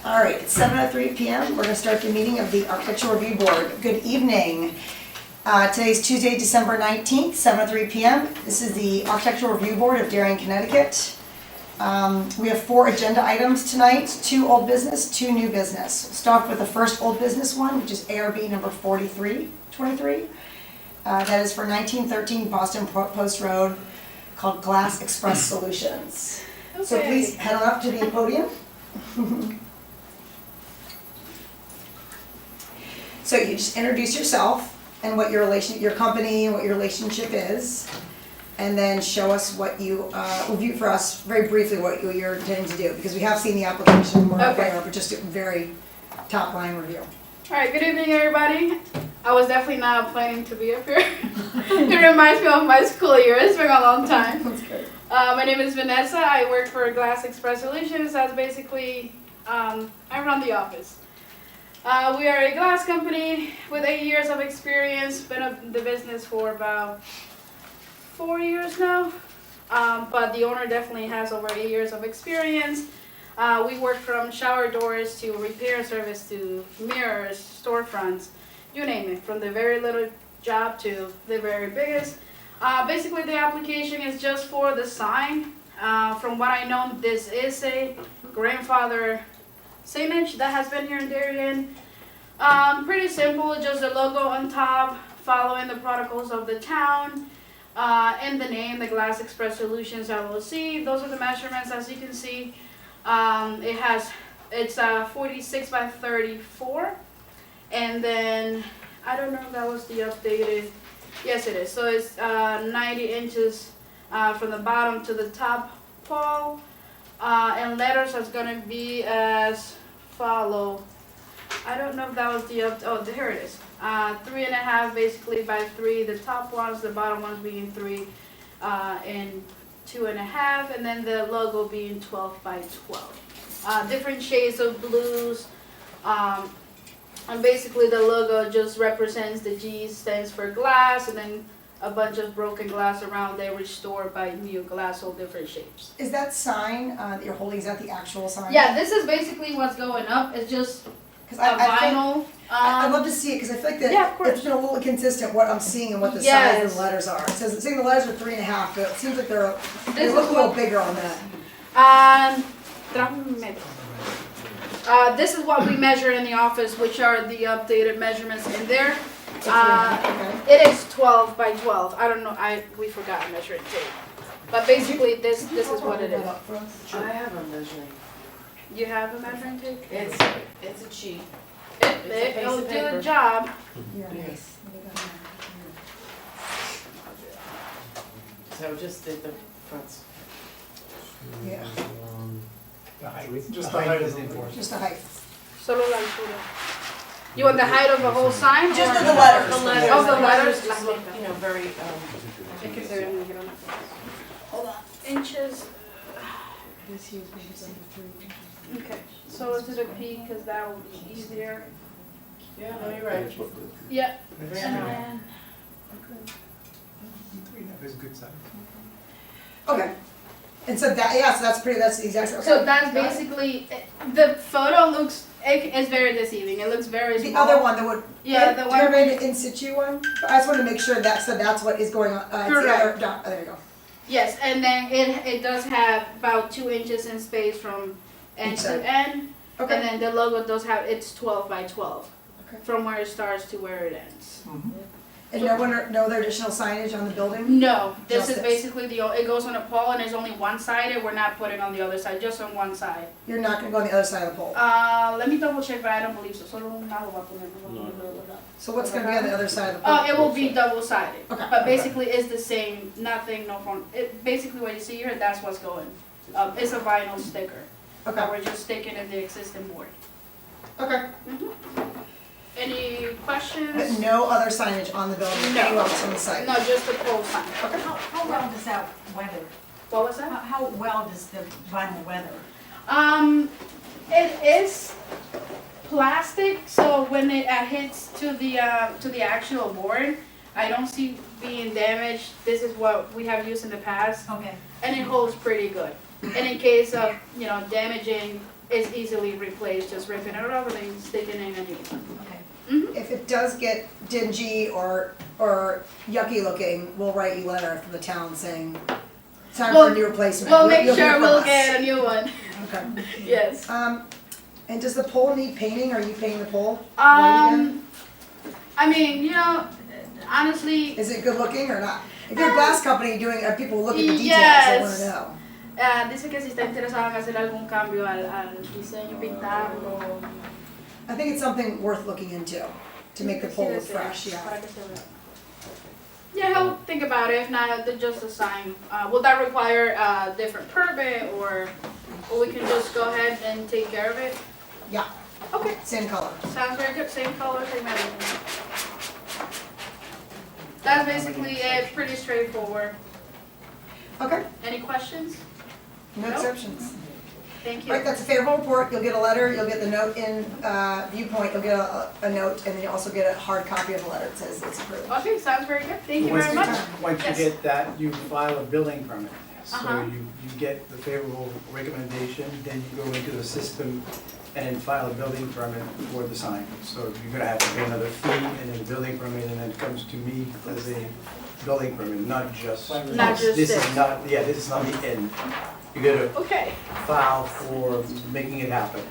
All right, it's 7:03 PM. We're going to start the meeting of the Architectural Review Board. Good evening. Today's Tuesday, December 19th, 7:03 PM. This is the Architectural Review Board of Darien, Connecticut. We have 4 agenda items tonight, 2 old business, 2 new business. We'll start with the first old business one, which is ARB number 4323. That is for 1913 Boston Post Road, called Glass Express Solutions. So Okay. please head on up to the podium. So you just introduce yourself and what your company and what your relationship is, and then show us what you, review for us very briefly what you're intending to do, because we have seen the application, we're Okay. aware, but just a very top line review. Alright, good evening everybody. I was definitely not planning to be up here. It reminds me of my school year, it's been a long time. That's good. My name is Vanessa, I work for Glass Express Solutions. That's basically, I run the office. We are a glass company with 8 years of experience, been in the business for about 4 years now. But the owner definitely has over 8 years of experience. We work from shower doors to repair service to mirrors, storefronts, you name it, from the very little job to the very biggest. Basically the application is just for the sign. From what I know, this is a grandfather signage that has been here in Darien. Pretty simple, just the logo on top, following the protocols of the town. And the name, the Glass Express Solutions LLC. Those are the measurements, as you can see. It's 46 by 34, and then I don't know if that was the updated. Yes, it is. So it's 90 inches from the bottom to the top pole, and letters is going to be as follow. I don't know if that was the oh, here it is. 3.5 basically by 3. The top ones, the bottom ones being 3, and 2.5, and then the logo being 12 by 12. Different shades of blues, and basically the logo just represents the G stands for glass, and then a bunch of broken glass around there restored by new glass, all different shapes. Is that sign that you're holding, is that the actual sign? Yeah, this is basically what's going up. It's just a 'Cause I feel- vinyl. I'd love to see it, because I feel like Yeah, of course. it's been a little inconsistent what I'm seeing and what the size of the letters are. It says, it's saying the letters are 3.5, but it seems like they This look is a little what- bigger on that. This is what we measure in the office, which are the updated measurements in there. Okay. It is 12 by 12. I don't know. We forgot a measuring tape. But basically, this is what it is. I have a measuring. You have a measuring tape? It's a cheat. It'll piece of do the paper. job. Yeah. Yes. So just did the fronts. Yeah, The height, just the height is important. just the height. Solo la altura. You want the height of the whole sign? Just or- the letters. The letters. Oh, the letters. just look, you know, very, Hold on. Inches. this here is maybe under 3. Okay. So let's do the P because that will be easier. Yeah, no, you're right. Yeah. Very And nice. then 3.5 is a good size. Okay. And so that's the exact, okay. so that's Got it. basically the photo looks. It's very deceiving. It looks very The small. other one, the one. Yeah, the one- The in situ one, but I just wanted to make sure that's what is going on. It's the Correct. other, there you go. Yes, and then it does have about 2 inches in space from end Each to side. end. Okay. And then the logo does have, it's 12 by 12. Okay. From where it starts to where it ends. And no other additional signage on the building? No, this Just is this. basically it goes on a pole and it's only one sided. We're not putting on the other side, just on one side. You're not gonna go on the other side of the pole? Let me double check, but I don't believe so. Solo un lado va a poner, no va a poner. So what's gonna be on the other side of the pole? It will be double sided. Okay. But basically it's the same, nothing, no front. Basically what you see here, that's what's going. It's a vinyl sticker. That Okay, we're just sticking in the existing board. okay. Any questions? But no other signage on the building, No. anywhere else on the site? No, just the pole sign. How well does that weather? What was that? How well does the vinyl weather? It is plastic, so when it hits to the actual board, I don't see being damaged. This is what we have used in the past, Okay. and it holds pretty good. And in case of, you know, damaging, it's easily replaced, just ripping it off and then sticking in a new one. Okay. If it does get dingy or yucky looking, we'll write you a letter from the town saying, time for a new replacement. We'll make You'll hear sure from we'll us. get a new one, Okay. yes. And does the pole need painting? Are you painting the pole? white again? I mean, you know, honestly, Is it good looking or not? If you're a glass company doing, people look at the details, I wanna Yes. know. dice que si está interesado en hacer algún cambio al diseño, pintarlo. I think it's something worth looking into, to make the pole look fresh, yeah. Para que se vea. Yeah, he'll think about it, if not, then just a sign. Will that require a different permit, or we can just go ahead and take care of it? Yeah, Okay, same color. sounds very good, same color, same everything. That's basically it, pretty straightforward. Okay, Any questions? no Nope. exceptions. Thank Right, you. that's a favorable report, you'll get a letter, you'll get the note in Viewpoint, you'll get a note, and then you'll also get a hard copy of the letter that says it's approved. Okay, sounds very good, thank you Once very you- much. Once you Yes. get that, you file a building permit. So Uh-huh. you get the favorable recommendation, then you go into the system and then file a building permit for the sign. So you're gonna have to pay another fee and then a building permit, and then it comes to me as a building permit, not just. Not just This this. is not, yeah, this is not the end. You gotta Okay. file for making it happen.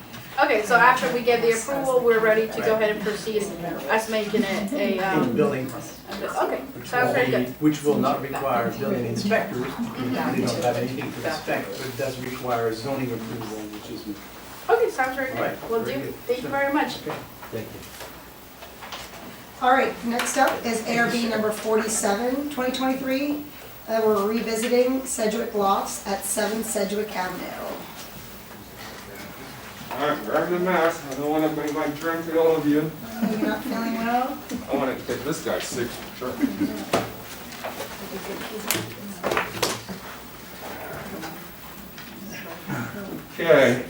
Okay, so after we get the approval, we're ready to go ahead and proceed as making it a, In building permit. okay, Which sounds will very be- good. Which will not require building inspectors, because they don't have anything to inspect, but it does require zoning approval, which is. Okay, sounds very All right, good. Will very do. good. Thank you Sure. very much. Okay. Thank you. All right, next up is ARB number 47, 2023. We're revisiting Sedgwick Lofts at 7 Sedgwick Avenue. Alright, grab the mask. I don't want to bring my germ to all of you. You're not feeling well? I want to get this guy sick. Sure. Okay,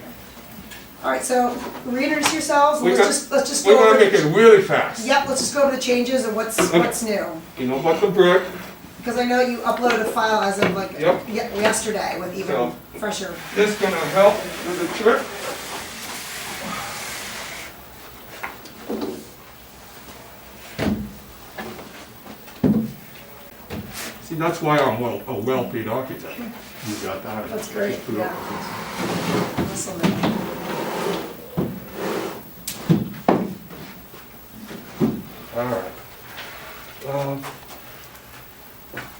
All right, so reintroduce yourselves, We let's got- just we're go gonna over. make it really fast. Yep, let's just go over the changes and what's new. You know about the brick? Because I know you uploaded a file as of like Yep. yesterday with even So- fresher. This gonna help with the trip. See, that's why I'm a well-paid architect. You got that? That's great, Just put up yeah. with this. Awesome. All right.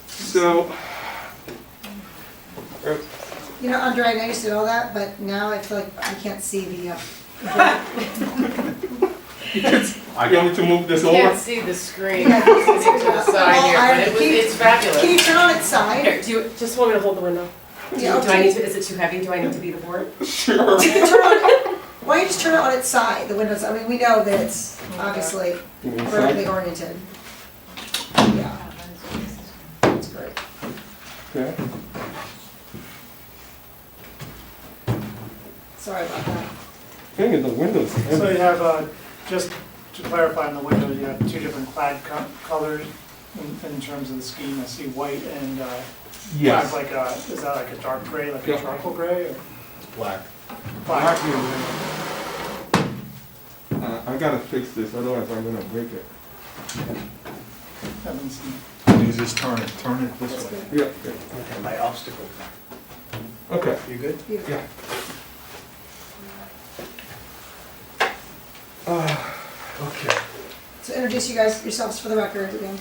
So, You know, Andre, I know you said all that, but now I feel like I can't see the, you want me to move this Can't over? see the screen, Yeah, it's to the side here, Well, but can you- it's fabulous. can you turn on its side? Here, do you just want me to hold the window? Yeah, Do I need to, is it too heavy? Do I need to be the board? Sure. You can turn on, why don't you just turn it on its side, the windows, I mean, we know that it's obviously vertically oriented. Yeah. That's great. Okay. Sorry about that. Thing is, the windows. So you have, just to clarify on the windows, you have two different clad colors in terms of the scheme. I see white and, kind of Yes. like a, is that like a dark gray, like a Yeah. charcoal gray or? Black. Black. I gotta fix this, otherwise I'm gonna break it. Haven't seen. You just turn it this way. Yeah. Okay, my obstacle. Okay. You good? Beautiful. Okay. So introduce you guys, yourselves for the record again.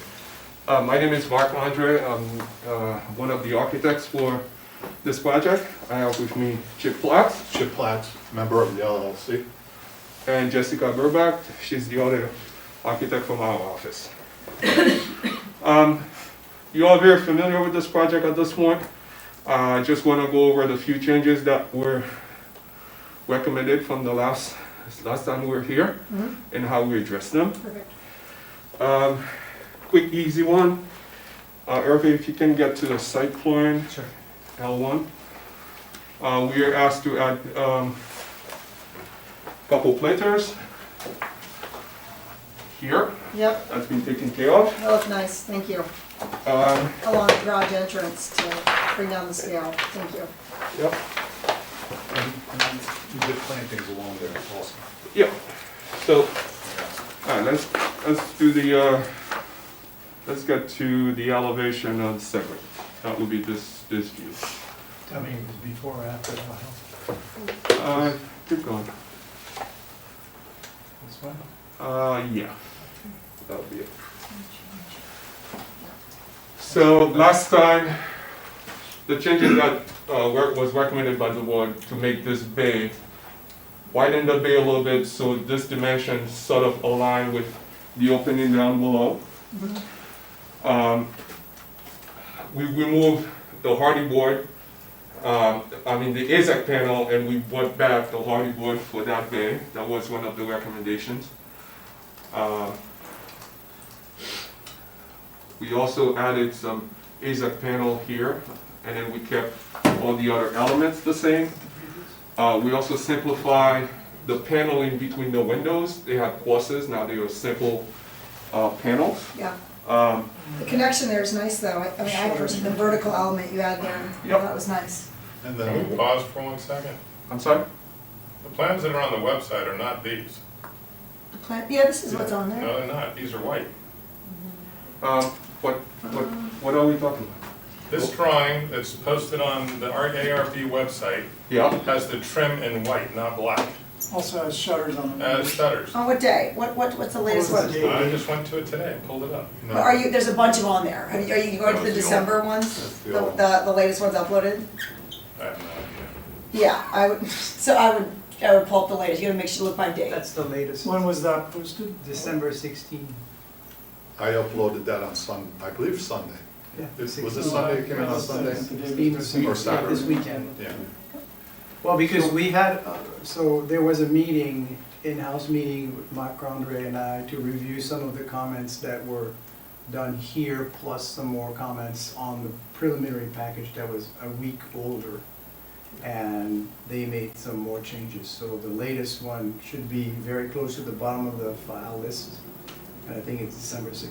My name is Mark Andre. I'm one of the architects for this project. I have with me Chip Platts Chip Platts, member of the LLC. and Jessica Burbach. She's the other architect from our office. You all very familiar with this project at this point. I just want to go over the few changes that were recommended from the last time we were here and how we addressed them. Perfect. Quick, easy one. Irving, if you can get to the site plan, Sure. L1. We are asked to add couple planters here. Yep, That's been taken care of. that looked nice, thank you. Um, Along the garage entrance to bring down the scale, thank you. Yep. plantings along there also. Yeah, so, alright, let's do the, let's get to the elevation on second. That would be this view. Tell me, it was before or after the house? Keep going. This one? Yeah, that'll be it. So last time, the changes that was recommended by the board to make this bay, widen the bay a little bit so this dimension sort of align with the opening down below. We removed the hardy board, the AZAC panel, and we brought back the hardy board for that bay. That was one of the recommendations. We also added some AZAC panel here, and then we kept all the other elements the same. We also simplified the paneling between the windows. They had courses, now they are simple panels. Yeah. The connection there is nice though. I personally, the vertical element you had there, Yep. that was nice. And then, Pause for 1 second. I'm sorry? The plans that are on the website are not these. The plant, yeah, this is what's on there. No, they're not. These are white. What are we talking about? This drawing that's posted on the ARP website Yeah. has the trim in white, not black, Also has shutters on them. as shutters. On what day? What's the latest What one? was the date? I just went to it today and pulled it up. no, Are you, there's a bunch of on there. Are you going to the That was the December ones? That's the The, old the latest ones uploaded? I have no idea. Yeah, I would, so I would pull up the latest. You gotta make sure you look by date. That's the latest. When was that posted? December 16. I uploaded that on I believe Sunday. Yeah. Was it Sunday it came out on Sunday? Or Saturday. This weekend. Yeah. Well, because we had, so there was a meeting, in-house meeting with Mark Andre and I to review some of the comments that were done here, plus some more comments on the preliminary package that was a week older. And they made some more changes, so the latest one should be very close to the bottom of the file list. And I think it's December 16th.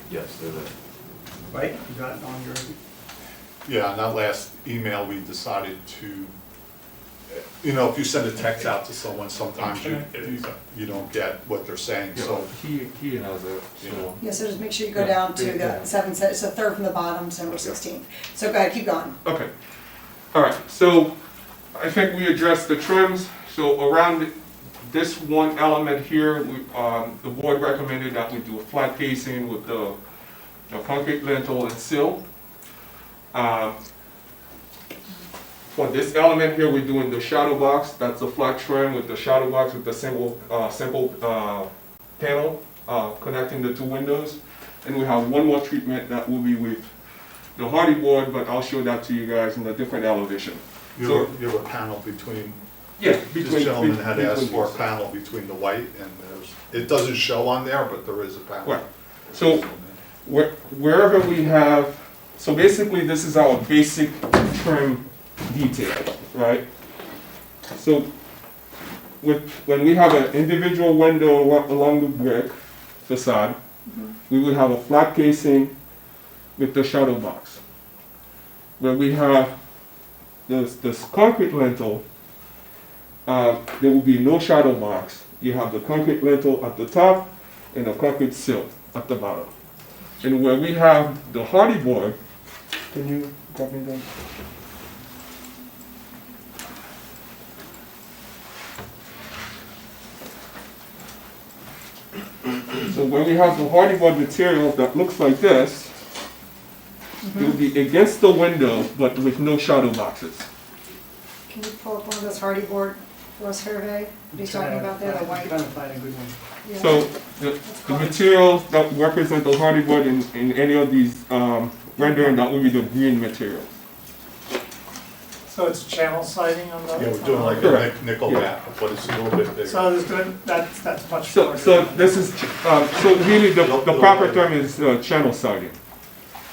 Yes, they're there. Right? You got it on your, Yeah, on that last email, we decided to, if you send a text out to someone, sometimes you don't get what they're saying, so. He has it, so. Yeah, so just make sure you go Yeah, down to yeah. the it's the third from the bottom, December 16th. So go ahead, keep going. Okay, all right, so I think we addressed the trims. So around this one element here, the board recommended that we do a flat casing with the concrete lintel and sill. For this element here, we're doing the shadow box. That's a flat trim with the shadow box with the simple panel connecting the two windows. And we have one more treatment that will be with the hardy board, but I'll show that to you guys in a different elevation. You have a panel between, Yeah, this gentleman had asked between for a these. panel between the white and it doesn't show on there, but there is a panel. Right. So wherever we have, so basically this is our basic trim detail, right? So when we have an individual window along the brick facade, we will have a flat casing with the shadow box. Where we have this concrete lintel, there will be no shadow box. You have the concrete lintel at the top and a concrete sill at the bottom. And where we have the hardy board, can you copy that? So where we have the hardy board material that looks like this, it will be against the window but with no shadow boxes. Can you pull up one of those hardy board for us, Hervé? What he's talking about there, the white? trying to find a good one. Yeah. So the materials that represent the hardy board in any of these rendering, that will be the green material. So it's channel siding on the. Yeah, we're doing like a Correct. nickel Yeah. back, but it's a little bit bigger. So there's good, that's much. So more. this is, so really the proper term is channel siding.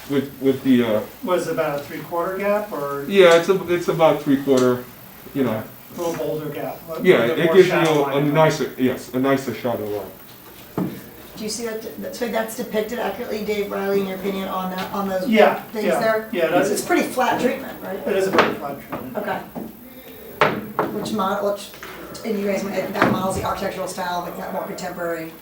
With the, Was it about a 3/4 gap or yeah, it's about 3/4, you know. a little bolder gap? A Yeah, little bit it more gives you shadow a line? nicer shadow line. Do you see that, so that's depicted accurately, Dave Riley, in your opinion, on that, on those Yeah, things yeah, there? yeah, that's- It's pretty flat treatment, right? It is a very flat treatment. Okay. which model, and you guys, that model's the architectural style, like that more contemporary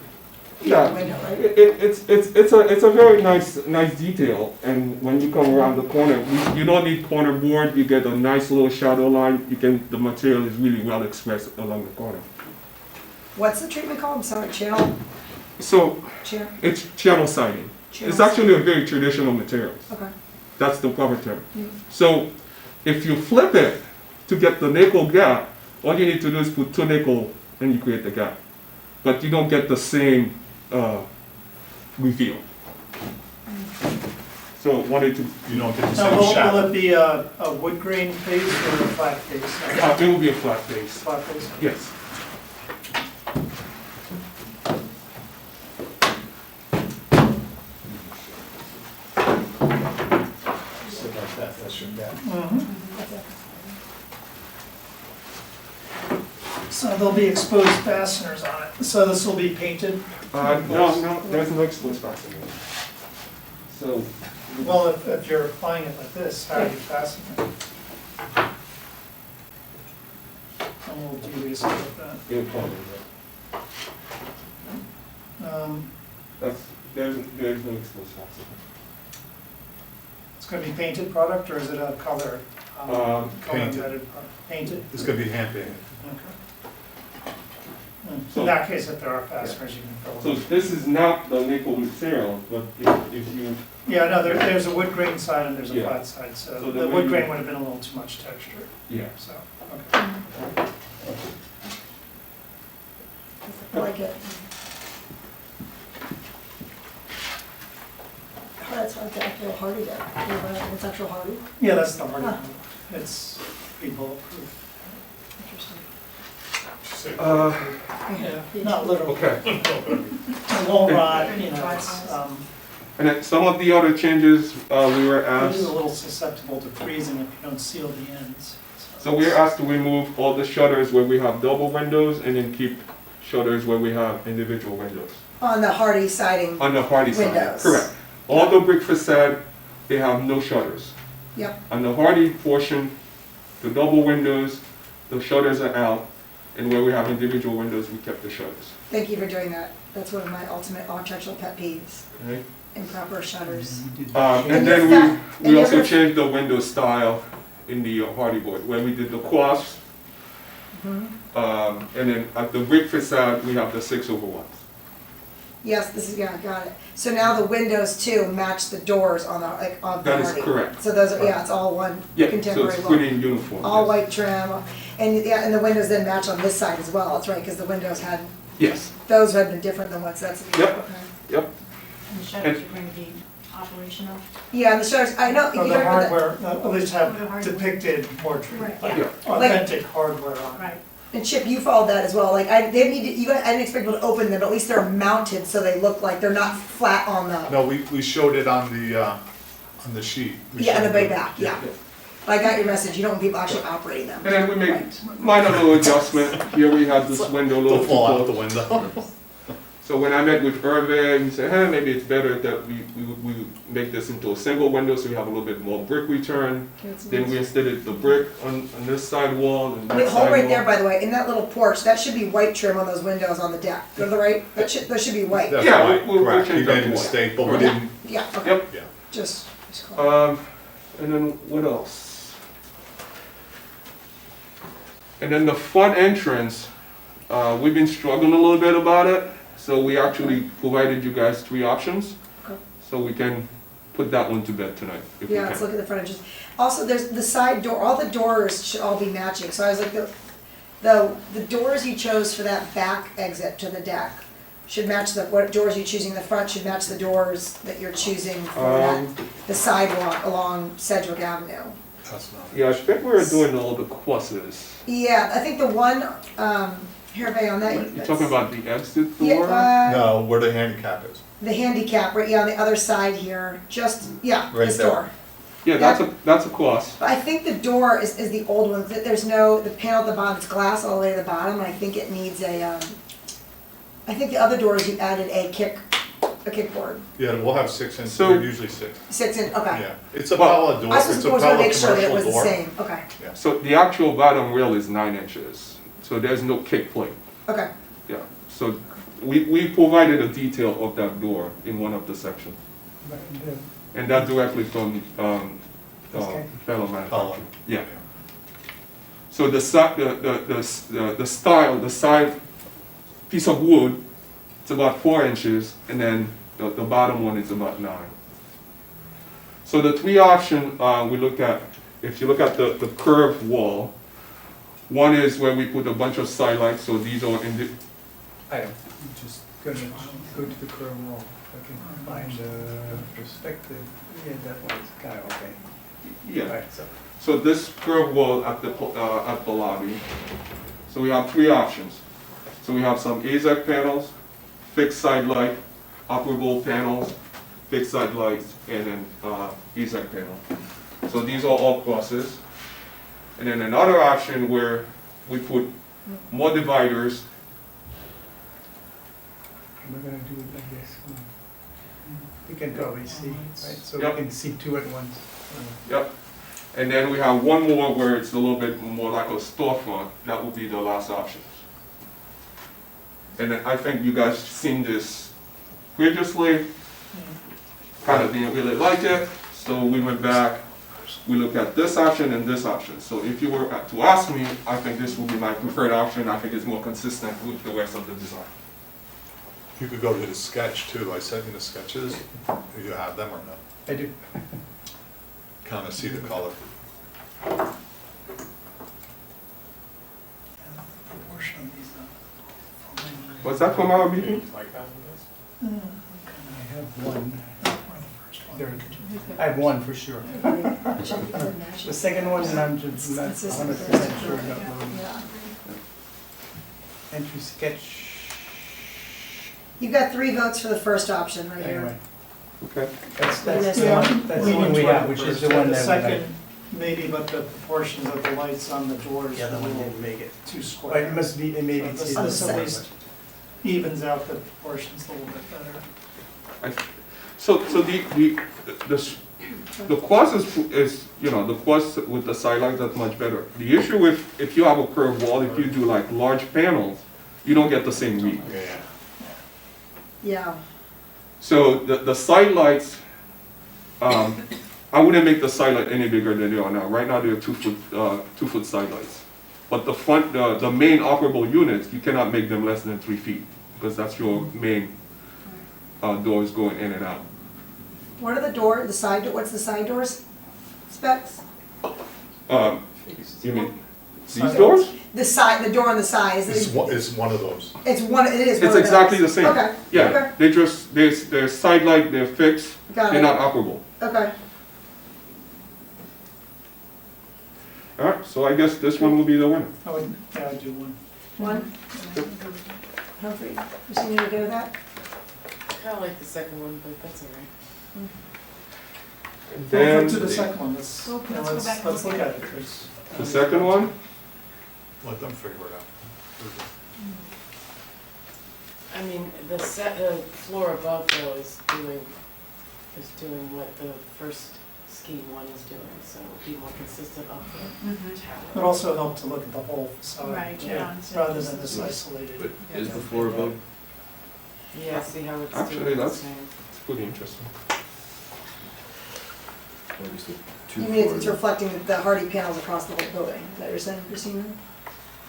Yeah, window, right? it's a very nice detail, and when you come around the corner, you don't need corner board, you get a nice little shadow line, the material is really well expressed along the corner. What's the treatment called? I'm sorry, channel, So, chair? it's channel siding. It's Channel. actually a very traditional material. Okay. That's the proper term. Mm. So, if you flip it to get the nickel gap, all you need to do is put 2 nickel and you create the gap. But you don't get the same reveal. So, wanted to, You don't get the Now, same will shadow. it be a wood grain face or a flat face? it will be a flat face. Flat face? Yes. So like that, that's your gap. So there'll be exposed fasteners on it. So this will be painted? No, there's no exposed fastening. So, Well, if you're applying it like this, how do you fasten it? I'm a little dubious about it'll probably, that. there's no exposed fastening. It's gonna be painted product, or is it a color? Color Painted. embedded product? Painted? It's gonna be hand painted. Okay. So- In that case, if there are fasteners, you can So fill them. this is not the nickel material, but if you, Yeah, no, there's a wood grain side and there's a Yeah. flat side, so So the the way wood you- grain would have been a little too much texture, yeah. so, okay. I like it. Oh, that's like the actual hardy there. It's actual hardy. Yeah, that's the hard Huh. one. It's pretty bulletproof. Interesting. Yeah, not literal. Okay. It won't rot, you know, it's, And then some of the other changes we were it asked. is a little susceptible to freezing if you don't seal the ends. So we're asked to remove all the shutters where we have double windows and then keep shutters where we have individual windows. On the hardy siding, On the hardy side, Windows. correct. All the brick facade, they have no shutters. yep, On the hardy portion, the double windows, the shutters are out, and where we have individual windows, we kept the shutters. thank you for doing that. That's one of my ultimate architectural pet peeves, Okay? improper shutters. And And then you're fa- we and also you're- changed the window style in the hardy board, where we did the cross. Mhm. And then at the brick facade, we have the 6/1. Yes, this is, yeah, got it. So now the windows too match the doors on the, like, on the That is hardy. correct. So those are, yeah, it's all one Yeah, so contemporary it's look. pretty uniform. All yes. white trim, and yeah, and the windows then match on this side as well, that's right, because the windows had, Yes, those had been different than what's, that's. Yep. Okay. yep. And the shutters are going to be operational. Yeah, and the shutters, I know, Or you the heard about that. hardware, at least The have hardware. depicted more Right, Yeah. authentic hardware on it. Right. And Chip, you followed that as well, like, I, they need to, you guys, I didn't expect people to open them, but at least they're mounted, so they look like they're not flat on the, No, we showed it on the sheet. We yeah, on the showed way it. back, yeah. I got your message, you don't want people actually operating them. And then we made Right. minor little adjustment. Here we have this window a little They'll too fall out the close. window. So when I met with Hervé, he said, hey, maybe it's better that we make this into a single window so we have a little bit more brick return. Then we instead the brick on this side wall and that Wait, side hold right wall. there, by the way, in that little porch, that should be white trim on those windows on the deck, go to the right, those should be white. That's Yeah, right, we'll correct. He change that made a to white. mistake, but we Correct. didn't, Yeah, okay, Yep. yeah. just call. And then what else? And then the front entrance, we've been struggling a little bit about it, so we actually provided you guys 3 options. Okay. So we can put that one to bed tonight, if we Yeah, let's can. look at the front edges. Also, there's the side door, all the doors should all be matching, so I was like, the doors you chose for that back exit to the deck should match what doors you're choosing in the front should match the doors that you're choosing for that, the sidewalk along Sedgwick Avenue. That's not. Yeah, I think we were doing all the crosses. Yeah, I think the one, Hervé, on that. You're talking about the exit Yeah, door? No, where the handicap is. the handicap, right, yeah, on the other side here, just, yeah, Right this there. door. Yeah, that's a cross. But I think the door is the old one, that there's no, the panel at the bottom, it's glass all the way to the bottom, and I think it needs a, I think the other doors you added a kick a kickboard? Yeah, we'll have 6 inch, So- they're usually 6. 6 in, okay. Yeah, it's a Pella door, I it's was a supposed to Pella make sure that it was commercial the door. same, okay, So the actual bottom rail is 9 inches, so there's no kick plate. okay. Yeah, so we provided a detail of that door in one of the sections. And that directly from, Okay. fellow Pella. manufacturer. Yeah. So the style, the side piece of wood, it's about 4 inches, and then the bottom one is about 9. So the 3 options we looked at, if you look at the curved wall, one is where we put a bunch of side lights, so these are in the, I am just gonna go to the curve wall, I can find the perspective, yeah, that one's kind of okay. yeah. Right, so, So this curved wall at the lobby, so we have 3 options. So we have some AZEK panels, fixed side light, operable panels, fixed side lights, and then AZEK panel. So these are all pluses. And then another option where we put more dividers. we're gonna do it like this. You can probably see, right, so we Yep. can see 2 at once. Yep. And then we have one more where it's a little bit more like a storefront. That would be the last option. And then I think you guys seen this previously. Kind of didn't really like it, so we went back, we looked at this option and this option. So if you were to ask me, I think this would be my preferred option. I think it's more consistent with the rest of the design. You could go to the sketch too, I sent you the sketches, do you have them or no? I do. Kind of see the color. Proportion of these, Was that from our meeting? Like that one is? I have one, the first one. there, I have one for sure. The second one, and I'm just not 100% sure about the entry sketch. You've got 3 votes for the first option right here. Anyway, Okay. that's Yes. the one, that's the one we have, which is the one The that we like. second, maybe, but the proportions of the lights on the doors The are other a one little didn't make it. too But square. it must be, it maybe it's. So this at least evens out the proportions a little bit better. So the quad is, you know, the quad with the side lights, that's much better. The issue with, if you have a curved wall, if you do like large panels, you don't get the same read. Yeah. Yeah, So the side lights, I wouldn't make the side light any bigger than they are now. Right now, they're 2-foot side lights. But the front, the main operable units, you cannot make them less than 3 feet, because that's your main doors going in and out. what are what's the side doors specs? You mean these Side doors? The door on the side, is It's it? one of those. It is one It's of exactly those. the same. Okay, Yeah, okay, they just, they're side light, they're fixed, got they're it, not operable. okay. All right, so I guess this one will be the winner. I would, yeah, I'd do one. One? Humphrey, Christine, you okay with that? Kind of like the second one, but that's all right. And We'll then go to the second one, let's, Well, yeah, let's go let's, back and let's look look at at it, Chris. the second one, Let them figure it out. I mean, the floor above though is doing what the first scheme one is doing, so it'll be more consistent up the It tower. also helped to look at the whole facade. Right, yeah. Rather than this isolated. But is the floor above? Yeah, see how it's Actually, doing the that's- same. it's pretty interesting. Obviously, 2 You mean it's floors. reflecting the hardy panels across the whole building, is that what you're saying, Christina?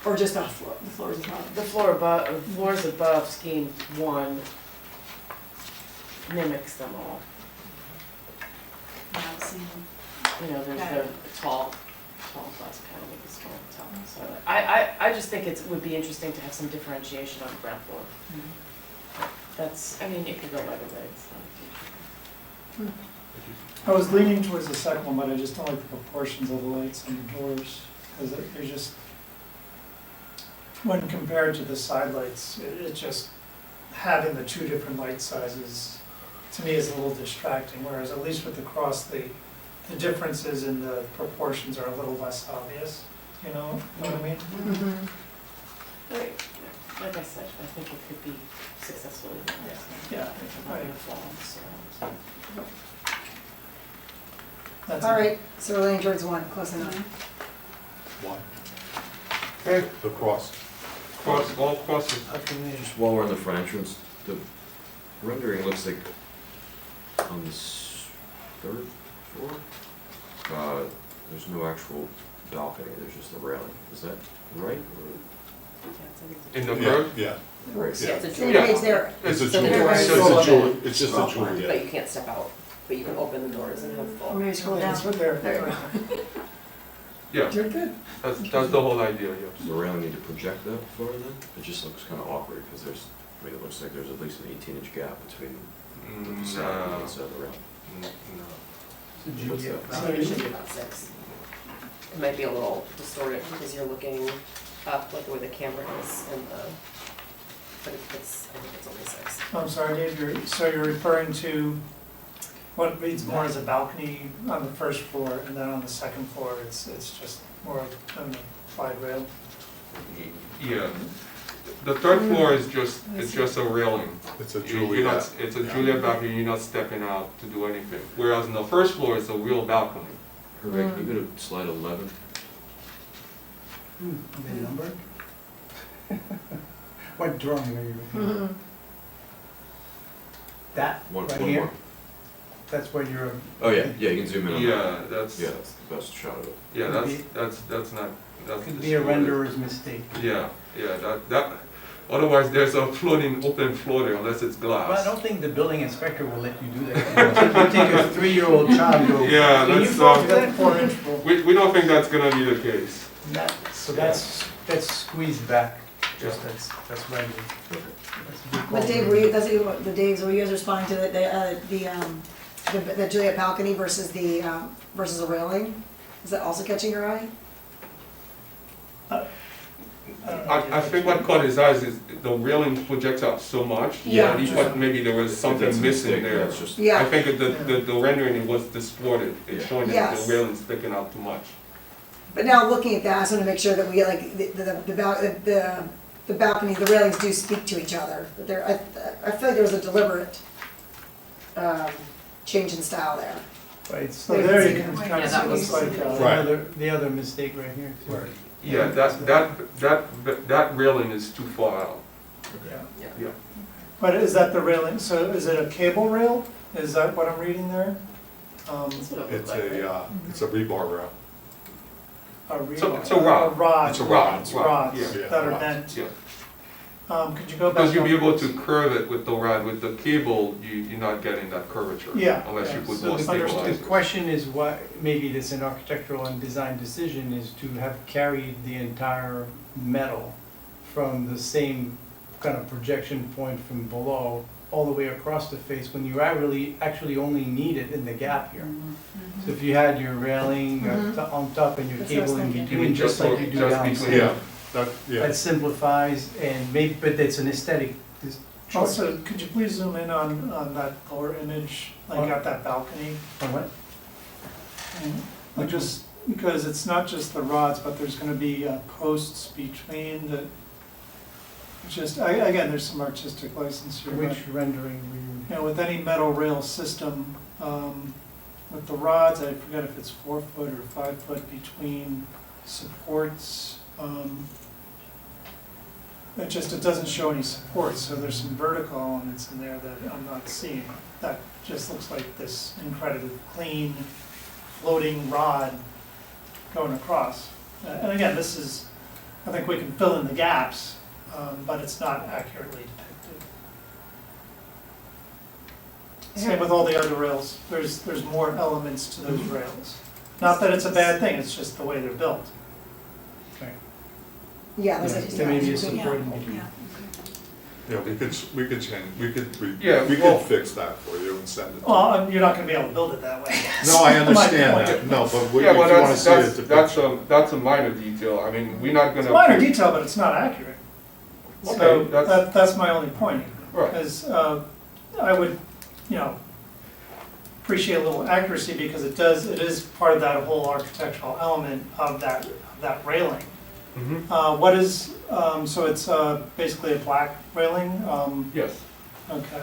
Or just the floors above? The floors above scheme one mimics them all. Now, see, You know, there's Got the it. tall glass panel with the small top. So I just think it would be interesting to have some differentiation on the ground floor. That's, I mean, it could go either way, it's not a huge. I was leaning towards the second one, but I just don't like the proportions of the lights on the doors, because they're just, when compared to the side lights, it's just, having the 2 different light sizes, to me is a little distracting, whereas at least with the cross, the differences in the proportions are a little less obvious, you know what I mean? Mm-hmm. Like I said, I think it could be successfully. Yeah, Not right. gonna fall, so. That's All right, so we're leaning towards one, close enough. One, Okay, the cross. all crosses. How can they- Just while we're on the front entrance, the rendering looks like on this third floor, there's no actual balcony, there's just a railing. Is that right? Or- In the Yeah, curve? yeah. Works, yeah, it's a Same jewel. page there. It's a So jewel, there it's is- just a jewel, it's just a Small jewel, one, yeah. But you can't step out, but you can open the doors and have Or full. maybe scroll down. It's right there. There you go. Yeah, You're good. that's the whole idea, yeah. Does the railing need to project that far then? It just looks kind of awkward, because there's, I mean, it looks like there's at least an 18-inch gap between the facade and the inside of the railing. No. Did you What's get that? So it should be about 6. It might be a little distorted because you're looking up, like the way the camera is, and but it's, I think it's only 6. I'm sorry, Dave, so you're referring to what reads more as a balcony on the first floor, and then on the second floor, it's just more of a wide rail? Yeah, the third floor is just, it's just a railing. It's a You're Juliet. not- It's a Juliet balcony, you're not stepping out to do anything. Whereas in the first floor, it's a real balcony. Hervé, can you go to slide 11? the number? What drawing are you looking at? That, One right more. here? That's where you're, Oh, yeah, yeah, you can zoom in on that. Yeah, that's, Yeah, that's the best shot of it. yeah, Could be- that's not, that's. could be a distorted. renderer's mistake. Yeah, that, otherwise there's a floating, open floor there unless it's Well, I glass. don't think the building inspector will let you do that. You take a 3-year-old child, go. Yeah, "Can you that's, fall to You that?" got the 4-inch rule. We don't think that's gonna be the case. So that's squeezed back, just that's right. Okay. That's a big But Dave, were you, were you guys responding to the Juliet balcony versus versus a railing? Is that also catching your eye? I think what caught his eyes is the railing projects out so much. Yeah. that he thought maybe there was That's something a missing mistake, there. that's just- I Yeah, think the rendering, it was distorted. It Yeah. showing that Yes. the railing's sticking out too much. but now looking at that, I just want to make sure that we get like the balcony, the railings do speak to each other. But there, I feel like there was a deliberate change in style there. Right, So there you can Yeah, kind of that see was- what's like, Right. the other mistake right here too. Right. Yeah, that railing is too far out. yeah. Yeah. Yeah. But is that the railing, so is it a cable rail? Is that what I'm reading there? That's what it It's looked like, right? it's a rebar rail. A It's a rod. It's a rod. It's a rod. Rods Yeah. that are Rods. bent. Yeah. Could you go back? Because you'll be up? able to curve it with the rod, with the cable, you're not getting that curvature. Yeah, Unless you yeah. put So more the- The stabilizers. question is why, maybe it's an architectural and design decision, is to have carried the entire metal from the same kind of projection point from below all the way across the face, when you actually only need it in the gap here. So if you had your railing on top and your That's what I was cable in thinking. between, just like you do Just downstairs. between. Yeah, yeah. That simplifies and maybe, but it's an aesthetic choice. Also, could you please zoom in on that lower image, like at that balcony? On what? Like just, because it's not just the rods, but there's gonna be posts between the, again, there's some artistic license here. but, Which rendering were you? You know, with any metal rail system, with the rods, I forget if it's 4 foot or 5 foot between supports. It doesn't show any supports, so there's some vertical elements in there that I'm not seeing. That just looks like this incredibly clean floating rod going across. And again, this is, I think we can fill in the gaps, but it's not accurately depicted. Same with all the other rails, there's more elements to those rails. Not that it's a bad thing, it's just the way they're built. Yeah, there's a. There may be a yeah. support in between. Yeah. Yeah, we could change, Yeah, we well- could fix that for you and send it. Well, you're not gonna be able to build it that way. No, I understand My that, point. no, but if you Yeah, but wanna see it that's a minor detail. I mean, we're not gonna. It's minor detail, but it's not accurate. So Okay, that's- that's my only point. Right. Is, I would, appreciate a little accuracy because it is part of that whole architectural element of that railing. Mhm. What is, so it's basically a black railing? Yes. Okay.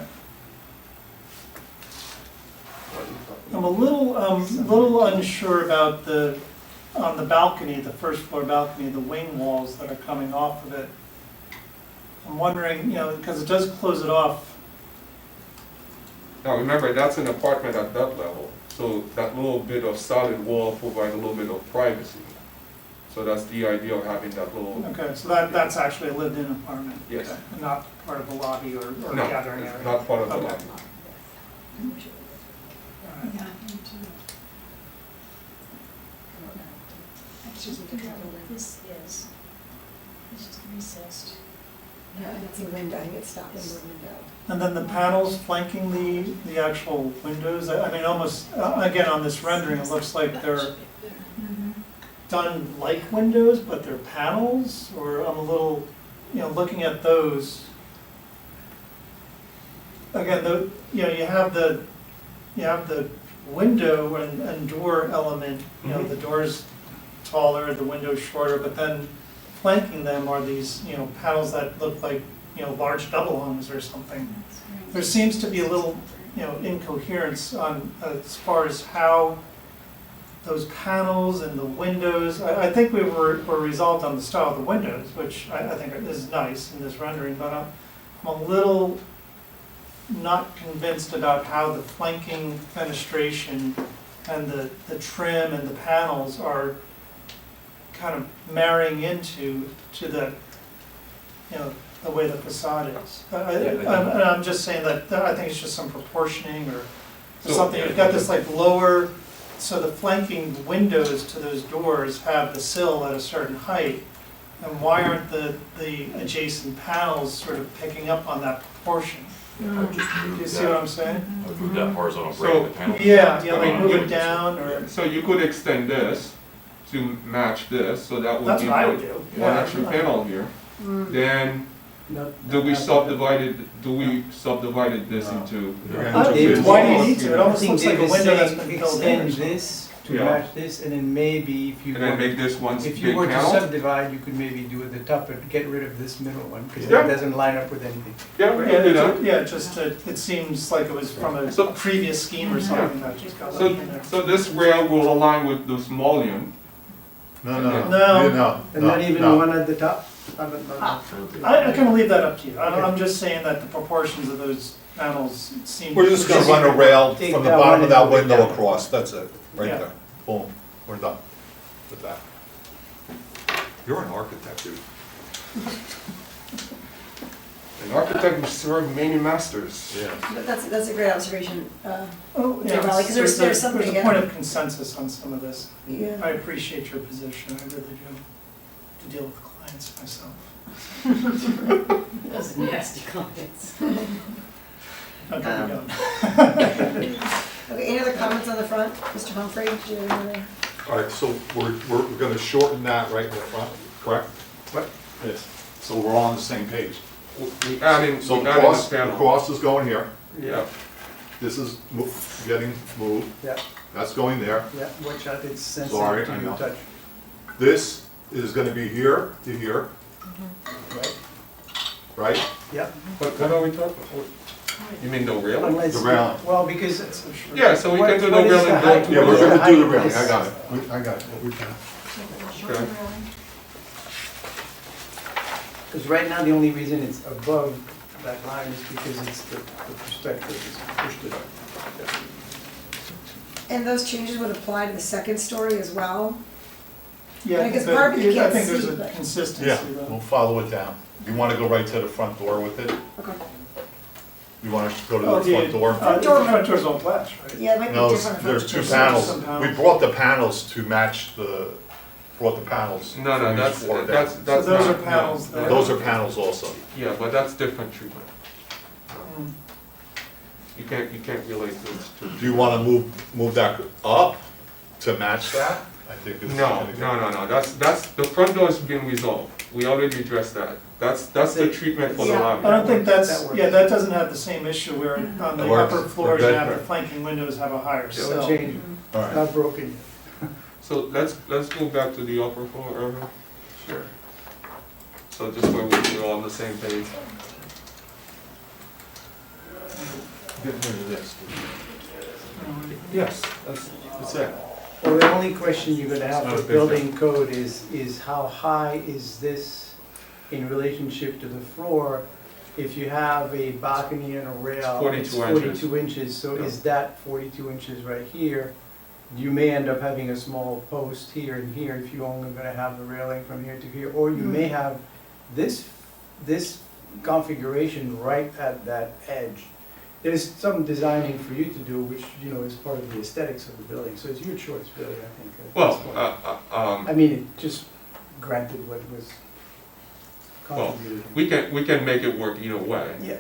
I'm a little unsure about on the balcony, the first floor balcony, the wing walls that are coming off of it. I'm wondering, because it does close it off. Now remember, that's an apartment at that level, so that little bit of solid wall provides a little bit of privacy. So that's the idea of having that little, Okay, so that's actually a lived-in apartment? Yes. Okay, and not part of a lobby or no, gathering it's area? not part of the Okay. lobby. All right. Yeah. Actually, this is recessed. Yeah, it's a window, I think it's stopped in the window. And then the panels flanking the actual windows, I mean, almost, again, on this rendering, it looks like they're done like windows, but they're panels, or I'm a little, looking at those. Again, you have the window and door element, the door's taller, the window's shorter, but then flanking them are these, panels that look like, large double hungs or something. There seems to be a little, incoherence on, as far as how those panels and the windows, I think we were resolved on the style of the windows, which I think is nice in this rendering, but I'm a little not convinced about how the flanking fenestration and the trim and the panels are kind of marrying into the, the way the facade is. I'm just saying that I think it's just some proportioning or So- something. You've got this like lower, so the flanking windows to those doors have the sill at a certain height. And why aren't the adjacent panels sort of picking up on that proportion? I would just Do move you see what that, I'm saying? I would move that horizontal So- break in the panel. Yeah, I like mean, move you- it down or, So you could extend this to match this, so that would that's be what I one would do. one extra panel here. Mm. Then, do we subdivided this into? Why do you need to? It I almost think looks like a Dave is window that's saying been built in or extend something. this to Yeah. match this, and then maybe if you And then want, make this one if big you were to panel? subdivide, you could maybe do at the top, but get rid of this middle one, because Yeah. it doesn't line up with anything. Yeah, we can do that. Yeah, just, it seems like it was from a So- previous scheme or something that just got left So, in there. so this rail will align with this mullion. No, No. And not even no. one at the top? I can leave that up to you. I'm just saying that the proportions of those panels seem. We're just gonna run a rail Take from the that bottom one of that and move it window down. across, that's it, right Yeah. there. Boom, we're done with that. You're an architect, dude. An architect who served many masters. Yeah. But that's a great observation. Oh, Yeah, yeah, Valley, 'cause there's something, There's a yeah. point of consensus on some of this. Yeah. I appreciate your position, I really do, to deal with clients myself. Those nasty comments. Don't get me Um, going. Okay, any other comments on the front? Mr. Humphrey, do you have any other? All right, so we're gonna shorten that right in the front, correct? What? Yes. So we're all on the same page. We adding, So we the adding cross, the the panel. cross is going here, Yeah, this is getting moved, Yeah, that's going there. yeah, watch out, it's Sorry, sensitive to I your know. touch. This is gonna be here to here, Right? right? Yeah. but what are we talking, you mean the rail? Unless, The railing. well, because Yeah, so we What- can do the what is rail the and go height? to Yeah, we're What's the gonna the. do the height of railing, this? I got it, I got it. Okay. Because right now, the only reason it's above that line is because it's the perspective is pushed it up. And those changes would apply to the second story as well? Yeah, Because but part of it you I can't think there's see, a but- consistency Yeah, though. we'll follow it down. You wanna go right to the front door with it? Okay. You wanna go to Oh, the front door? The front door's all glass, right? Yeah, it might be No, different. there's for- two There's panels. some panels. We brought the panels to match brought the panels. No, no, from each that's, floor down. that's, So that's those not- are panels no, there. Those are panels also. Yeah, but that's different treatment. Mm. You can't relate those two. Do you wanna move that up to match that? I think it's. No, that's, the front door's been resolved. We already addressed that. That's the treatment for the Yeah. lobby. I don't think That that's, works. yeah, that doesn't have the same issue where on That the works. upper floors, you That have the works. flanking windows have a higher It sill. will change, All it's right. not broken. So let's go back to the upper floor, Irvin. Sure. So just where we're all on the same page. Get rid of this. Yes, that's it. Well, the only question you're gonna have Not a with big building code is how high is this in relationship to the floor? If you have a balcony and a rail, 42 it's inches. 42 inches, so Yeah. is that 42 inches right here? You may end up having a small post here and here if you're only gonna have the railing from here to here, or you may have this configuration right at that edge. There's some designing for you to do, which, you know, is part of the aesthetics of the building, so it's your choice, really, I think. at this Well, point. I mean, it just granted what was Well, contributed. we can make it work either way. Yeah,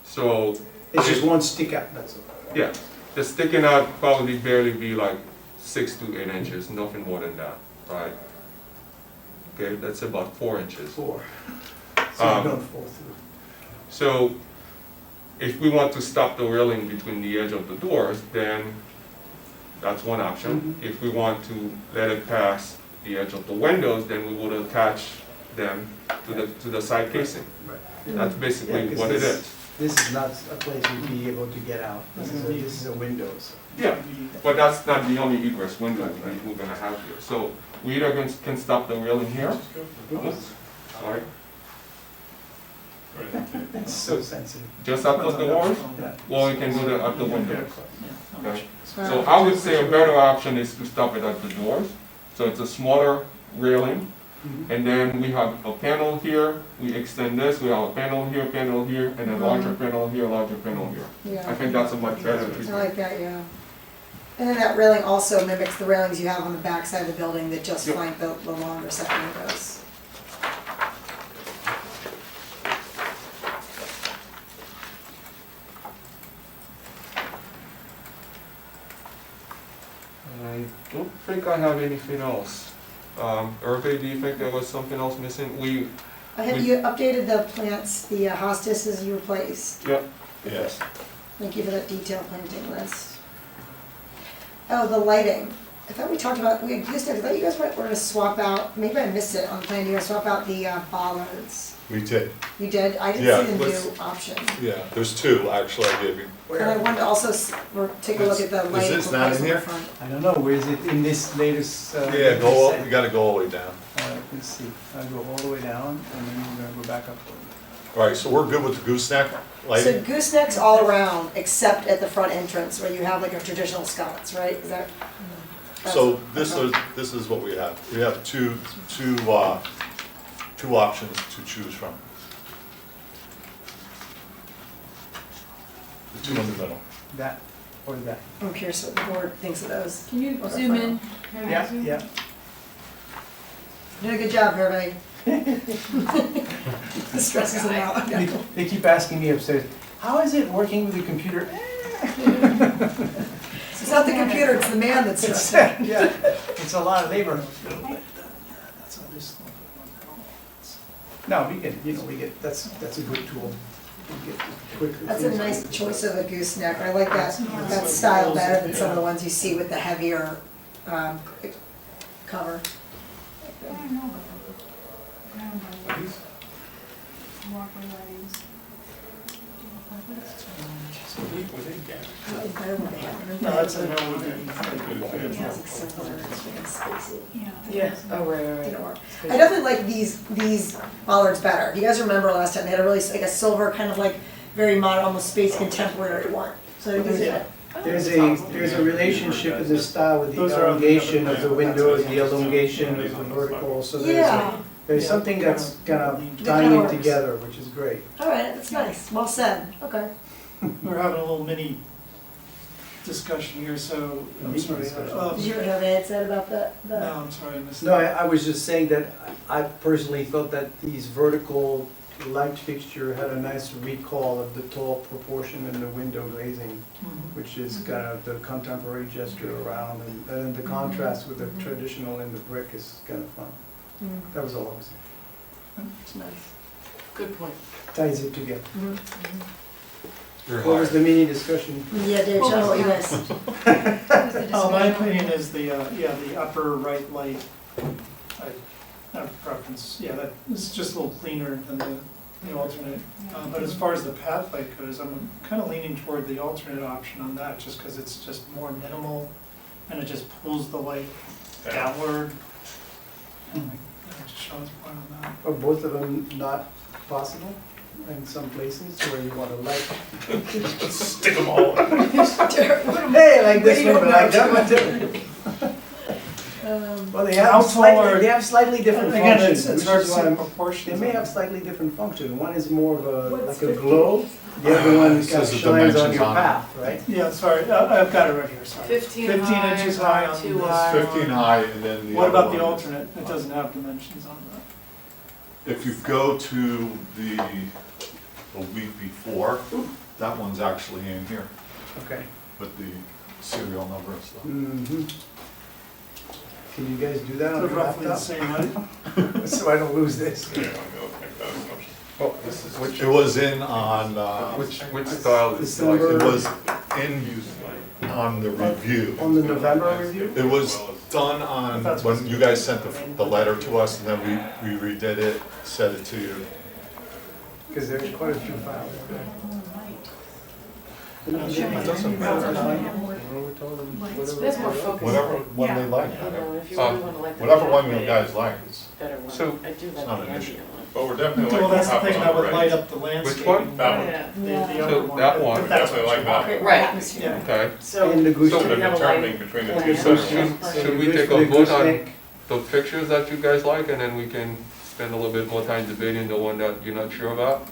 So, it's just one stick out, that's all. yeah, the sticking out probably barely be like 6 to 8 inches, nothing more than that, right? Okay, that's about 4 inches. Four. So you Um, don't fall through. So if we want to stop the railing between the edge of the doors, then that's one option. Mhm. If we want to let it pass the edge of the windows, then we would attach them to the side casing. Right. That's Yeah, basically 'cause what it is. This is not a place you'd be able to get out. This is a window, so. Yeah, but that's not the only egress window we're gonna have here. So we either can stop the railing here. Oops, sorry, It's so sensitive. just up at the doors, Yeah. or we can do that at the windows. Yeah. Okay. So I would say a better option is to stop it at the doors, so it's a smaller railing, Mhm. and then we have a panel here, we extend this, we have a panel here, and a larger panel here, larger panel here. I Yeah, think that's a much better I treatment. like that, yeah. And then that railing also mimics the railings you have on the back side of the building that just Yep. flank the longer set windows. I don't think I have anything else. Hervé, do you think there was something else missing? Have you updated the plants, the hostas you replaced? Yep, Yes. Thank you for that detailed planting list. Oh, the lighting. I thought we talked about, I thought you guys were gonna swap out, maybe I missed it on the plan, you were gonna swap out the bollards. We did. You did? I Yeah, didn't see the let's- new option. Yeah, there's two, actually, I gave you. And I wanted to also take a look at the Is lighting this not in proposal in here? the front. I don't know, where is it in this latest? Yeah, you gotta go all the way down. Let's see, I'll go all the way down, and then we're gonna go back up. All right, so we're good with the gooseneck So lighting? goosenecks all around, except at the front entrance where you have like a traditional sconce, right? Is that? So this is what we have. We have two options to choose from. The two in the middle. That, or that. I'm curious what the board thinks of those. Can you Or zoom front. in? Yeah, yeah. Did a good job, Hervé. This stresses them out. They keep asking me upstairs, how is it working with the computer? It's not the computer, it's the man that's It's, stressing. yeah, it's a lot of labor. That's at least. No, we get, that's a good tool. We get quick- That's a nice choice of a gooseneck. I like that style better than some of the ones you see with the heavier cover. Better when they have- No, that's a no. It has like silver, it's like spacey. Yeah, oh, right, right, Didn't right. work. I definitely like these bollards better. You guys remember last time they had a really like a silver kind of like very modern, almost space contemporary one. So these are There's a relationship in the style with the Those are on the elongation other of the map. windows, the elongation of the vertical, so yeah. there's something that's kind of That tying kinda it works. together, which is great. All right, that's nice. Well said. Okay. We're having a little mini discussion here, so, I'm Mini sorry. discussion. Did you have Ed said about the? No, I'm sorry, I missed No, that. I was just saying that I personally thought that these vertical light fixture had a nice recall of the tall proportion in the window glazing, Mhm. which is kind of the contemporary gesture around, and then the contrast with the traditional in the brick is kind of fun. Mm, That was all I was saying. it's nice. Good point. Ties it together. Mhm. You're What was hired. the mini discussion? Yeah, Dave, tell me what you missed. My opinion is the upper right light, I I have a preference, yeah, that, it's just a little cleaner than the alternate. But as far as the path light goes, I'm kind of leaning toward the alternate option on that, just because it's just more minimal, and it just pulls the light downward. And just Sean's point on that. Are both of them not possible in some places where you want to light? Stick them all. Hey, like this one, but like that one too. Well, they How have tall slightly, are- they have slightly different Again, functions. it's which hard to is see why the They proportions. may of have it. slightly different function. One is more of a, like a glow, the other one kind of Says the shines on dimensions your on it. path, right? Yeah, sorry, I've got it right here, sorry. 15 inches high on two this. wide. 15 high, and then the What other about the one- alternate? It doesn't have dimensions on that. If you go to the week before, that one's actually in here Okay. with the serial number and stuff. Mm-hmm. Can you guys do that on They're your roughly the laptop? same height. So I don't lose this. Yeah, let me look like that. Oh, which, It was in on, which style is like? it December, was in on the review. on the November review? It was done on, when you guys sent the letter to us, and then we redid it, sent it to you. Because there's quite a few files. It doesn't matter. That's more focused. Whatever one they like, You know, if you really wanna like the whatever one pathway, you guys like. It's- better one. So- I do like not the an issue. ambient one. But we're definitely Well, like that's the top thing on that would right. light up the landscape. one? That one. The other So one. that one. But that's Definitely what like you want. that. Right. Atmosphere. Okay, So. And the goose So So- we're we have a determining light between the plan. two. so sections. should we Good take for a the vote on gooseneck. the pictures that you guys like, and then we can spend a little bit more time debating the one that you're not sure about?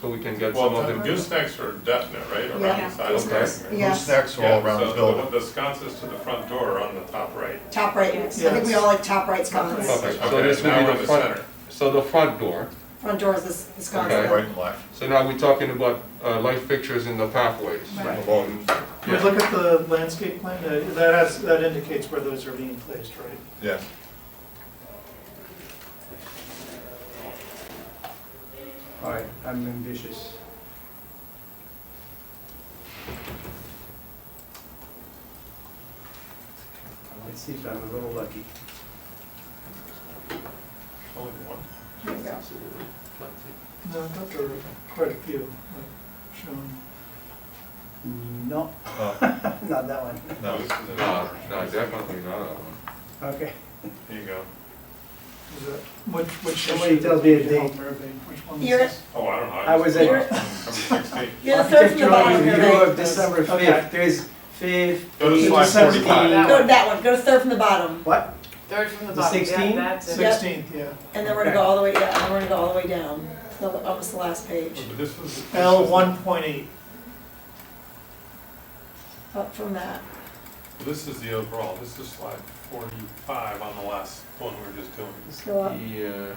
So we can get Well, some of the them. goosenecks are definite, right, Yeah. around the side of the Okay. building. Yeah. Goosenecks are Yeah, all around the so building. the sconces to the front door are on the top right. Top right, I think we all like top right sconces. Okay, so Okay, this will now be we're the in the front, center. so the front door. Front door is the sconce. Okay. Right and left. So now we're talking about light fixtures in the pathways. Right. Along- Can we look at the landscape plan? That indicates where those are being placed, right? Yeah. All right, I'm ambitious. Let's see if I'm a little lucky. Only one. There you go. No, I thought there were quite a few, like shown. No, Oh, not that one. no. This is an No, hour. no, definitely not that one. Okay. Here you go. Is that, which Somebody issue tells me a did you help date. Irving? Which one is You're- this? Oh, I don't know. I was just- at- I'm 16. You're the third from the Architectural bottom, review right? of December Okay. 5th. There's 5th. Go to 8th, slide 17th. 45. Go to that one, go to third from the bottom, What? Third from the The bottom. 16? That's it. 16th, yeah. and then we're gonna go all the way, yeah, and then we're gonna go all the way down, to almost the last page, But this was. L 1.8. up from that. This is the overall. This is slide 45 on the last one we were just doing. Just go up. Yeah.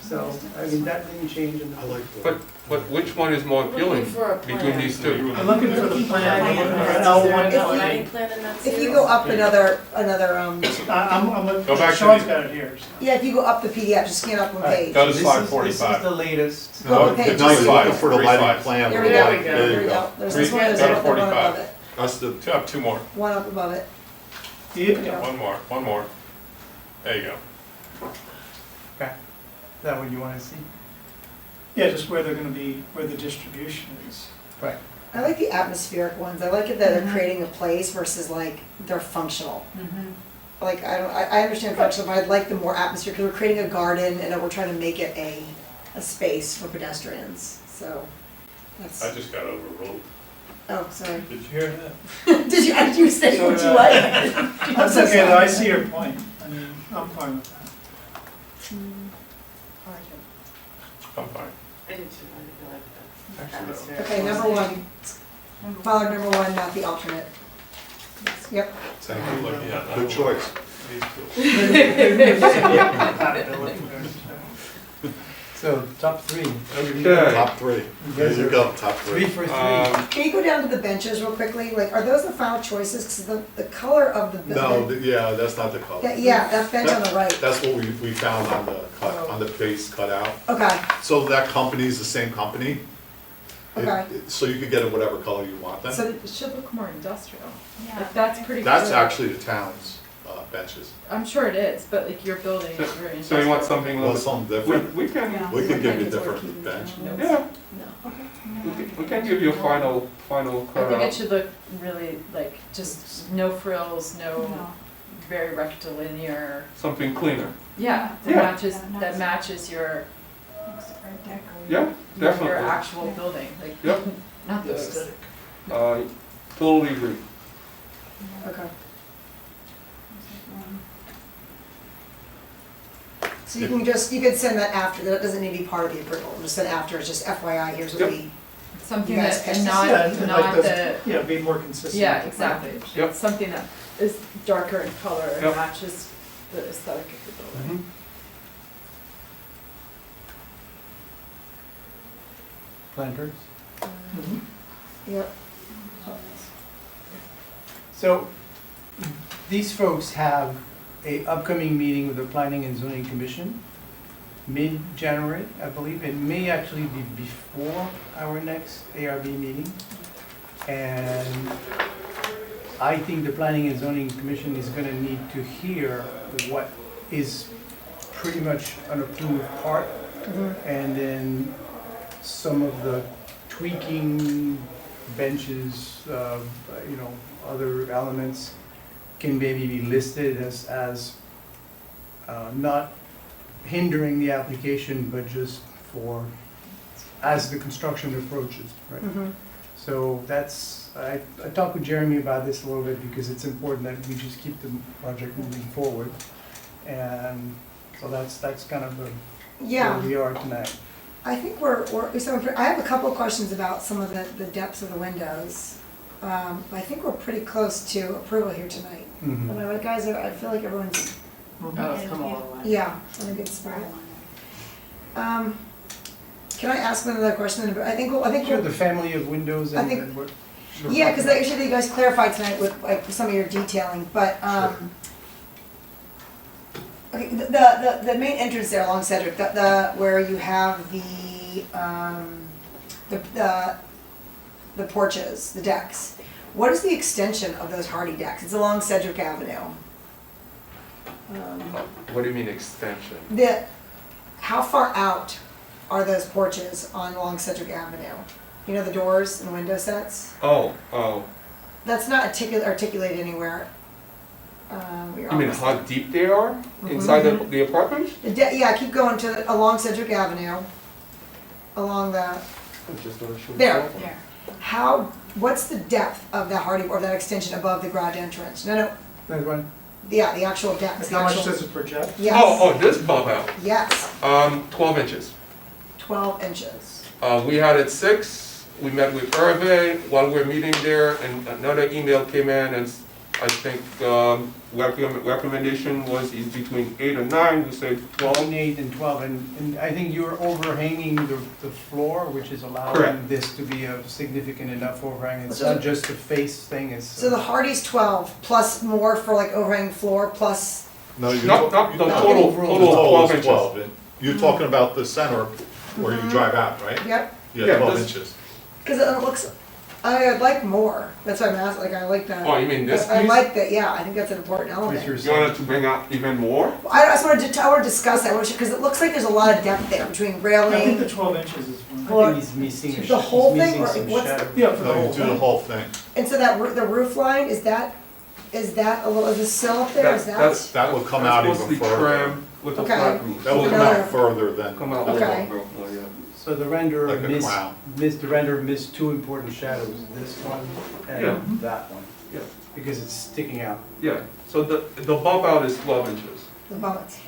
So, I mean, that didn't change in the. I like the. But which one is more We're appealing looking for a plan. between these two? I'm looking for the plan, I'm looking for Is L there a 1.8. lighting plan in that If you series? go up another, I'm looking, Go back to Sean's the- got it here. so. yeah, if you go up the PDF, just scan up one Alright. page. Go to This slide is- 45. This is the latest. Go up a No, page. no, you're looking for the Three lighting slides. plan. There we There go, we go. there we go, there's this one, there's Go to one above 45. it, That's the, Up two more. one up above it. Yeah. One more. One more. There you go. That what you wanna see? Yeah, just where they're gonna be, where the distribution is. Right. I like the atmospheric ones, I like it that they're creating a place versus like, they're functional. Like, I understand functional, but I'd like the more atmosphere, because we're creating a garden and we're trying to make it a space for pedestrians, so that's, I just got overruled. oh, sorry. Did you hear that? Did you say So, what you like? I'm That's so okay, though, I sorry. see your point. I mean, I'm fine with that. I'm fine. I do too, I like that. Actually, no. Atmosphere. Okay, number one, Pollard number one, not the alternate. Yep, thank I'm you. looking at that. Good choice. These two. Compatibility there, So, top 3. Okay. Top three. There you go, top 3 3. for 3. can you go down to the benches real quickly, like, are those the final choices, because the color of the No, building. yeah, that's not the color. Yeah, that bench on the right, That's what we found on the cut, on the base cutout. okay, So that company's the same company. okay, So you could get it whatever color you want then. so, It should look more industrial. Like, that's pretty. That's cool. actually the town's benches. I'm sure it is, but like your building is very. So you want something a Want little something bit, different? we can, We can give you a different bench. yeah, we can give you a final I think it cut. should look really like just no frills, no very rectilinear. Something cleaner. Yeah, Yeah. that matches your Yeah, your definitely. actual building, like Yep. not those. Totally agree. Okay. So you can just, you could send that after, that doesn't need to be part of the approval, just send after, it's just FYI, here's what Yep. we, Something You guys that catch this? not Yeah, and like not those- the Yeah, be more consistent. yeah, with the exactly. planters. Yep. Something that is darker in color and Yep. matches the aesthetic of the building. Mhm. Planters. Mhm. yep. So, these folks have a upcoming meeting with the Planning and Zoning Commission, mid-January, I believe. It may actually be before our next ARB meeting. And I think the Planning and Zoning Commission is gonna need to hear what is pretty much an approved part, and then some of the tweaking benches, other elements can maybe be listed as not hindering the application, but just for, as the construction approaches, right? Mhm. So that's, I talked with Jeremy about this a little bit because it's important that we just keep the project moving forward. And so that's kind of where Yeah, we are tonight. I think so I have a couple of questions about some of the depths of the windows. I think we're pretty close to approval here tonight. Mhm. I mean, guys, I feel like everyone's, Oh, it's come a long way. yeah, in a good spot. Can I ask another question? I think, Sure, the family of windows I and think- and what. yeah, because actually you guys clarified tonight with like some of your detailing, but, okay, the main entrance there along Cedric, where you have the porches, the decks. What is the extension of those hardy decks? It's along Cedric Avenue. What do you mean extension? How far out are those porches along Cedric Avenue? You know, the doors and window sets? Oh, That's not articulated anywhere. you mean how deep they are inside the apartment? Yeah, keep going along Cedric Avenue, along the, I'm just gonna show you. There. that one. Yeah. what's the depth of that hardy, or that extension above the garage entrance? No, That one? yeah, the actual depth. Like the how much actual- does it project? Yes, Oh, this bump out, yes, 12 inches. 12 inches. We had it 6, we met with Hervé while we were meeting there, and another email came in, and I think recommendation was is between 8 and 9, we said 12. Between 8 and 12, and I think you're overhanging the floor, which is allowing Correct. this to be a significant enough overhang. It's So- not just a face thing, it's. So the hardy's 12, plus more for like overhanging floor, plus, No, you Not don't. the you- total, overall. total Total 12 is inches. 12, and you're talking about the center where you drive out, right? yep, Yeah, Yeah, 12 this- inches. because it looks, I'd like more. That's why I'm asking, like, I like that. Oh, you mean this I piece? like that, yeah, I think that's an important With element. your You wanted to bring out even more? I just wanted to, I want to discuss that, because it looks like there's a lot of depth there between I think railing. the 12 inches is fine. Well, I think he's missing, the whole he's thing, missing or some what's- shadow. Yeah, for the No, you whole do the thing. whole thing. And so the roof line, is that a little, is the sill up there, is That's- That will come That's out supposed to even be further. crammed with a Okay. flat roof. That will come Another- out further than. Come out Okay. more, yeah. So the renderer Like a missed, crown. missed two important shadows, this one Yeah. and that one. Yeah. Because it's sticking out. Yeah, so the bump out is 12 inches. the bullets?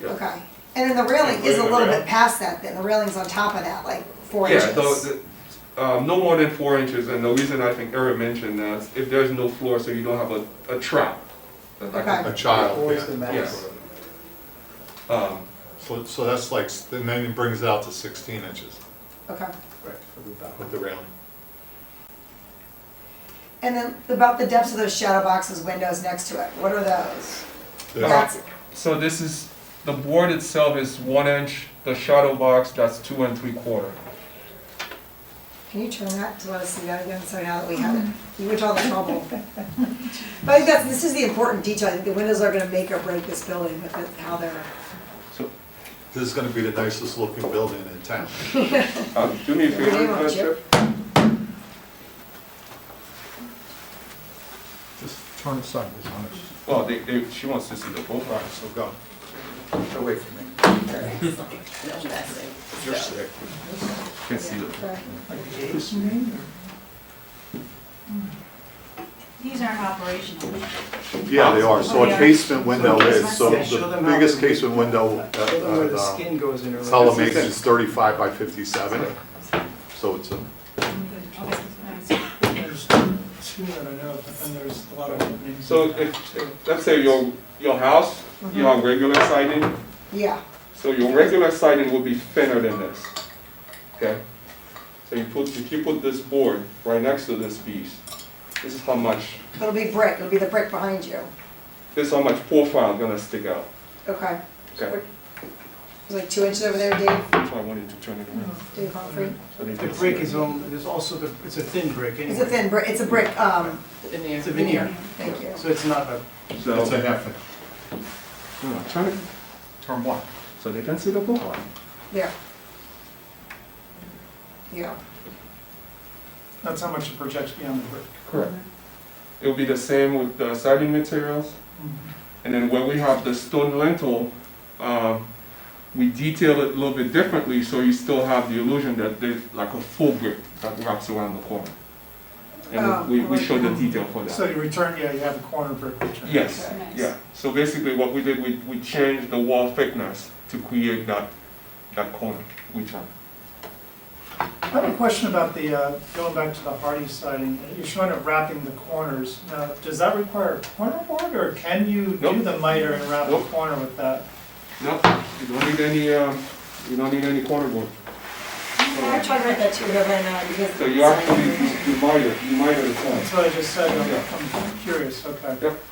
Yeah. Okay. And then the railing Yeah, is a the little rail. bit past that then, the railing's on top of that, like 4 Yeah, inches. no more than 4 inches, and the reason I think Eric mentioned that is if there's no floor, so you don't have a trap. Okay. A child, Always the yeah. max. Yes. Um, So that's like, and then it brings it out to 16 inches Okay. Right, for the back. with the railing. And then about the depths of those shadow boxes, windows next to it, what are those? There's- That's, So this is, the board itself is 1 inch, the shadow box, that's 2 3/4. Can you turn that to let us see that again, so now that we have it, you went to all the trouble. But I think this is the important detail, I think the windows are gonna make or break this building with how they're, This is gonna be the nicest looking building in town. Do me a Your name on favor, it, Chip. Chip. Just turn aside this one. Oh, she wants to see the boat. All right, so go. Away from me. You're sick. Can't see the. These aren't operational. Yeah, they are, so a casement window is, so Yeah, show the them how biggest the- casement window Show them where the at skin goes in. or like- Tullamake is 35 by 57, so it's a, There's two that I know, but then there's a lot of openings. So let's say your house, you have regular siding, yeah, so your regular siding will be thinner than this, okay? So if you put this board right next to this piece, this is how much, it'll be brick, it'll be the brick behind you, this is how much profile gonna stick out, okay. okay? It's like 2 inches over there, Dave, That's why I wanted to turn it around. Dave Humphrey. So they The can brick see is it. on, there's also the, it's a thin brick anyway. It's a thin brick, it's a brick, Veneer. It's a veneer, thank you. so it's not a, So, it's a half. no, turn it, Turn one. so they can see the profile. There. Yeah, That's how much it projects beyond the brick. Correct. It will be the same with the siding materials. And then when we have the stone lintel, we detail it a little bit differently, so you still have the illusion that there's like a full brick that wraps around the corner. Oh, And we like show the that. detail for So that. you return, yeah, you have a corner brick return. Yes, Okay. yeah. So basically what we did, we changed the wall thickness to create that corner return. I have a question about the, going back to the hardy siding, you're showing it wrapping the corners. Now, does that require a corner board, or can you do Nope. the miter and wrap the Nope. corner with that? No, you don't need any corner board. I tried to write that too, but then, because. So you actually, you miter the corner. That's what I just said, Yeah. I'm curious, okay. Yep.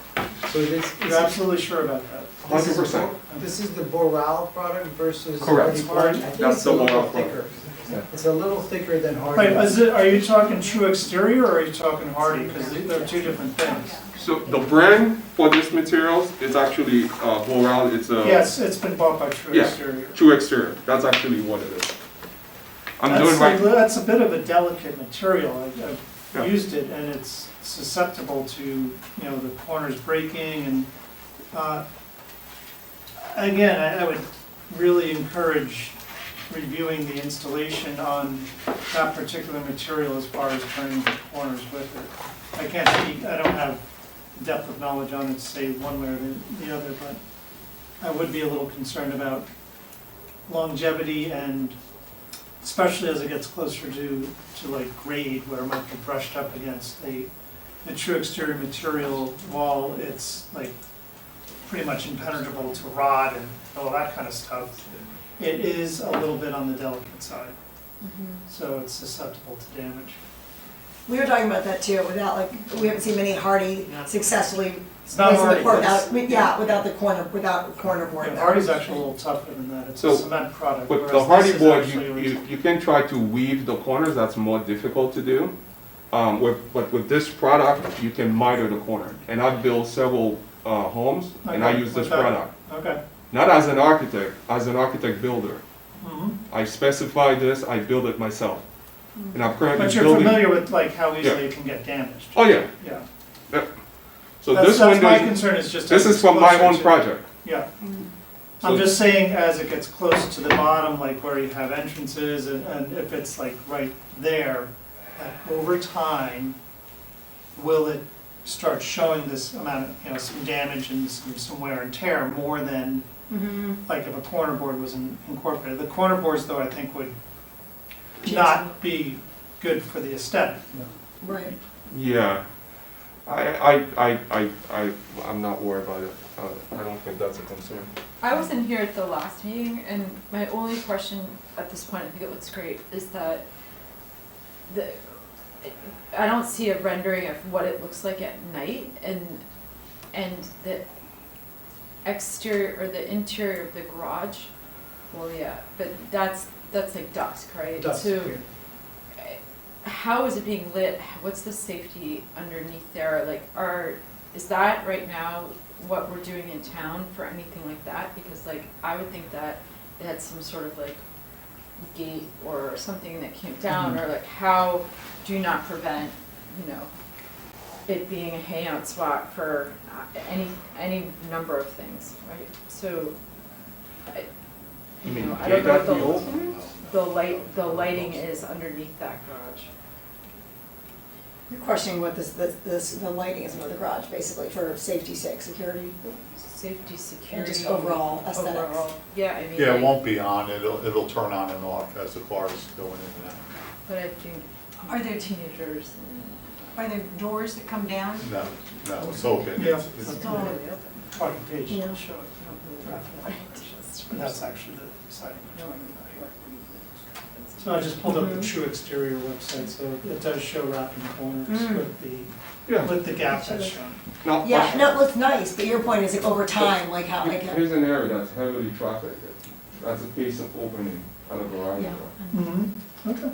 so this, You're absolutely sure about that? 100%. This is the Boral product versus Correct. Hardy Board? I think That's it's the a little Boral product. thicker. Yeah. It's a little thicker than Hardy. Wait, are you talking true exterior, or are you talking hardy? Because they're two different things. So the brand for this materials is actually Boral, it's a Yes, it's been bought by True Yeah. Exterior. true exterior. That's actually what it is. I'm doing right. That's a bit of a delicate material. I've Yeah. used it, and it's susceptible to, you know, the corners breaking, and, again, I would really encourage reviewing the installation on that particular material as far as turning the corners with it. I can't speak, I don't have depth of knowledge on it to say one way or the other, but I would be a little concerned about longevity, and especially as it gets closer to like grade, where it might be brushed up against the true exterior material wall. It's like pretty much impenetrable to rot and all that kind of stuff. It is a little bit on the delicate side, so it's susceptible to damage. We were talking about that too, without like, we haven't seen many hardy successfully. It's not placing the hardy, board it's- without, yeah, without the corner board. And hardy's actually a little tougher than that. It's a So, cement product. With whereas the this hardy is board, actually a you can try to weave the corners, that's more difficult to do. But with this product, you can miter the corner. And I've built several homes, and I Okay, use this okay. product. Okay. Not as an architect builder. Mhm. I specify this, I build it myself. And I'm currently But you're building. familiar with like how easily Yeah. it can get damaged. Oh, yeah. Yeah. So That's this my window, concern, is just. this as is it's from my closer own to- project. Yeah. So- I'm just saying, as it gets closer to the bottom, like where you have entrances, and if it's like right there, that over time, will it start showing this amount of, you know, some damage and some wear and tear more than, like if a corner board was incorporated? The corner boards, though, I think would not be good for the aesthetic. Right. Yeah. I'm not worried about it. I don't think that's a concern. I wasn't here at the last meeting, and my only question at this point, I think it looks great, is that I don't see a rendering of what it looks like at night, and the exterior or the interior of the garage. Well, yeah, but that's like dusk, right? Dusk, So yeah. how is it being lit? What's the safety underneath there? Like, is that right now what we're doing in town for anything like that? Because like, I would think that it had some sort of like gate or something that came down, or like, how do you not prevent, you know, it being a hangout spot for any number of things, right? So, You mean I don't gate know at the open? what the lighting is underneath that garage. You're questioning what the lighting is under the garage, basically, for safety's sake, security, Safety, security. and just overall aesthetics. Overall, yeah, I mean. Yeah, it like- won't be on, it'll turn on and off as the cars going in and out. But I think Are there, teenagers are there doors that come down? No, no, it's open. Yeah. It's- and. Totally open. Parking page, Yeah. show it. And that's actually the siding. So I just pulled up the True Exterior website, so it does show wrapping corners Yeah. with the gap that's shown. Now, Yeah, no, it looks nice, but your point is like over time, like how, like. here's an area that's heavily trafficked. That's a case of opening at a garage. Yeah. Mm-hmm. Okay.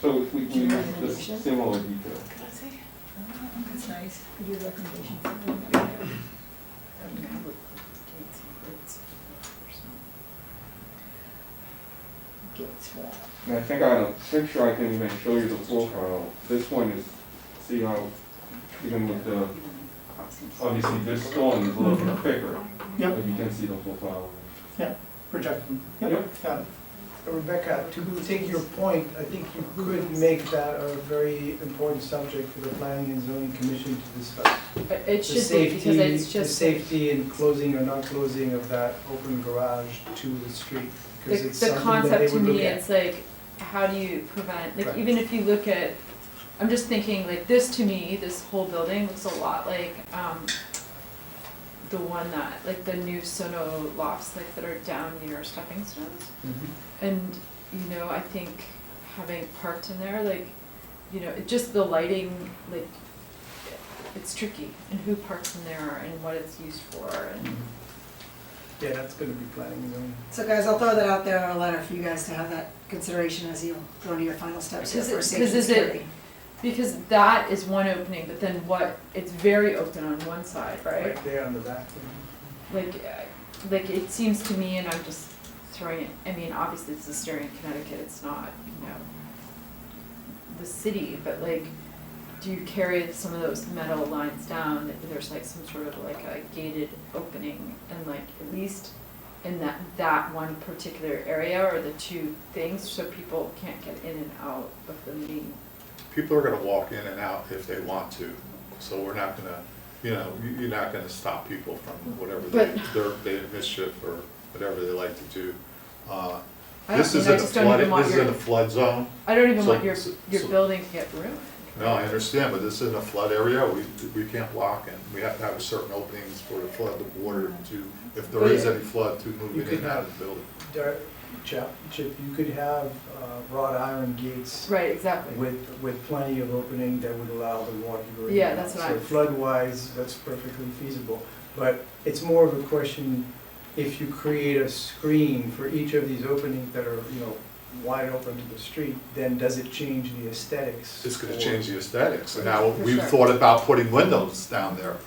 So if we Do you use recommendation? this similar detail. Can I see? That's nice. Your recommendation. Gates for that. And I think I have a picture I can even show you the profile. This one is, see how, even with the, obviously this stone is a little bit thicker. Yep. But you can see the profile. Projecting. Yep. Got it. Rebecca, to take your point, I think you could make that a very important subject for the Planning and Zoning Commission to discuss. It The should be, safety, because it's the just, safety and closing or not closing of that open garage to the street. Because it's the something that they concept to would look me, at. it's like, how do you prevent, like, Right. even if you look at, I'm just thinking, like, this to me, this whole building looks a lot like, the one that, like, the new Sono lofts, like, that are down near Stepping Stones. Mhm. And, you know, I think having parked in there, like, you know, it just the lighting, like, it's tricky, and who parks in there and what it's used for, and. Yeah, that's gonna be planning and zoning. So guys, I'll throw that out there in a letter for you guys to have that consideration as you go to your final steps here for safety and Because is it- security. Because that is one opening, but then what, it's very open on one side, right? Right there on the back. Like it seems to me, and I'm just throwing it, I mean, obviously it's the Styrian, Connecticut, it's not, you know, the city, but like, do you carry some of those metal lines down, that there's like some sort of like a gated opening, and like, at least in that one particular area, or the two things, so people can't get in and out of the main. People are gonna walk in and out if they want to, so we're not gonna, you know, you're not gonna stop people from whatever they mischief or whatever they like to do. This is in a flood, this is in a flood zone. I don't even So- want your so- building to get ruined. No, I understand, but this is in a flood area, we can't block it. We have to have certain openings for the flood, the water to, if there is any flood, to move You in could and out of the building. Chip, you could have wrought iron gates Right, exactly. with plenty of opening that would allow the water to go in. Yeah, and that's out. what So I'm- flood-wise, that's perfectly feasible. But it's more of a question, if you create a screen for each of these openings that are, you know, wide open to the street, then does it change the aesthetics? It's gonna or- change the aesthetics, and now For we've sure. thought about putting windows down there.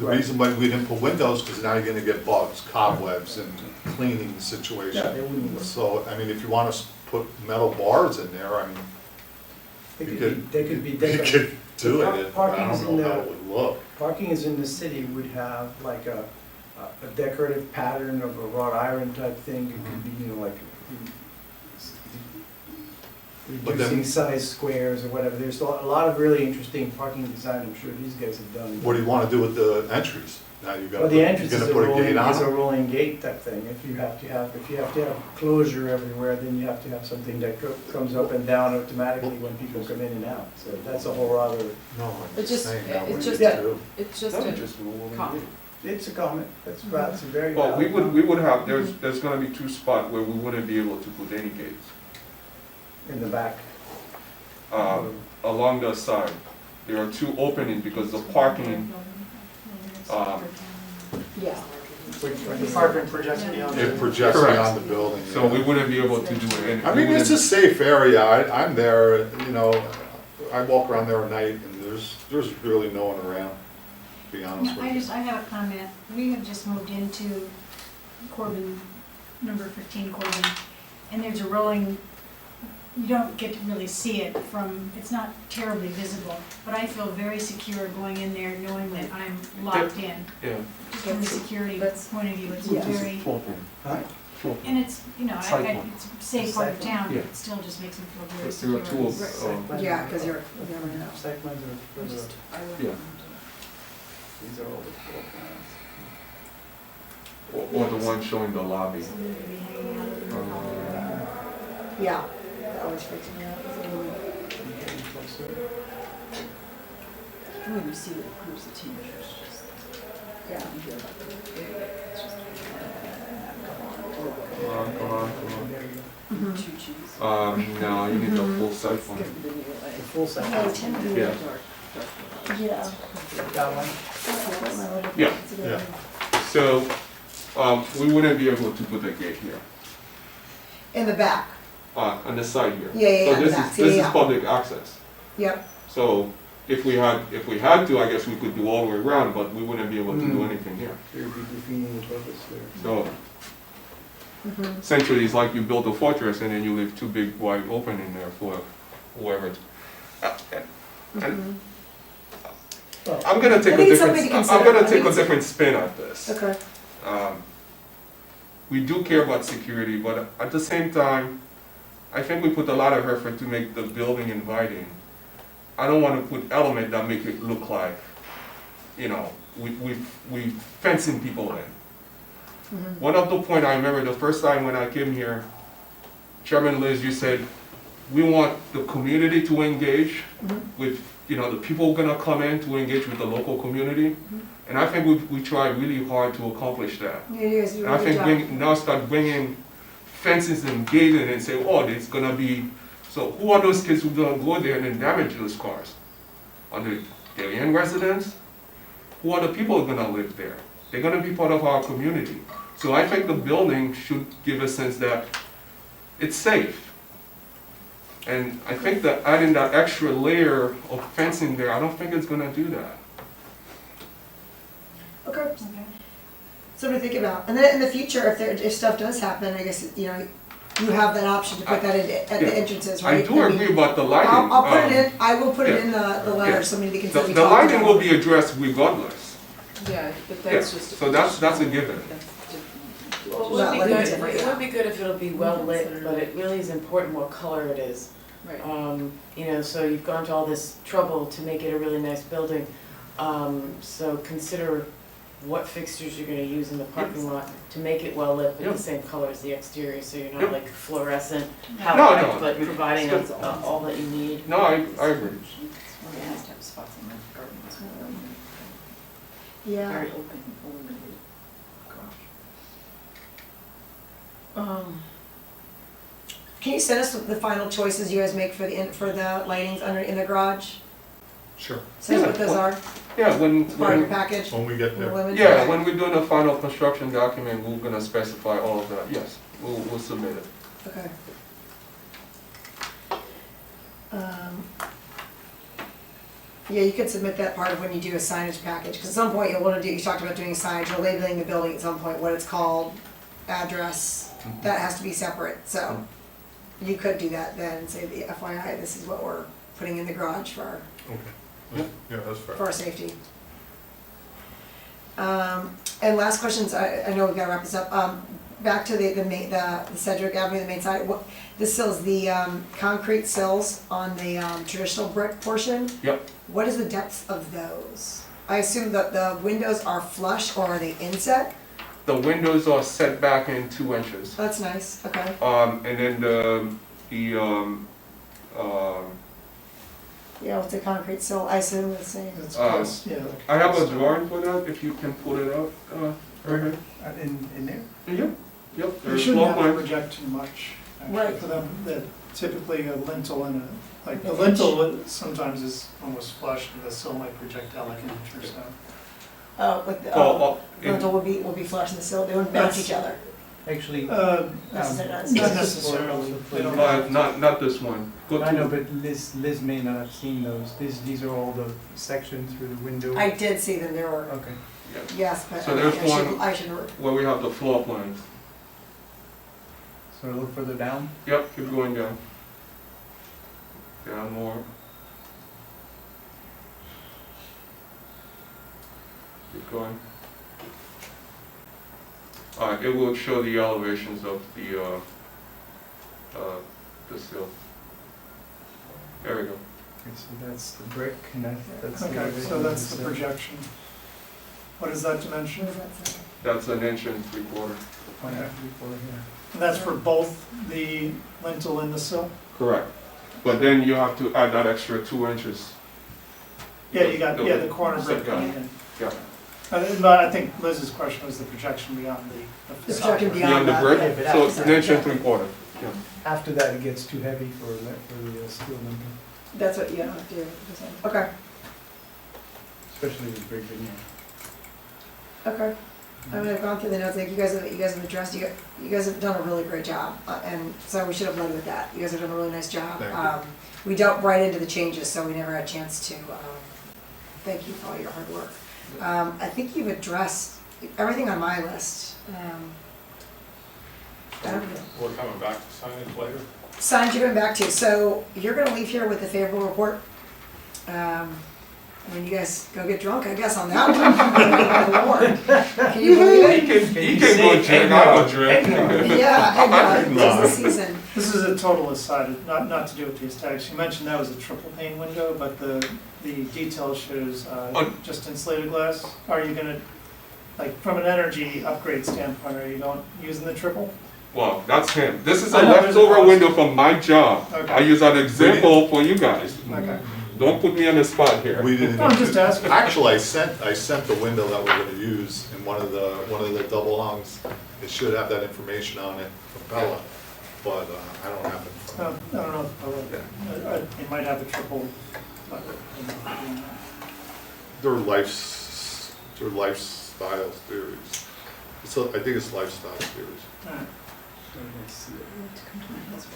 The Right. reason why we didn't put windows, because now you're gonna get bugs, cobwebs, and cleaning Yeah, situation. they wouldn't work. So, I mean, if you wanna put metal bars in there, I mean, They could be you decorative. could do it, I Parking's in don't know how the- it would look. Parking is in the city would have like a decorative pattern of a wrought iron type thing. It could be, you know, like But then- reducing size squares or whatever. There's a lot of really interesting parking design I'm sure these guys have done. What do you wanna do with the entries? Now you gotta, Well, the entrance you're is gonna a put a gate on it? rolling gate type thing. If you have to have closure everywhere, then you have to have something that comes up and down automatically when people come in and out. So that's a whole other, No, I'm It's just just- saying that it's would just be a- too. It's just That would a just move over comment. it's a comment. That's a very Well, valid we would have, there's gonna be two spots where we wouldn't be able to put any gates. in the back. Along the side, there are two openings because the parking, Yeah. The parking projects beyond. It projects Correct. beyond the building. So yeah. we wouldn't be able to do it. I mean, it's a safe area, I'm there, you know, I walk around there at night and there's really no one around, to be honest with you. I have a comment. We have just moved into Corbin, number 15 Corbin, and there's a rolling, you don't get to really see it from, it's not terribly visible, but I feel very secure going in there knowing that I'm locked in. Yeah. Just from the security That's- point of view, it's Yeah. very, Huh? and it's, you know, Cycling. it's a safe part of town, Yeah. but it still just makes me feel very But there secure. are tools, Yeah, because you're, you never know. Site plans are further up. yeah. These are all the floor plans. Or the one showing the lobby. Somebody could be hanging out of the Yeah, that always freaks me out. Getting closer. When you see the groups of teenagers, just, Yeah. you hear about them, it's just, Come on, come on, come There you go. Mhm. two cheese. on. No, you need the full site Give plan. them the new, The like, full site. Oh, Tim, Yeah. Yeah. That one? Yeah. Yeah. So, we wouldn't be able to put a gate here, In the back. on the side here. Yeah, yeah, yeah, So this the back. is, Yeah, this is yeah. public access. Yep. So if we had to, I guess we could do all the way around, but we wouldn't be able to do anything here. There would be defeating the purpose there. So Mhm. essentially, it's like you build a fortress and then you leave two big wide open in there for whoever. And I'm gonna take I a think it's different, something to I'm consider. gonna I take think a it's- different spin at this. Okay. We do care about security, but at the same time, I think we put a lot of effort to make the building inviting. I don't wanna put element that make it look like, you know, we fencing people in. Mhm. One of the point I remember the first time when I came here, Chairman Liz, you said, we want the community to engage Mhm. with, you know, the people gonna come in to engage with the local community. And I think we try really hard to accomplish that. Yeah, you guys do And I a good think job. now start bringing fences and gating and say, oh, there's gonna be, so who are those kids who gonna go there and then damage those cars? Are they Darien residents? Who are the people who are gonna live there? They're gonna be part of our community. So I think the building should give a sense that it's safe. And I think that adding that extra layer of fencing there, I don't think it's gonna do that. Okay. Okay. Something to think about. And then in the future, if stuff does happen, I guess, you know, you have that option to put that at Yeah. the entrances, I right? do agree about the lighting. I'll put it in, I will put it yeah. in the letter, Yeah. something to The, consider. We the talked lighting about. will be addressed regardless. Yeah, but that's Yeah, just. so that's a given. That's different. Well, Well, it let would me be tell good, you. it would be good if it'll be well lit, but it really is important what color it is. Right. You know, so you've gone to all this trouble to make it a really nice building. So consider what fixtures you're gonna use in the parking lot to make it well lit, but Yep. the same color as the exterior, so you're Yep. not like fluorescent, No, half no, white, but providing it's all that you need. No, I agree. Well, it has to have spots in the garden as well. Yeah. Very open, illuminated garage. Can you send us the final choices you guys make for the lightings in the garage? Sure. Send us what those are, Yeah, when, part of your package? When we get there. yeah, when we're doing the final construction document, we're gonna specify all of that, yes, we'll submit it. Okay. Yeah, you could submit that part of when you do a signage package, because at some point you'll wanna do, you talked about doing signage, or labeling the building at some point, what it's called, address, that has to be separate, so. You could do that then, and say, the FYI, this is what we're putting in the garage for Okay. Yeah, that's fair. our safety. And last questions, I know we've gotta wrap this up, back to the main, the Cedric Avenue, the main side, what, the sills, the, concrete sills on the, traditional brick portion? Yep. What is the depth of those? I assume that the windows are flush, or are they inset? The windows are set back in 2 inches. That's nice, okay. And then Yeah, with the concrete sill, I assume the same. It's Uh, close, yeah. I have a drawing for that, if you can pull it out, right here. In there? Yep, yep, You there's shouldn't floor have to plans. project too much, Right. actually, for them, that typically a lintel and a, like, the lintel sometimes is almost flush, and the sill might project out like an inch or so. Like, the in- lintel will be flush and the sill, they wouldn't bounce each other. Actually, Not Necessarily. necessarily. They don't- not this one. Go I know, to, but Liz may not have seen those. These are all the sections through the window. I did see them, there were, Okay. yes, but So there's I should, where we have the floor plans. So a little further down. Yep, keep going down. Down more. Keep going. It will show the elevations of the sill. There we go. Okay, so that's the brick and that's the Okay, elevation so of that's the sill. projection. What is that what dimension? does that say? That's an inch and 3/4. Oh, yeah, before here. And that's for both the lintel and the sill? Correct. But then you have to add that extra 2 inches. Yeah, you got, yeah, the corner brick Yeah. going in. Yeah. But I think Liz's question was the projection beyond the The facade. projection Beyond the that, brick, yeah, but so after an inch and 3/4. Yeah. After that, it gets too heavy for the steel lintel, That's what, yeah, okay, especially with brick veneer. okay. I mean, I've gone through the notes, like, you guys have addressed, you guys have done a really great job, and so we should have led with that. You guys have done a really nice job. Thank you. We delved right into the changes, so we never had a chance to, thank you for all your hard work. I think you've addressed everything on my list. I don't know. We're coming back to signage later. Signs you're going back to, so you're gonna leave here with a favorable report. When you guys go get drunk, I guess, on that one. Good Lord. Can you believe it? He can go drink, I'll go drink. Yeah, and, No. it's the season. This is a total aside, not to do with the aesthetics. You mentioned that was a triple pane window, but the detail shows just insulated glass. Are you gonna, like, from an energy upgrade standpoint, are you using the triple? Well, that's him. This is a I know, there's a leftover cost. window from my job. Okay. I use that example for you guys. Okay. Don't put me on the spot here. We didn't. No, I'm just asking. Actually, I sent the window that we're gonna use in one of the double hungs. It should have that information on it from Bella, but I don't have it. in front of me. I don't know if it might have a triple. but, They're lifestyle theories. So I think it's lifestyle theories. Alright.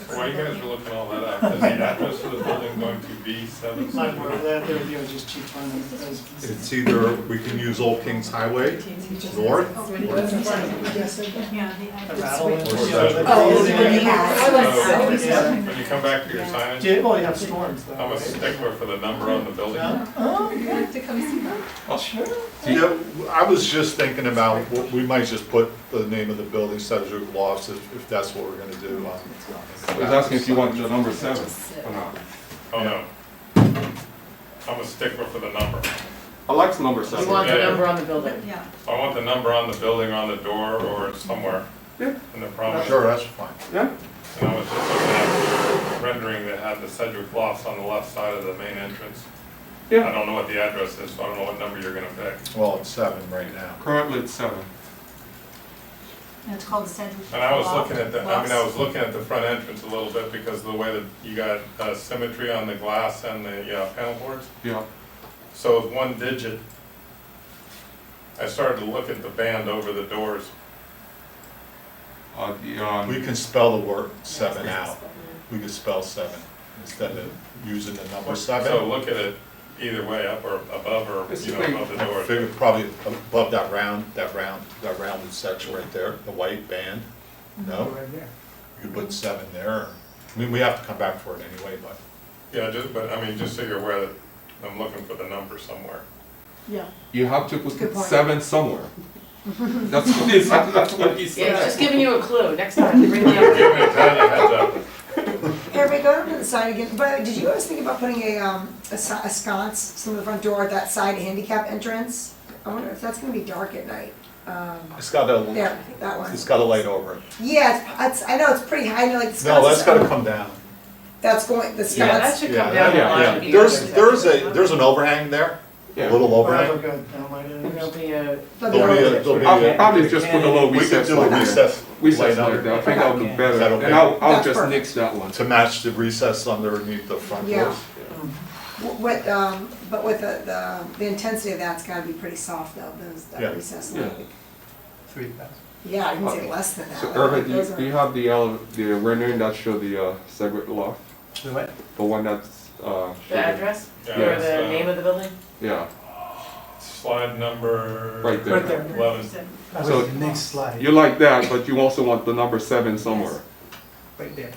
While you guys are looking all that up, is the address of the building going to be 7? Not more of that, they were just cheap on it. It's either, we can use Old Kings Highway north, Yeah, The rattle. Or Sedgwick. Oh, yeah. So, when you come back to your signage, Yeah, well, you have storms though, I'm a right? stickler for the number on the building. Yeah? Oh, okay. Yeah, I was just thinking about, we might just put the name of the building, Sedgwick Lofts, if that's what we're gonna do. I was asking if you want the number 7 or not. Oh, no. I'm a stickler for the number. I like the number You 7. want the Yeah. number on the building? Yeah. I want the number on the building, on the door, or somewhere Yeah. in the promise. Sure, that's fine. Yeah? And I was just looking at the rendering that had the Sedgwick Lofts on the left side of the main entrance. I Yeah. don't know what the address is, so I don't know what number you're gonna pick. Well, it's 7 right now. Currently it's 7. And it's called the Sedgwick. And I was looking at the, I mean, I Lofts. was looking at the front entrance a little bit because of the way that you got symmetry on the glass and the panel boards. Yeah. So with one digit, I started to look at the band over the doors. We can spell the word 7 out. We could spell 7 instead of using the number 7. So look at it either way, up or above or, you know, above the I doors. figure probably above that rounded section right there, the white band. No, Right there. you could put 7 there. I mean, we have to come back for it anyway, but. Yeah, but I mean, just so you're aware that I'm looking for the number somewhere. Yeah. You have to put Good point. 7 somewhere. That's what he said. That's what he Yeah, said. just giving you a clue, next time, bring the other. Give me a heads up. Everybody go to the side again, but did you guys think about putting a sconce, some of the front door at that side handicap entrance? I wonder if that's gonna be dark at night. It's got a, There, that one. it's got a light over it. Yeah, it's, I know it's pretty high, I know, like the No, sconce that's is- gotta come down. That's going, the Yeah, that sconce, should Yeah, come down the yeah, line. Yeah, and be the there's an overhang there, a Yeah. little Oh, overhang. okay, downlighted. And there'll be a, There'll be I'll a, probably just put a little we could recess do a light there. recess Recess light light under there. I think that'll be Is that better. okay? And I'll That's just perfect. nix that one. to match the recess underneath the front Yeah. doors. But with the intensity of that's gotta be pretty soft though, that Yeah. recessed Yeah. light. 3,000. Yeah, I can say less than that. So Like, Irvin, do those you have the rendering that show the Segwit loft? The what? The one that's, The address, Yeah, or it's, the name of the building? yeah, Slide number. right there. Right there. 11. So- The next slide, You like that, but you also want the number 7 somewhere. right there.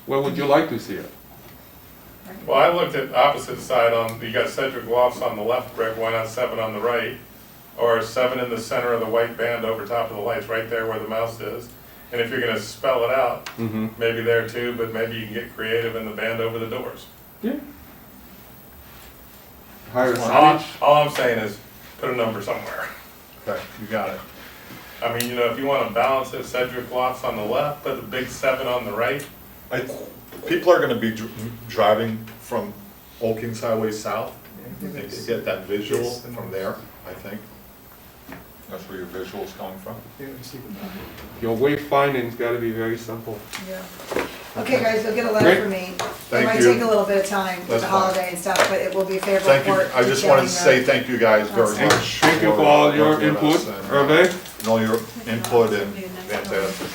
Where would you like to see it? Well, I looked at opposite side on, you got Cedric Lofts on the left, Greg, why not 7 on the right? Or 7 in the center of the white band over top of the lights, right there where the mouse is. And if you're gonna spell it out, Mm-hmm. maybe there too, but maybe you can get creative in the band over the doors. Higher All signage? all I'm saying is, put a number somewhere. Okay, you got it. I mean, you know, if you wanna balance it, Cedric Lofts on the left, put the big 7 on the right. People are gonna be driving from Old Kings Highway South. They can get that visual Yes. from there, I think. That's where your visual's coming from. Here, you see the- Your wayfinding's gotta be very simple. Okay, guys, you'll get a letter Great. from me. It Thank might you. take a little bit of time with That's the fine. holiday and stuff, but it will be a favorable Thank you, report. I just wanted to say detailing thank you guys very Thank much. Thank you for all your working with input, us and, Hervé. and all your input and fantastic.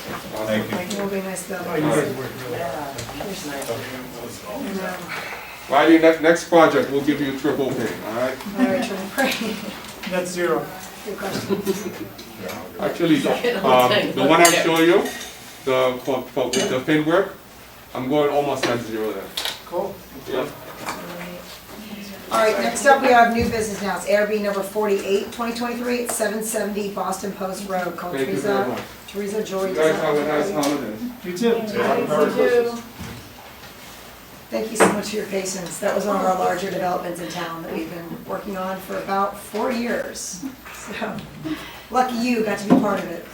Thank you. It will be nice to. Oh, you guys worked really hard. Here's nice. Friday, next project, we'll give you triple pay, alright? All right, Trevor. Net zero. Good question. Actually, the one I show you, with the pin work, I'm going almost at 0 there. Cool. Yeah. All right, next up, we have new business now. It's ARB number 48, 2023. It's 770 Boston Post Road. Called Thank you very much. Teresa Joy. You guys have a nice holiday. You too. You do. Thank you so much for your patience. That was one of our larger developments in town that we've been working on for about 4 years. So, lucky you got to be part of it.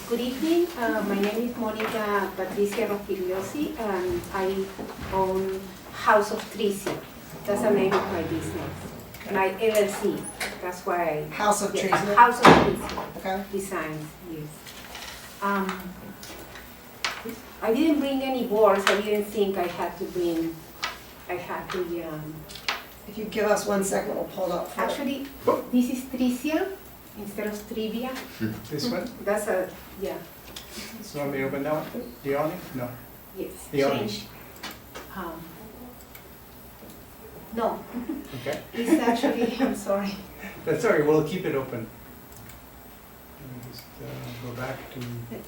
Good evening, my name is Monica Patricia Rospigliosi, and I own House of Tricia. That's the name of my business, my LLC, that's why. House of Yeah, Tricia. House of Tricia Okay. Designs, yes. I didn't bring any boards, I didn't think I had to bring, If you give us 1 second, we'll pull it up. for it. actually, this is Tricia instead of Trivia, This one? that's a, yeah, So let me open that one? The awning? No. yes, The awning. change. No, Okay. it's actually, I'm sorry. That's all right, we'll keep it open. Let me just go back to,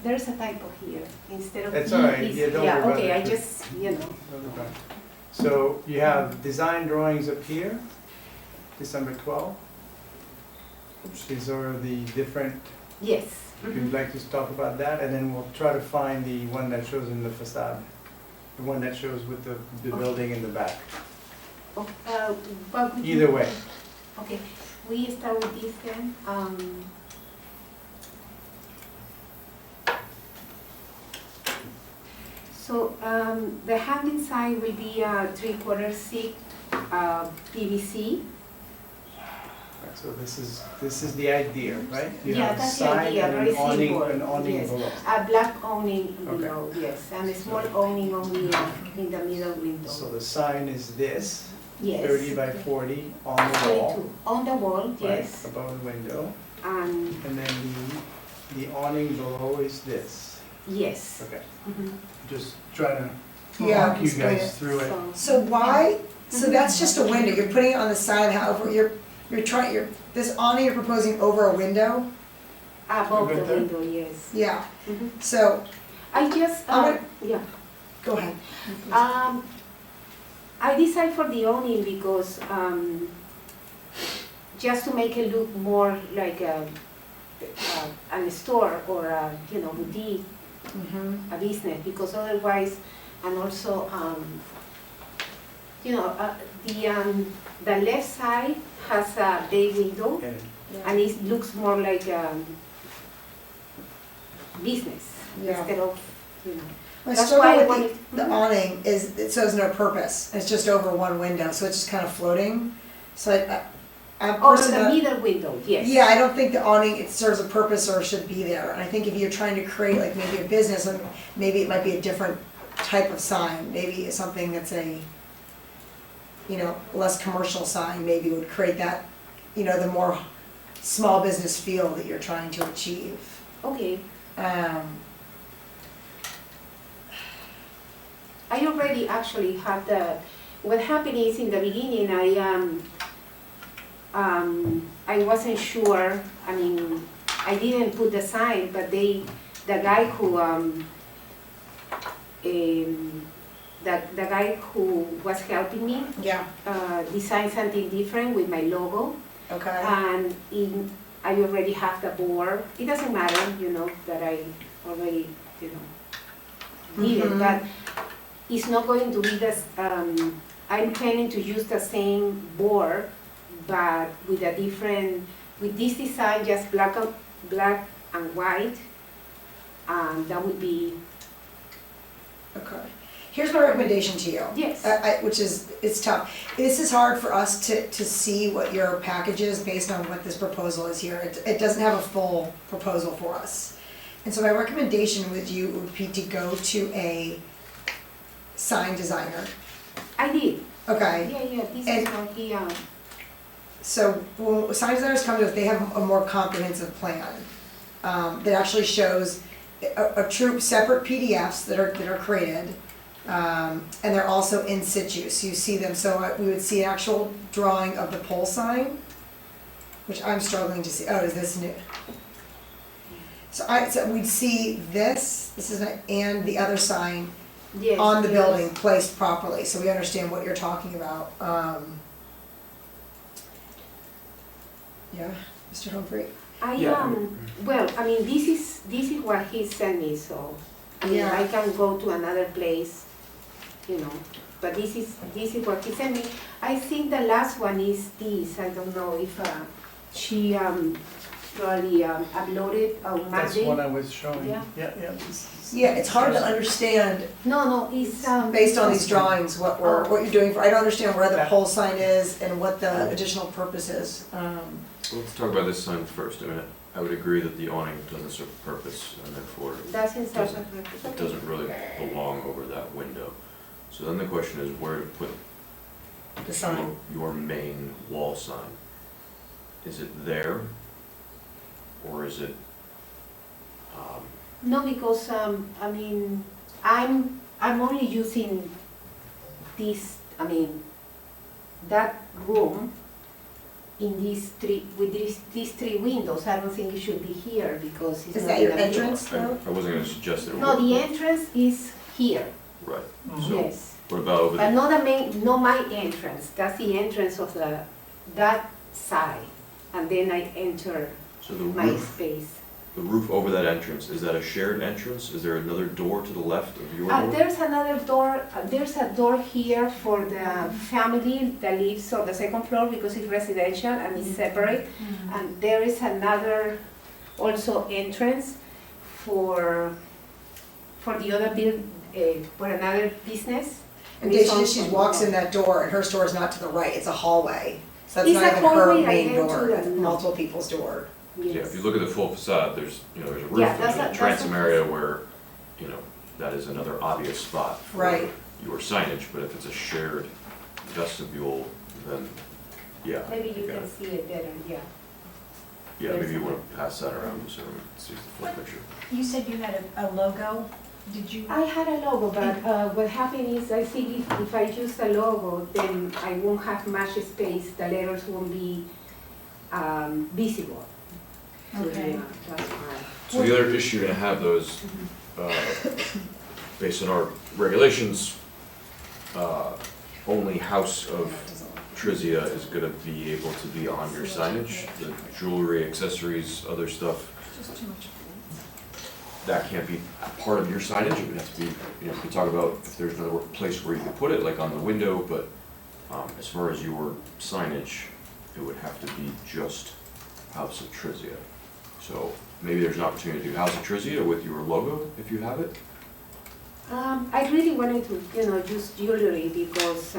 There's a typo here, instead of. That's all right, is- yeah, don't worry about okay, it. I just, I'll go back. So you have design drawings up here, December 12. These are the different, yes. if you'd like to talk about that, and then we'll try to find the one that shows in the facade. The one that shows with the building in the back. Oh, what would you- Either way. Okay, we start with this then. So, the hanging sign will be a 3/4 thick PVC. So this is the idea, right? You Yeah, have a that's the sign idea, and very an awning, simple, an awning yes. below. A black awning Okay. below, yes, and a small awning only in the middle window. So the sign is this, Yes. 30 by 40 on the wall, 22. On the wall, right, yes, above the window. and And then the awning below is this. yes. Okay, Mhm. just trying to Yeah, walk you explain it. guys through it. So why, so that's just a window, you're putting it on the side, however, this awning you're proposing over a window? Above the Right there? window, yes. Yeah, Mhm. so, I just, I'm gonna- yeah. go ahead. I decided for the awning because, just to make it look more like a store or a, boutique, Mhm. a business, because otherwise, and also, the left side has a bay window, And and it looks more like business Yeah. instead of, My That's struggle why I with wanted- the awning is, it serves no purpose, it's just over one window, so it's just kind of floating. So I'm over the personally, middle window, yes. yeah, I don't think the awning, it serves a purpose or should be there. And I think if you're trying to create like maybe a business, and maybe it might be a different type of sign, maybe it's something that's less commercial sign maybe would create that, the more small business feel that you're trying to achieve. Okay, Um, I already actually have what happened is in the beginning, I wasn't sure, I mean, I didn't put the sign, but the guy who, the guy who was helping me, yeah, designed something different with my logo. okay. And I already have the board. It doesn't matter, that I already, did it, Mhm. but it's not going to be I'm planning to use the same board, but with this design, just black and white, and that would be, Okay. Here's my recommendation to you. yes. Which is, it's tough. This is hard for us to see what your package is based on what this proposal is here. It doesn't have a full proposal for us. And so my recommendation with you would be to go to a sign designer. I did. Okay? Yeah, this And- is what he, So when sign designers come to us, they have a more comprehensive plan that actually shows a true separate PDFs that are created, and they're also in situ, so you see them. So we would see an actual drawing of the pole sign, which I'm struggling to see. Oh, is this new? So we'd see this is and the other sign yes. on the yes. building placed properly, so we understand what you're talking about. Yeah, Mr. Humphrey? Well, I mean, this is what he sent me, so, I mean, Yeah. I can go to another place, but this is what he sent me. I think the last one is this, I don't know if, she, probably, uploaded on That's Monday. what I was showing. Yeah. Yeah. Yeah, it's hard to understand No, it's, based on these drawings what you're doing. I don't understand where the Yeah. pole sign is and what the additional purpose is. Let's talk about this sign first. I mean, I would agree that the awning doesn't serve a purpose, and therefore doesn't serve doesn't- a purpose. it doesn't really belong over that window. So then the question is where to put The sign. your main wall sign. Is it there? Or is it, No, because, I mean, I'm only using this, I mean, that room in with these three windows. I don't think it should be here because it's Is not that your in the middle. entrance though? I wasn't gonna suggest that it No, would. the entrance is here, Right. Mhm. So yes. what about over But there? not my entrance, that's the entrance of that side. And then I enter So the my roof, space. the roof over that entrance, is that a shared entrance? Is there another door to the left of your door? There's another door, there's a door here for the family that lives on the second floor because it's residential and it's separate. And there is another also entrance for the other for another business. And it's she on- walks in that door and her store is not to the right, it's a hallway. So that's It's not a even her hallway, I main enter door, the- that's multiple people's door. Yeah, Yes. if you look at the full facade, there's a roof, Yeah, there's a that's transom a- area where, that is another obvious spot for Right. your signage, but if it's a shared vestibule, then, yeah. Maybe you got can it. see it better, yeah. Yeah, maybe you wanna pass that around so everyone sees the full picture. You said you had a logo, did you? I had a logo, but what happened is I think if I use a logo, then I won't have much space, the letters won't be visible. So, Okay. yeah, that's why. So the other issue you're gonna have those, based on our regulations, only House of Trizia is gonna be able to be on your signage. The jewelry, accessories, other stuff, that can't be part of your signage. It would have to be, we could talk about if there's another place where you could put it, like on the window, but as far as your signage, it would have to be just House of Trizia. So maybe there's an opportunity to do House of Trizia with your logo, if you have it. I really wanted to, use jewelry because, It's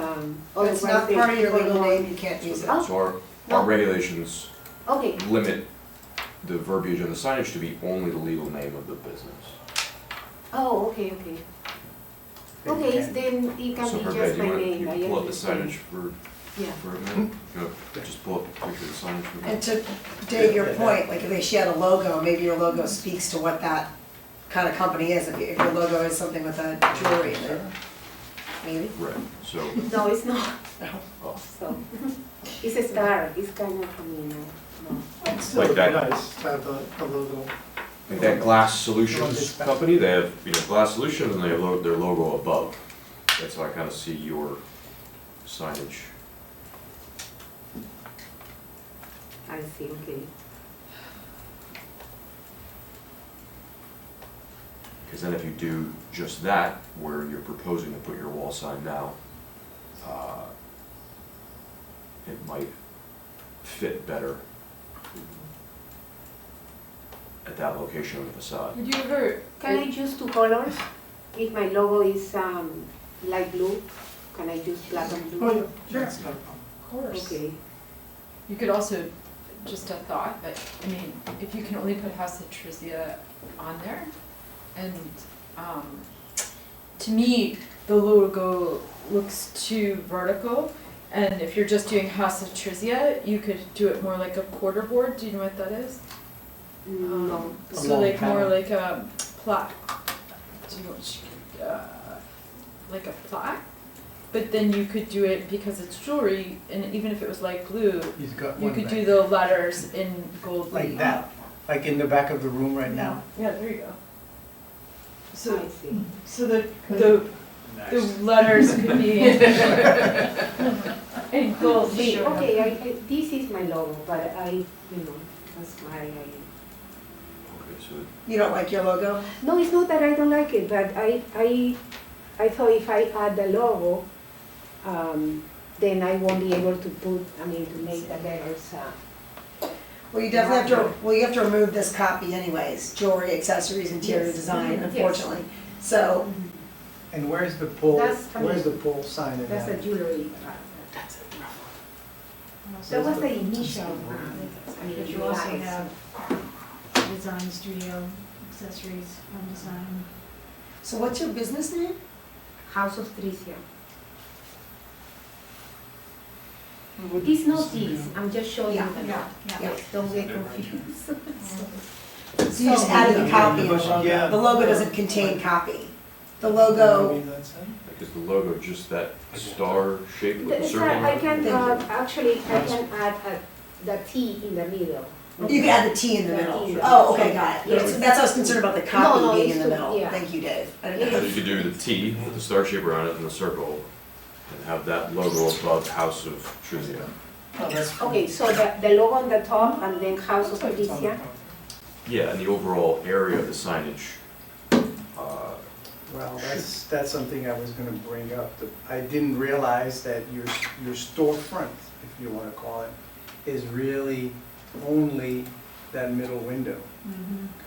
otherwise not part of your people legal won't- name, you can't use it. Oh. So our No. regulations Okay, limit the verbiage on the signage to be only the legal name of the business. oh, okay. Okay, can. then it can So be Hervé, just do my you want, name. you I pull up the understand. signage for Yeah. a minute? Go, just pull up a picture of the signage for a And minute. to Dave, your point, like if she had a logo, maybe your logo speaks to what that kind of company is. If your logo is something with a jewelry in it, maybe. Right, so, No, it's not. oh, So it's a star. It's kind of, I mean, no. It's still Like that. nice to have the logo. like that Glass Solutions company, they have, Glass Solutions and they have their logo above. That's how I kind of see your signage. I see, okay. Because then if you do just that, where you're proposing to put your wall sign now, it might fit better at that location on the facade. Would you ever? Can I use two colors? If my logo is light blue, can I use black and blue? Oh, yeah, Sure. that's not a problem. Of course. Okay. You could also, just a thought, but I mean, if you can only put House of Trizia on there, and to me, the logo looks too vertical. And if you're just doing House of Trizia, you could do it more like a quarter board. Do you know what that is? No. A So long like more panel. like a plaque. Do you know, like a plaque? But then you could do it because it's jewelry, and even if it was light blue, He's got you one could back. do the letters in gold Like leaf. that, like in the back of the room right now. Yeah, there you go. So, I see. so the letters could be in gold leaf. Okay, this is my logo, but that's why Okay, so You don't like your logo? No, it's not that I don't like it, but I thought if I add the logo, then I won't be able to to make the letters. Well, you definitely you have to remove this copy anyways, jewelry, accessories, interior Yes. design, Yes. unfortunately. So, And where's the pole, That's- I mean, where's the pole sign in That's the that? jewelry. That was the initial. But you also have design studio, accessories, home design. so what's your business name? House of Tricia. It's not this, I'm just showing you the Yeah, Yes, yeah. don't get confused. So you just added a copy of the logo. Yeah. The logo doesn't contain copy. The logo, Maybe that's it. is the logo just that star shape with the The circle? star, I can, Thank actually, I can add the T in the middle. you can add the T in the The middle. T in the Oh, middle. okay, got it. Yes. That's what I was concerned about, the No, copy being it's in the too- middle. yeah. Thank you, Dave. I didn't So know. you could do the T with the star shape around it and the circle, and have that logo above House of Trizia. Oh, that's. Okay, so the logo on the top and then House of It's on the Tricia. top. Yeah, and the overall area of the signage, Well, that's something I was gonna bring up. I didn't realize that your storefront, if you wanna call it, is really only that middle window.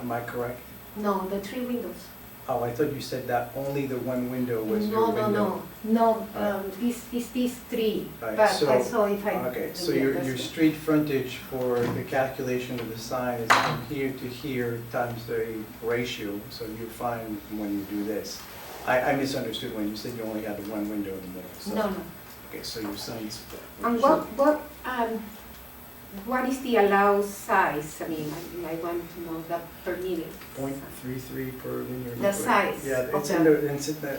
Am I correct? No, the three windows. Oh, I thought you said that only the one window was your No, window. no, it's these three, Right, but so- I saw if I. Okay, so yeah, your that's- street frontage for the calculation of the sign is from here to here times the ratio, so you're fine when you do this. I misunderstood when you said you only had the one window in the middle, so. No, no. Okay, so your signs. And what is the allowed size? I mean, I want to know the permitted. .33 per linear. The foot. size Yeah, of it's in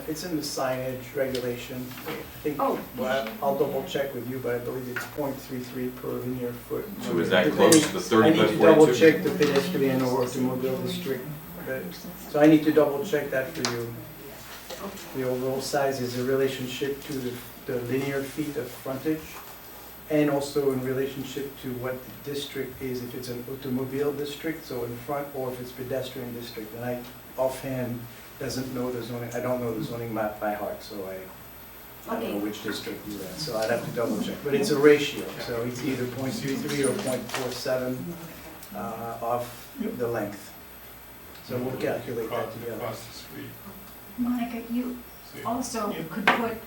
it's in the signage regulation. I think, Oh. well, I'll double check with you, but I believe it's .33 per linear foot. so is that Depending- close to the 30 I by need to 42? double check the pedestrian or automobile district. Okay. So I need to double check that for you. The overall size is a relationship to the linear feet of frontage, and also in relationship to what the district is, if it's an automobile district, so in front, or if it's pedestrian district. And I offhand doesn't know the zoning, I don't know the zoning map by heart, so I don't know Okay. which district you're in, so I'd have to double check. But it's a ratio, so it's either .33 or .47 of the length. So we'll calculate that together. Across the street. Monica, you See? also could put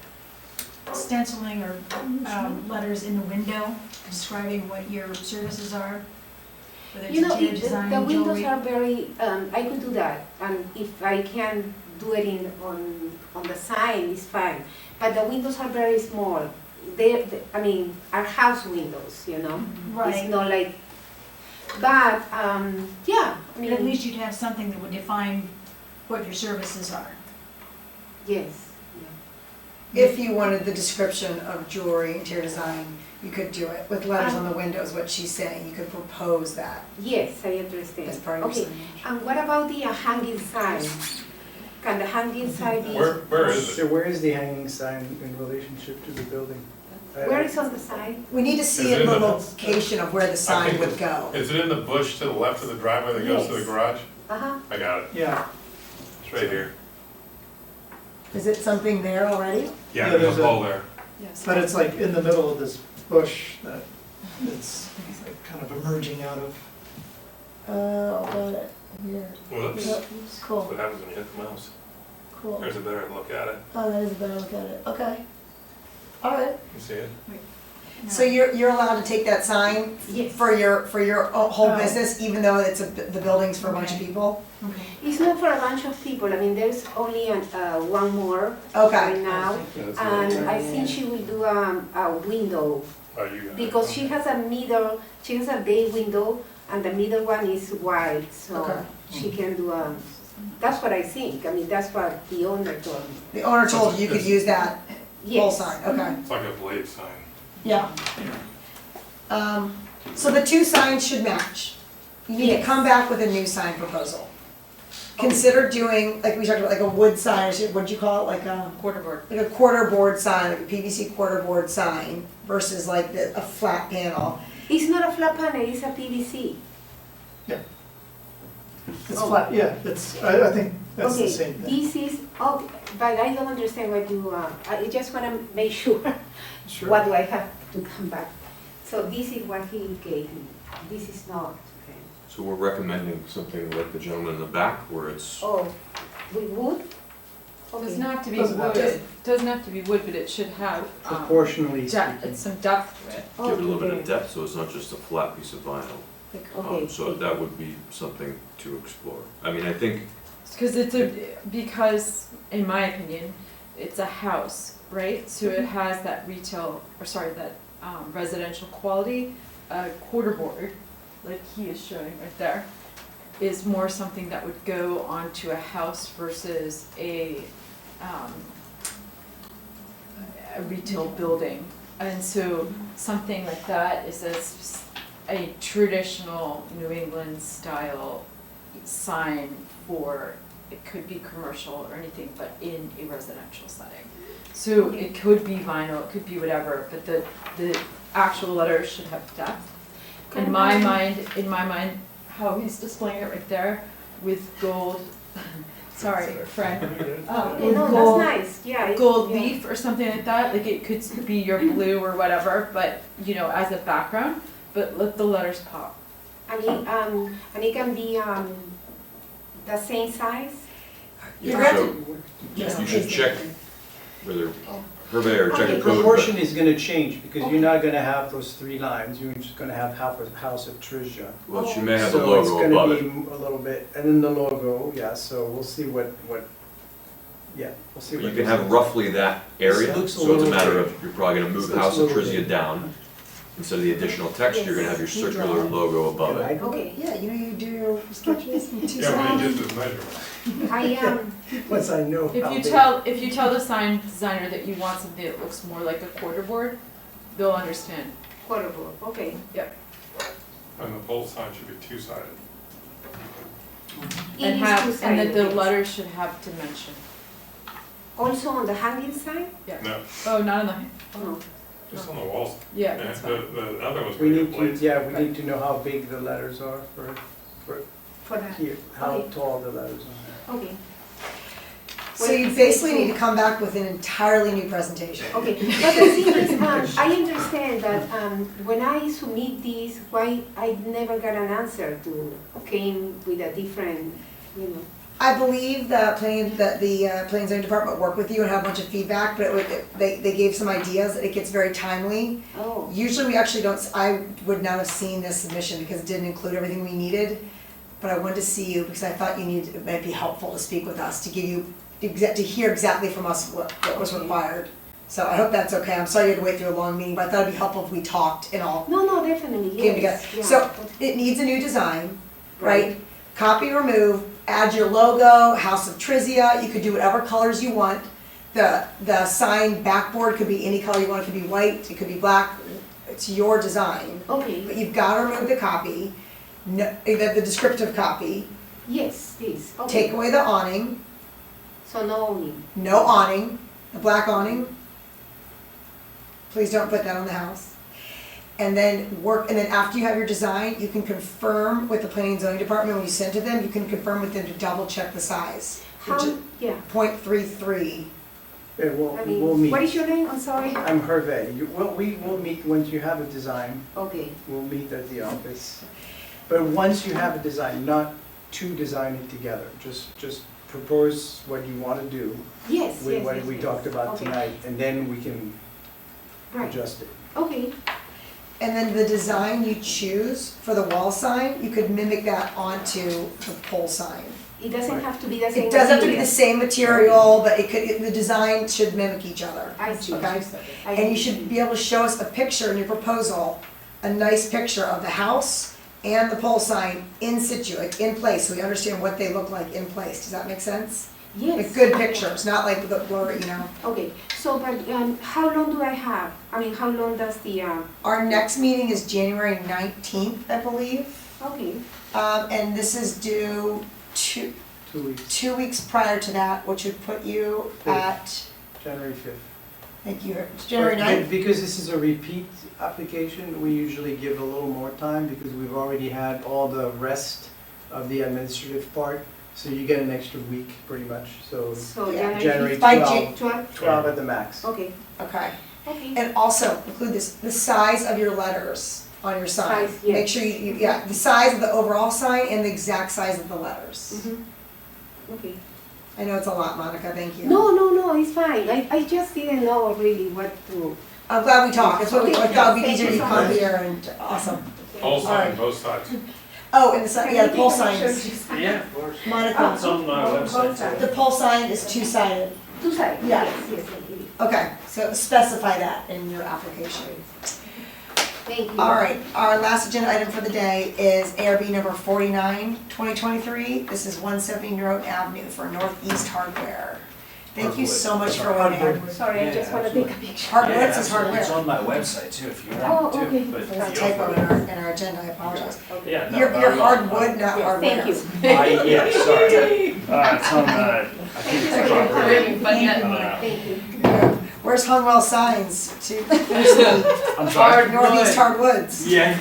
stenciling or letters in the window describing what your services are, whether it's You know, interior design, the windows jewelry. are very, I could do that, and if I can do it on the sign is fine. But the windows are very small. I mean, are house windows, you know? It's Right, not like, but, yeah, I but mean, at least you'd have something that would define what your services are. yes. If you wanted the description of jewelry, interior design, you could do it with letters on the windows, what she's saying, you could propose that Yes, I understand. as part of your Okay, signage. and what about the hanging sign? Can the hanging sign be? Where is it? So where is the hanging sign in relationship to the building? Where is on the sign? We need to see Is it it in the in the- location of where the sign think would go. Is it in the bush to the left of the driveway that goes to the Yes. garage? Uh-huh. I got it. Yeah, It's right here. Is it something there already? Yeah, Yeah, there's there's a a- pole there. Yes. but it's like in the middle of this bush that it's like kind of emerging out of. Oh, got it, here. Whoops. Yep, That's cool, what happens when you hit the mouse. cool. There's a better look at it. Oh, that is a better look at it, okay. All right, You see it? so you're allowed to take that sign Yes. for your whole Oh. business, even though the building's for a bunch of Okay. people? Okay. It's not for a bunch of people. I mean, there's only one more Okay, right now. And I think she will do a window Oh, you got it. because she has a bay window and the middle one is wide, so Okay. she can do that's what I think. I mean, that's what the owner told me. the owner told you could use that whole Yes. sign, okay, It's like a blade sign. yeah. So the two signs should match. You need to Yes. come back with a new sign proposal. Consider doing, like we talked about, like a wood sign, what'd you call it, like a? Quarter board. Like a quarter board sign, like a PVC quarter board sign versus like a flat panel. It's not a flat panel, it's a PVC. It's Oh. flat, yeah, I think that's the Okay, same thing. this is, oh, but I don't understand what you, I just wanna make sure Sure. what do I have to come back. So this is what he gave me, this is not, okay. So we're recommending something like the gentleman in the back where it's, Oh, with wood? Doesn't Okay. have to be Doesn't have wood, to. it doesn't have to be wood, but it should have, Proportionally depth, speaking. some depth to it. Oh, give it a little bit of okay. depth, so it's not just a flat piece of vinyl. Okay. So that would be something to explore. I mean, I think, Because because in my opinion, it's a house, right? So it has that retail, or sorry, that residential quality. A quarter board, like he is showing right there, is more something that would go onto a house versus a retail building. And so something like that is a traditional New England style sign for, it could be commercial or anything, but in a residential setting. So it could be vinyl, it could be whatever, but the actual letters should have depth. In my mind, how he's displaying it right there with gold, sorry, friend. Okay, With no, gold, that's nice, yeah. gold yeah. leaf or something like that, like it could be your blue or whatever, but you know, as a background, but let the letters pop. And it can be, the same size? You're yeah, gonna so you should check whether Hervé or check Okay. a code. Proportion is gonna change, because you're not gonna have those three lines, you're just gonna have half a house of Trisha. Well, she may have the So logo it's above gonna it. be a little bit, and then the logo, yeah, so we'll see what, yeah, we'll see But what. you can this have is. roughly that area, This looks a so it's a little matter big. of, you're probably gonna move This House looks of a little Trizia big. down. Instead of the additional text, you're gonna have your Yes. circular logo above Can I it. do it? Okay, Yeah, you know, you do your sketches in two Yeah, when he sides. gets his measurement. I am, Once I know If how you big. if you tell the sign designer that you want something that looks more like a quarter board, they'll understand. quarter board, okay. And the pole sign should be two-sided. It And is have, and two-sided, that the yes. letters should have dimension. Also on the hanging sign? No, Oh, not on the, No. just on the walls. yeah, Yeah, that's the, fine. the other one's We gonna need get to, blades. yeah, we need to know how big the letters are for For that, here, how Okay. tall the letters are. okay. So you basically need to come back with an entirely new presentation. Okay, but the thing is, I understand that when I submit this, why I never got an answer to, came with a different, you know. I believe that planning and zoning department worked with you and had a bunch of feedback, but they gave some ideas. It gets very timely. Oh, Usually we actually don't, I would not have seen this submission because it didn't include everything we needed. but I wanted to see you because I thought it might be helpful to speak with us, to give you, to hear exactly from us what was required. So I hope that's okay. I'm sorry you had to wait through a long meeting, but I thought it'd be helpful if we talked and all No, definitely, came together. yes, yeah. So it needs a new design, right? Copy, remove, add your logo, House of Trizia, you could do whatever colors you want. The sign backboard could be any color you want, it could be white, it could be black, it's your design. Okay, But you've gotta remove the copy, the descriptive copy, yes, please, okay. take away the awning, So no awning. no awning, the black awning. Please don't put that on the house. And then after you have your design, you can confirm with the planning and zoning department, when you send to them, you can confirm with them to double check the size. Which is How, yeah, 0.33. Yeah, I we'll mean, meet. what is your name, I'm sorry? I'm Hervé. We will meet once you have a design. Okay, We'll meet at the office. But once you have a design, not to design it together, just propose what you want to do yes, with yes, what yes, we yes. talked about Okay. tonight, and then we can Right, adjust it. okay, And then the design you choose for the wall sign, you could mimic that onto the pole sign. it doesn't have to be the same It doesn't have to be the material. same material, but the design should mimic each other. I see. Okay? I And you see. should be able to show us a picture in your proposal, a nice picture of the house and the pole sign in situ, like in place, so we understand what they look like in place. Does that make sense? Yes. Like good pictures, not like the blur, Okay, so, but, how long do I have? I mean, how long does the, Our next meeting is January 19th, I believe. okay, And this is due 2 weeks, 2 weeks prior to that, which would put you at, January 5th. thank you, it's January But 9th. because this is a repeat application, we usually give a little more time because we've already had all the rest of the administrative part. So you get an extra week pretty much, so so Yeah. January By 12? 12 at the max. Okay, Okay. okay, And also include the size of your letters on your sign. Size, yeah. Make sure the size of the overall sign and the exact size of the letters. okay. I know it's a lot, Monica, thank you. No, it's fine, I just didn't know really what to. I'm glad we talked, it's what we, I thought it'd be Thank easier you to so come much. here and, awesome. Pole sign, Alright. both sides. Oh, and the sign, yeah, the pole sign Sure, is, just- Yeah, of course. Monica, It's on my website the pole sign is two-sided. Two sides, Yeah. yes, yes, it is. Okay, so specify that in your application. Thank you. All right, our last agenda item for the day is ARB number 49, 2023. This is 170 Norton Avenue for Northeast Hardware. Thank you so much for waiting. Sorry, I just wanna take a picture. Hardwoods is It's hardware. on my website too, if you Oh, want to, okay. but. There's a feel typo free. in our agenda, I apologize. Yeah, no, You're not at all. hardwood, not Yes, hardware. thank you. Yeah, sorry. It's on, I think it's proper. Thank you. Yeah. Where's Hunwell Signs to finish the I'm sorry. Northeast Hardwoods? Yeah,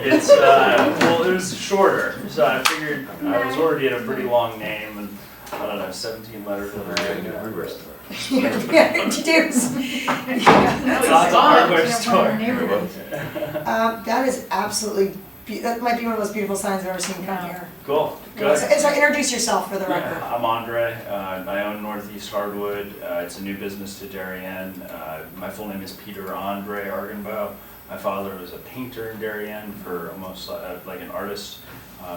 it's, well, it was shorter, so I figured I was already at a pretty long name and, I don't know, 17 letters. Yeah, it is. It's a hardware store. That is absolutely, that might be one of the most beautiful signs I've ever seen come here. Cool, good. So introduce yourself for the record. I'm Andre. I own Northeast Hardwood. It's a new business to Darien. My full name is Peter Andre Argenbaugh. My father was a painter in Darien for almost like an artist.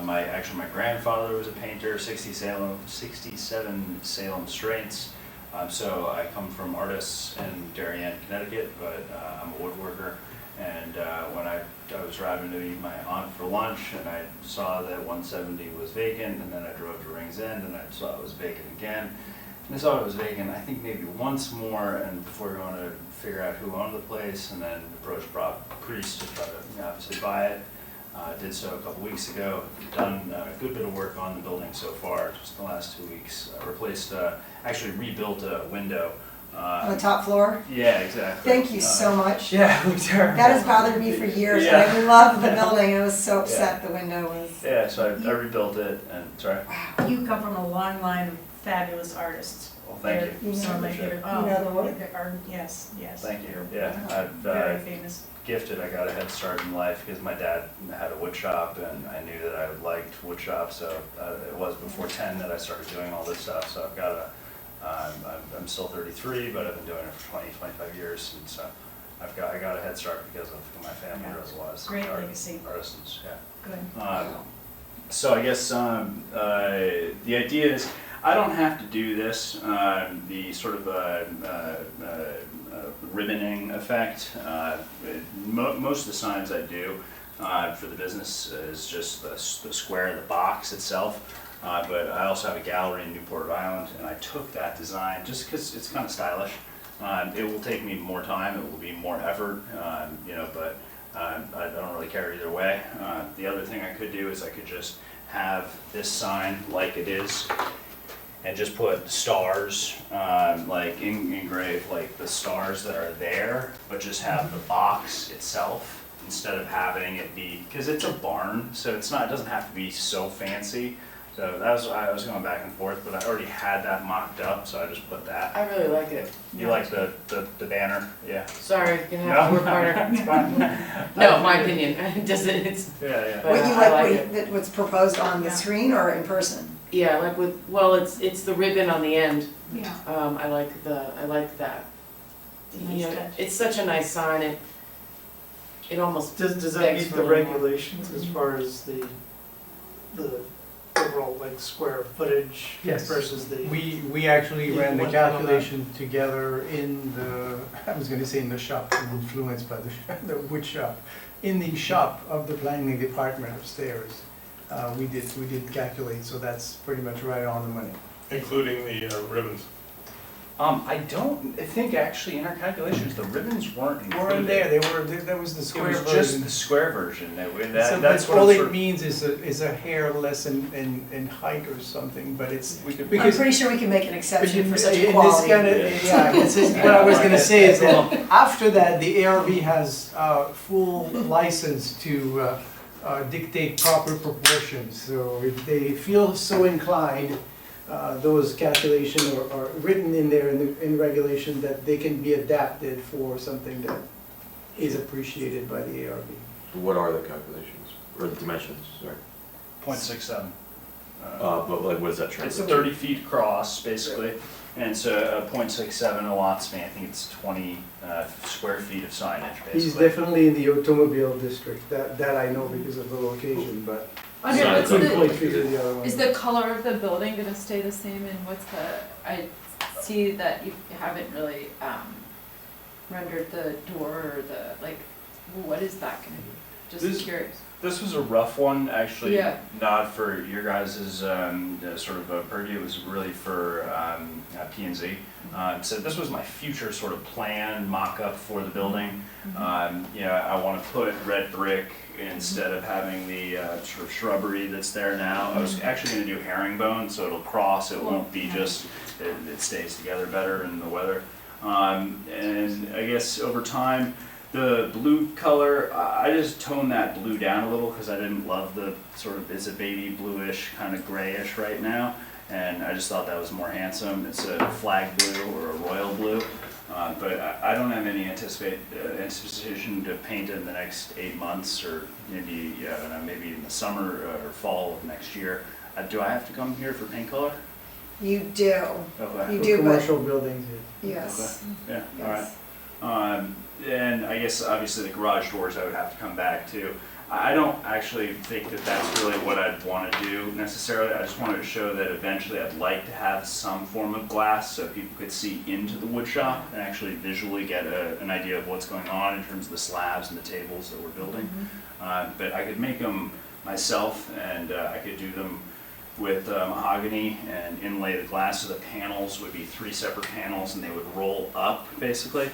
My grandfather was a painter, 67 Salem Straits. So I come from artists in Darien, Connecticut, but I'm a woodworker. And when I was driving to meet my aunt for lunch, and I saw that 170 was vacant, and then I drove to Rings End, and I saw it was vacant again. And I saw it was vacant, I think maybe once more, and before going to figure out who owned the place, and then approached Bob Priest to try to obviously buy it. Did so a couple weeks ago. Done a good bit of work on the building so far, just the last 2 weeks. Replaced, actually rebuilt a window. On the top floor? Yeah, exactly. Thank you so much. Yeah, it looked terrible. That has bothered me for years, and I love the building, I was so upset the window was. Yeah, so I rebuilt it, and sorry. You come from a long line of fabulous artists. Well, thank you. You Some of my Appreciate it. favorite, You know the wood? they are, yes, yes. Thank you. Yeah, I've Very famous. gifted. I got a head start in life because my dad had a wood shop, and I knew that I liked wood shop. So it was before 10 that I started doing all this stuff. So I've got a. I'm still 33, but I've been doing it for 25 years, and so I got a head start because of my family as well as Great legacy. artisans. Yeah. Good. So I guess the idea is I don't have to do this. The sort of ribboning effect. Most of the signs I do for the business is just the square, the box itself. But I also have a gallery in Newport, Rhode Island, and I took that design just because it's kind of stylish. It will take me more time, it will be more effort, but I don't really care either way. The other thing I could do is I could just have this sign like it is and just put stars, like engrave like the stars that are there, but just have the box itself instead of having it be, because it's a barn, so it doesn't have to be so fancy. So I was going back and forth, but I already had that mocked up, so I just put that. I really like it. You like the banner? Yeah. Sorry, you're gonna have to work harder. It's fine. No, my opinion, it doesn't, it's, Yeah. But What you I like like, it. what's proposed on the Yeah. screen or in person? yeah, like it's the ribbon on the end. Yeah. I like that. Nice You know, touch. it's such a nice sign, it almost Does that begs meet for the a little more. regulations as far as the overall like square footage Yes. versus the? We actually Yeah, ran the what kind of calculation together in the, I was gonna say in the shop, I'm influenced by the wood shop. In the shop of the planning department upstairs, we did calculate, so that's pretty much right on the money. Including the ribbons. I don't think actually in our calculations the ribbons weren't included. We're in there, that was the It square was version. just the square version. So, That's but what all I'm it sort of- means is a hair less in height or something, but it's, we could. I'm because. pretty sure we can make an But exception you- for such in this quality. kinda- yeah, this is what I was gonna say is that after that, the ARB has full license to dictate proper proportions. So if they feel so inclined, those calculations are written in there in regulation that they can be adapted for something that is appreciated by the ARB. What are the calculations, or the dimensions, sorry? 0.67. But like, what does that It's translate 30 feet across, basically, and so 0.67 allots me, I think it's 20 square feet of signage, He's basically. definitely in the automobile district, that I know because of the location, but Andre, So what's it's like- the, couldn't figure the other one. is the color of the building gonna stay the same, and what's I see that you haven't really, rendered the door or what is that gonna be? Just This- curious. This was a rough one, actually, Yeah. not for your guys' sort of purview, it was really for P&Z. So this was my future sort of plan, mock-up for the building. I want to put red brick instead of having the sort of shrubbery that's there now. I was actually going to do herringbone, so it'll cross, it won't be just, it stays together better in the weather. And I guess over time, the blue color, I just toned that blue down a little because I didn't love the sort of, it's a baby bluish, kind of grayish right now. And I just thought that was more handsome. It's a flag blue or a royal blue. But I don't have any anticipation to paint it in the next 8 months or maybe in the summer or fall of next year. Do I have to come here for paint color? You do, Okay. you For do, but, commercial buildings, yes. Yeah, all right. Yes. And I guess obviously the garage doors I would have to come back to. I don't actually think that that's really what I'd want to do necessarily. I just wanted to show that eventually I'd like to have some form of glass so people could see into the wood shop and actually visually get an idea of what's going on in terms of the slabs and the tables that we're building. But I could make them myself and I could do them with mahogany and inlay the glass, so the panels would be 3 separate panels and they would roll up basically.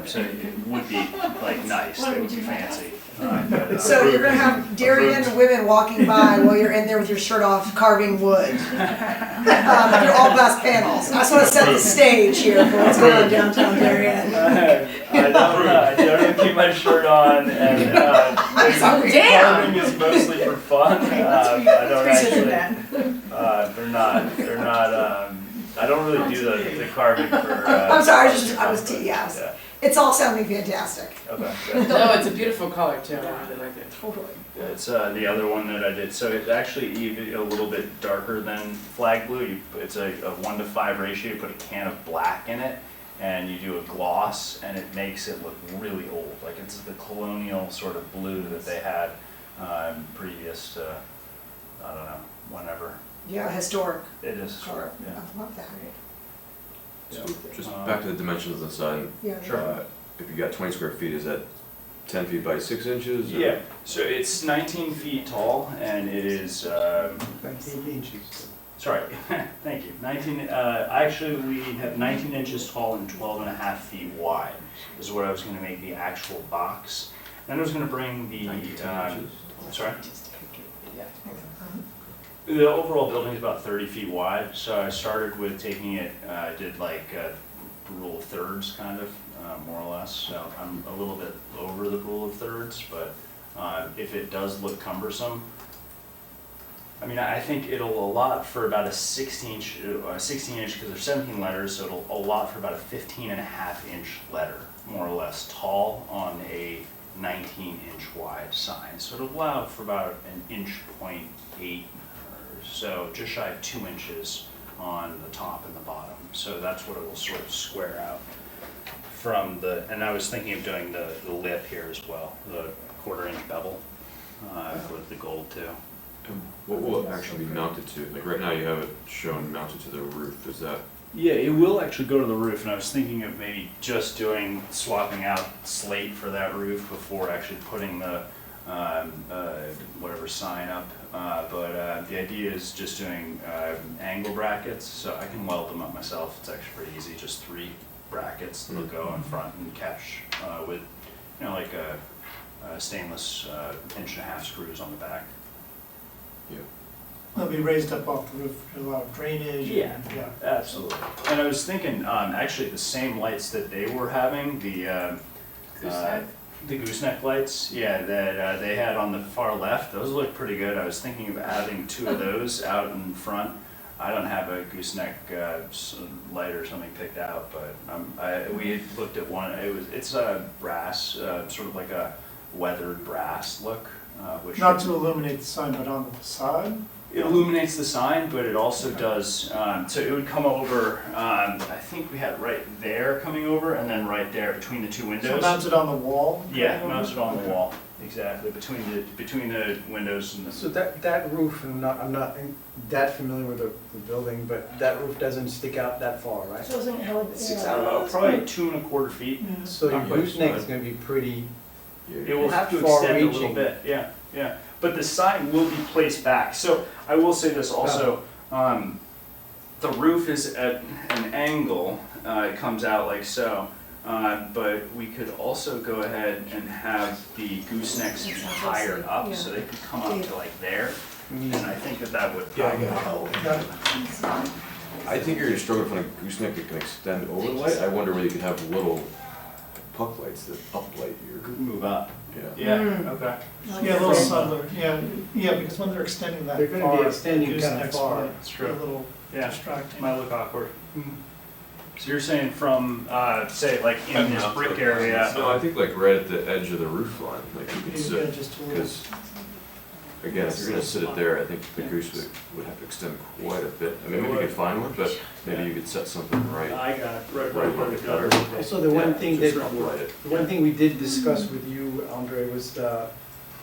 So it would be like nice, they would be fancy. So you're gonna have Darien women walking by while you're in there with your shirt off carving wood. Through all glass panels. I just wanna set the stage here for what's going on downtown Darien. I don't keep my shirt on and I'm sorry. Damn! carving is mostly for fun. I don't actually, they're not, I don't really do the carving for. I'm sorry, I was yes. Yeah, It's all sounding fantastic. okay. good. No, it's a beautiful color too, I really like it. Totally. It's the other one that I did, so it's actually even a little bit darker than flag blue. It's a 1 to 5 ratio, you put a can of black in it, and you do a gloss, and it makes it look really old. Like it's the colonial sort of blue that they had previous to I don't know, whenever. Yeah, historic It is, car. yeah. I love that. Yeah. Just back to the dimensions of the sign. Yeah. Uh, If you got 20 square feet, is that 10 feet by 6 inches? or- Yeah, so it's 19 feet tall and it is, 19 inches. sorry, thank you, 19, actually we have 19 inches tall and 12 and a half feet wide is what I was gonna make the actual box. Then I was gonna bring the, 19 inches. sorry? The overall building is about 30 feet wide, so I started with taking it, I did like rule of thirds kind of, more or less. So I'm a little bit over the rule of thirds, but if it does look cumbersome, I mean, I think it'll allot for about a 16 inch, because there's 17 letters, so it'll allot for about a 15 and a half inch letter, more or less, tall on a 19 inch wide sign. So it'll allow for about an inch point 8 or so, just shy of 2 inches on the top and the bottom. So that's what it will sort of square out from the, and I was thinking of doing the lip here as well, the 1/4 inch bevel with the gold too. And what will it actually be mounted to? Like right now you have it shown mounted to the roof, is that? Yeah, it will actually go to the roof, and I was thinking of maybe just swapping out slate for that roof before actually putting the whatever sign up. But the idea is just doing angle brackets, so I can weld them up myself. It's actually pretty easy, just 3 brackets that'll go in front and catch with, like a stainless 1.5 inch screws on the back. Yeah. They'll be raised up off the roof, there's a lot of drainage. Yeah. And, yeah. Absolutely. And I was thinking, actually, the same lights that they were having, the gooseneck lights, yeah, that they had on the far left, those look pretty good. I was thinking of adding 2 of those out in front. I don't have a gooseneck light or something picked out, but we had looked at one. It's a brass, sort of like a weathered brass look, which Not to illuminate the sign, but on the facade. it illuminates the sign, but it also does, so it would come over, I think we had it right there coming over, and then right there between the 2 So windows. mounted on the wall? Yeah, mounted on the wall, exactly, between the windows and the. So that roof, I'm not that familiar with the building, but that roof doesn't stick out that far, right? Six out about probably 2 1/4 feet. So your Not quite gooseneck so. is gonna be pretty, It will have to Far extend a little reaching. bit, yeah, yeah. But the sign will be placed back. So I will say this also, the roof is at an angle, it comes out like so. But we could also go ahead and have the goosenecks be higher up, so they could come up to like there. And I think that would probably. I think you're gonna struggle to find a gooseneck that can extend over the light. I wonder whether you could have little puck lights that uplight your, Move up. yeah. Yeah, okay. Yeah, a little subtler, yeah, because when they're extending that They're far. gonna be extending the kind of goosenecks far. might That's be true. A little Yeah, distracting. might look awkward. So you're saying from, say, like in this brick No, area, I think like right at the edge of the roof line, like you could Maybe yeah, sit, just a little. because again, if you're gonna sit it there, I think the gooseneck would have to extend quite a bit. I mean, maybe you could find one, but maybe you could set something right. I got it, right Right where on the the gutter. gutter. also the one Yeah, thing just that, uplight it. the one thing we did discuss with you, Andre, was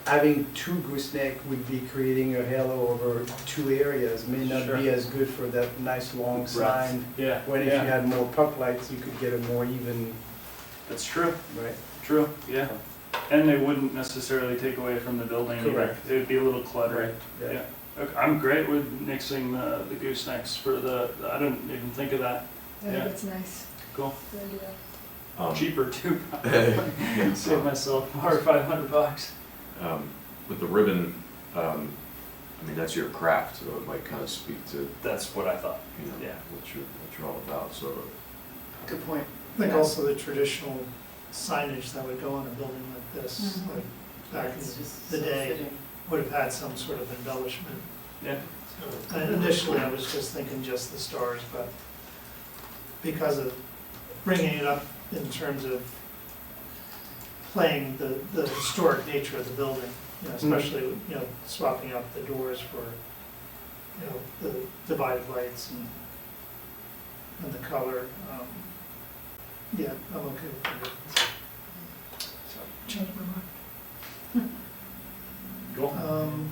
having 2 gooseneck would be creating a halo over 2 areas, may not be Sure. as good for that nice long Breadth. sign. Yeah, When if you yeah, had more puck lights, you could get a more even, that's true, right? true, yeah. And they wouldn't necessarily take away from the building either. Correct. It would be a little cluttered. Right, yeah. Yeah. Okay, I'm great with mixing the goosenecks for I didn't even think of that. I Yeah. think it's nice. Cool. Good idea. Cheaper too. Yeah. Save myself $500. With the ribbon, I mean, that's your craft, so it might kind of speak to, That's what I thought. you know, Yeah. what you're all about, so. Good point. I think Yeah. also the traditional signage that would go on a building like this, Mhm. like back It's in just the so day, fitting. would have had some sort of embellishment. Yeah. So, and initially, I was just thinking just the stars, but because of bringing it up in terms of playing the historic nature of the building, especially, swapping out the doors for, the divided lights and the color, yeah, I'm okay with it. Change my mind.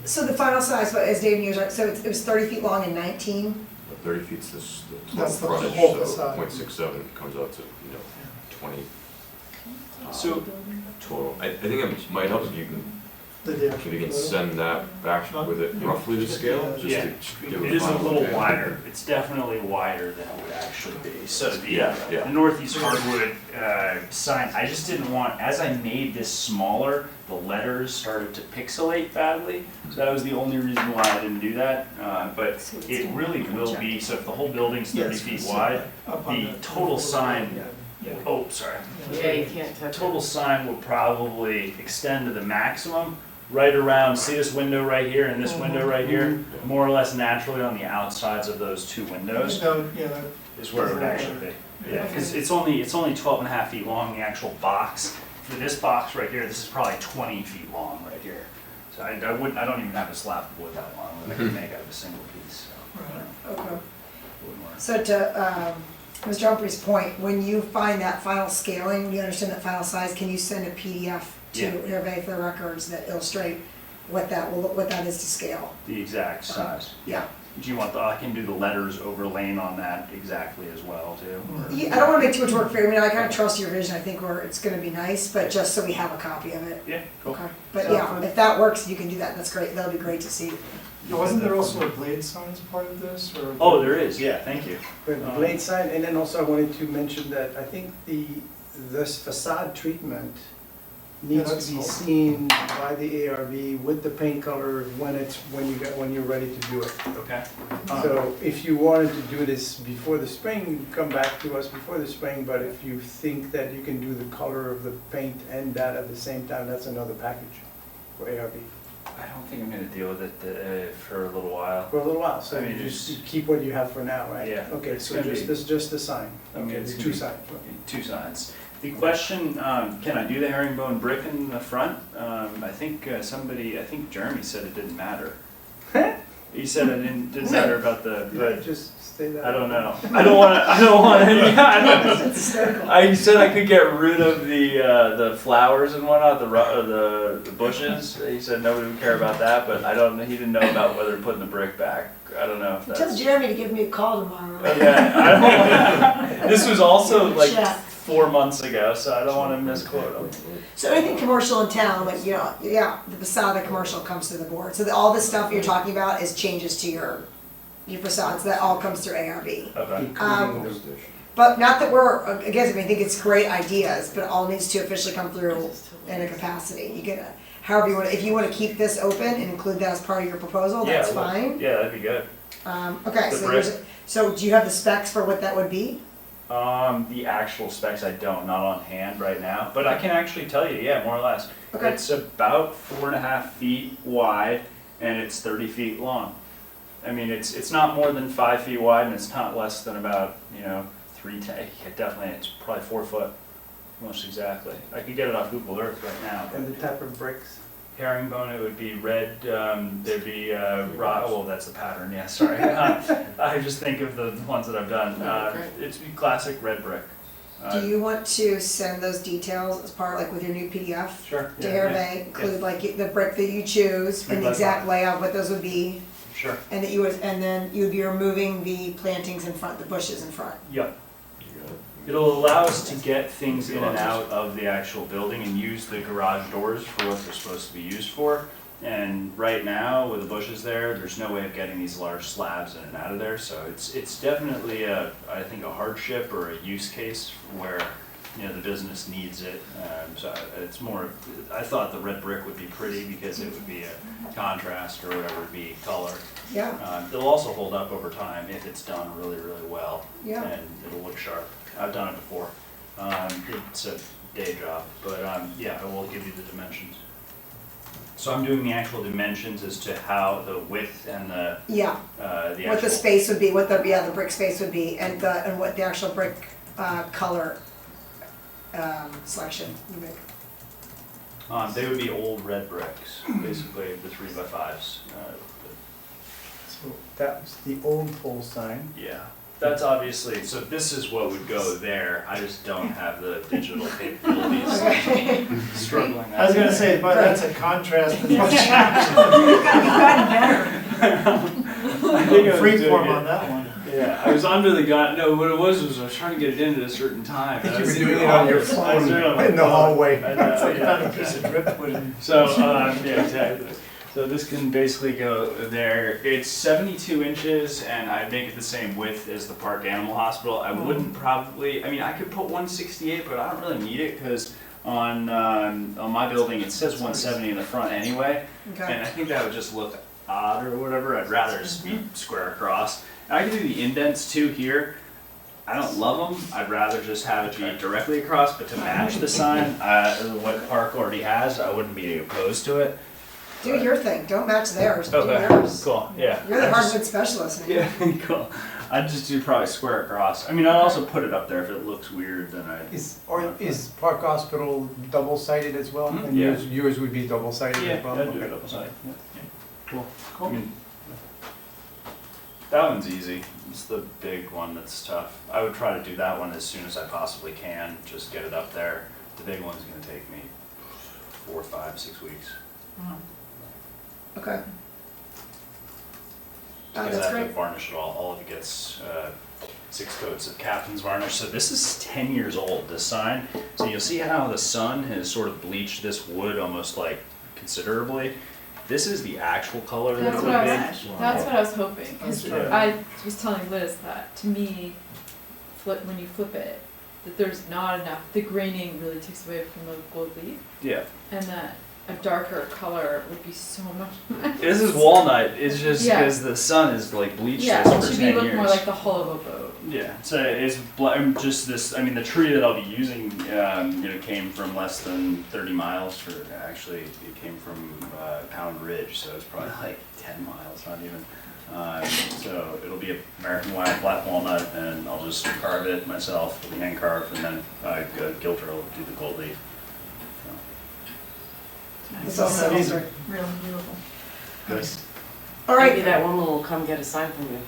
So the final size, but as Dave used, right, so it was 30 feet long and 19? But 30 feet's this, the That's the frontage, whole so facade. 0.67 comes out to, 20 So, total. I think it might help if you can, The if you can send that back with it roughly to scale, just Yeah. to give it is a final little okay. wider, it's definitely wider than it would actually be. So the, Yeah, the yeah. Northeast Hardwood sign, I just didn't want, as I made this smaller, the letters started to pixelate badly. So that was the only reason why I didn't do that. But it really will be, so if the whole building's 30 feet wide, the total sign, oh, sorry. Yeah, you can't touch it. Total sign will probably extend to the maximum, right around, see this window right here and this window right here? More or less naturally on the outsides of those two windows is where it would actually be. Yeah, because it's only 12 and a half feet long, the actual box. For this box right here, this is probably 20 feet long right here. So I don't even have a slab of wood that long that I can make out of a single piece, so. Okay. wouldn't work. So to Mr. Humphrey's point, when you find that final scaling, when you understand that final size, can you send a PDF to Yeah. Hervé for the records that illustrate what that is to scale? The exact size. Yeah. Do you want I can do the letters overlaying on that exactly as well too? or- Yeah, I don't wanna make too much work for you, I mean, I kinda trust your vision, I think it's gonna be nice, but just so we have a copy of it. Yeah, cool. Okay, but yeah, if that works, you can do that, that's great, that'll be great to see. Wasn't there also a blade sign as part of this, or? Oh, there is, yeah, thank you. With the blade sign, and then also I wanted to mention that I think this facade treatment needs that's to be cool. seen by the ARB with the paint color when you're ready to do it. Okay. So if you wanted to do this before the spring, come back to us before the spring, but if you think that you can do the color of the paint and that at the same time, that's another package for ARB. I don't think I'm gonna deal with it for a little while. For a little while, so I mean, you it's- just keep what you have for now, right? Yeah, Okay, it's so gonna just, be- this just the sign, I mean, okay, it's the gonna two be- signs. Two signs. The question, can I do the herringbone brick in the front? I think I think Jeremy said it didn't matter. He said it didn't matter about the, Yeah, but just say that. I don't know. I don't want any, I said I could get rid of the flowers and whatnot, the bushes. He said nobody would care about that, but he didn't know about whether putting the brick back. I don't know if Tell that's. Jeremy to give me a call tomorrow. Okay, I don't, this was also like Check. 4 months ago, so I don't want to misquote him. So anything commercial in town, like, the facade of the commercial comes to the board, so all this stuff you're talking about is changes to your facades, that all comes through ARB. Okay. Including But not that we're against it, I think it's great ideas, but it all needs to officially come through in a capacity. You can, however you want, if you want to keep this open and include that as part of your proposal, that's Yeah, well, fine. Yeah, that'd be good. Okay, The so do you have the specs for what that would be? The actual specs I don't, not on hand right now, but I can actually tell you, yeah, more or less. Okay. It's about 4.5 feet wide and it's 30 feet long. I mean, it's not more than 5 feet wide and it's not less than about, 310, definitely, it's probably 4 foot, most exactly. I could get it off Google Earth right now. And the type of bricks? Herringbone, it would be red, there'd be well, that's the pattern, yeah, sorry. I just think of the ones that I've done. It's classic red brick. Do you want to send those details as part, like with your new PDF? Sure. To yeah, Hervé, include like the brick that you choose and the 3x5. exact layout, what those would be, Sure. and then you would be removing the plantings in front, the bushes in front. Yep. It'll allow us to get things in and out of the actual building and use the garage doors for what they're supposed to be used for. And right now, with the bushes there, there's no way of getting these large slabs in and out of there. So it's definitely I think a hardship or a use case where the business needs it. So it's more. I thought the red brick would be pretty because it would be a contrast or whatever would be color. Yeah, It'll also hold up over time if it's done really, really well. Yeah. And it'll look sharp. I've done it before. It's a day job, but yeah, I will give you the dimensions. So I'm doing the actual dimensions as to how the width and the yeah, actual. what the space would be, the brick space would be, and what the actual brick color selection would make. They would be old red bricks, basically the 3x5s. So that was the old pole sign. Yeah. That's obviously, so this is what would go there, I just don't have the digital capabilities. Okay. Struggling. I was gonna say, but that's a contrast. You've gotten better. I think I was doing Freeform it. on that one. Yeah, I was under the gun. No, what it was I was trying to get it in at a certain time. I think and you was were doing in it the on your office. I phone was doing it on my in the phone. hallway. I know, It's like yeah. found a piece of driftwood and. So, yeah, exactly. So this can basically go there. It's 72 inches, and I make it the same width as the Park Animal Hospital. I wouldn't probably, I mean, I could put 168, but I don't really need it, because on my building, it says 170 in the front anyway, Okay. and I think that would just look odd or whatever. I'd rather just be square across. And I can do the indents too here. I don't love them. I'd rather just have it be directly across, but to match the sign, what Park already has, I wouldn't be opposed to it. Do your thing, don't match theirs, do Okay, yours. cool, yeah. You're the I just- hardwood specialist, man. Yeah, cool. I'd just do probably square across. I mean, I'd also put it up there if it looks weird, then I'd. Is Park Hospital double-sided as well? Mhm. And Yeah. yours would be double-sided Yeah, as well? I'd do it Okay. double sided. Cool. I mean, that one's easy. It's the big one that's tough. I would try to do that one as soon as I possibly can, just get it up there. The big one's gonna take me 4, 5, 6 weeks. Okay. Because That's I have great. to varnish it all of it gets 6 coats of captain's varnish. So this is 10 years old, this sign. So you'll see how the sun has sort of bleached this wood almost like considerably. This is the actual color that That's it what I would was, be. that's what I was hoping, 'cause That's right. I was telling Liz that, to me, when you flip it, that there's not enough, the graining really takes away from the gold leaf, Yeah. and that a darker color would be so much nicer. This is walnut. It's just Yeah. because the sun has like bleached Yeah, this it for should 10 be look years. more like the hull of a boat. Yeah, so it's just this. I mean, the tree that I'll be using, came from less than 30 miles. For actually, it came from Pound Ridge, so it's probably like 10 miles, not even. So it'll be an American white black walnut, and I'll just carve it myself, it'll be hand carved, and then Gilter will do the gold leaf. It's also These are Really beautiful. nice. All Maybe right, that woman will come get a sign from you.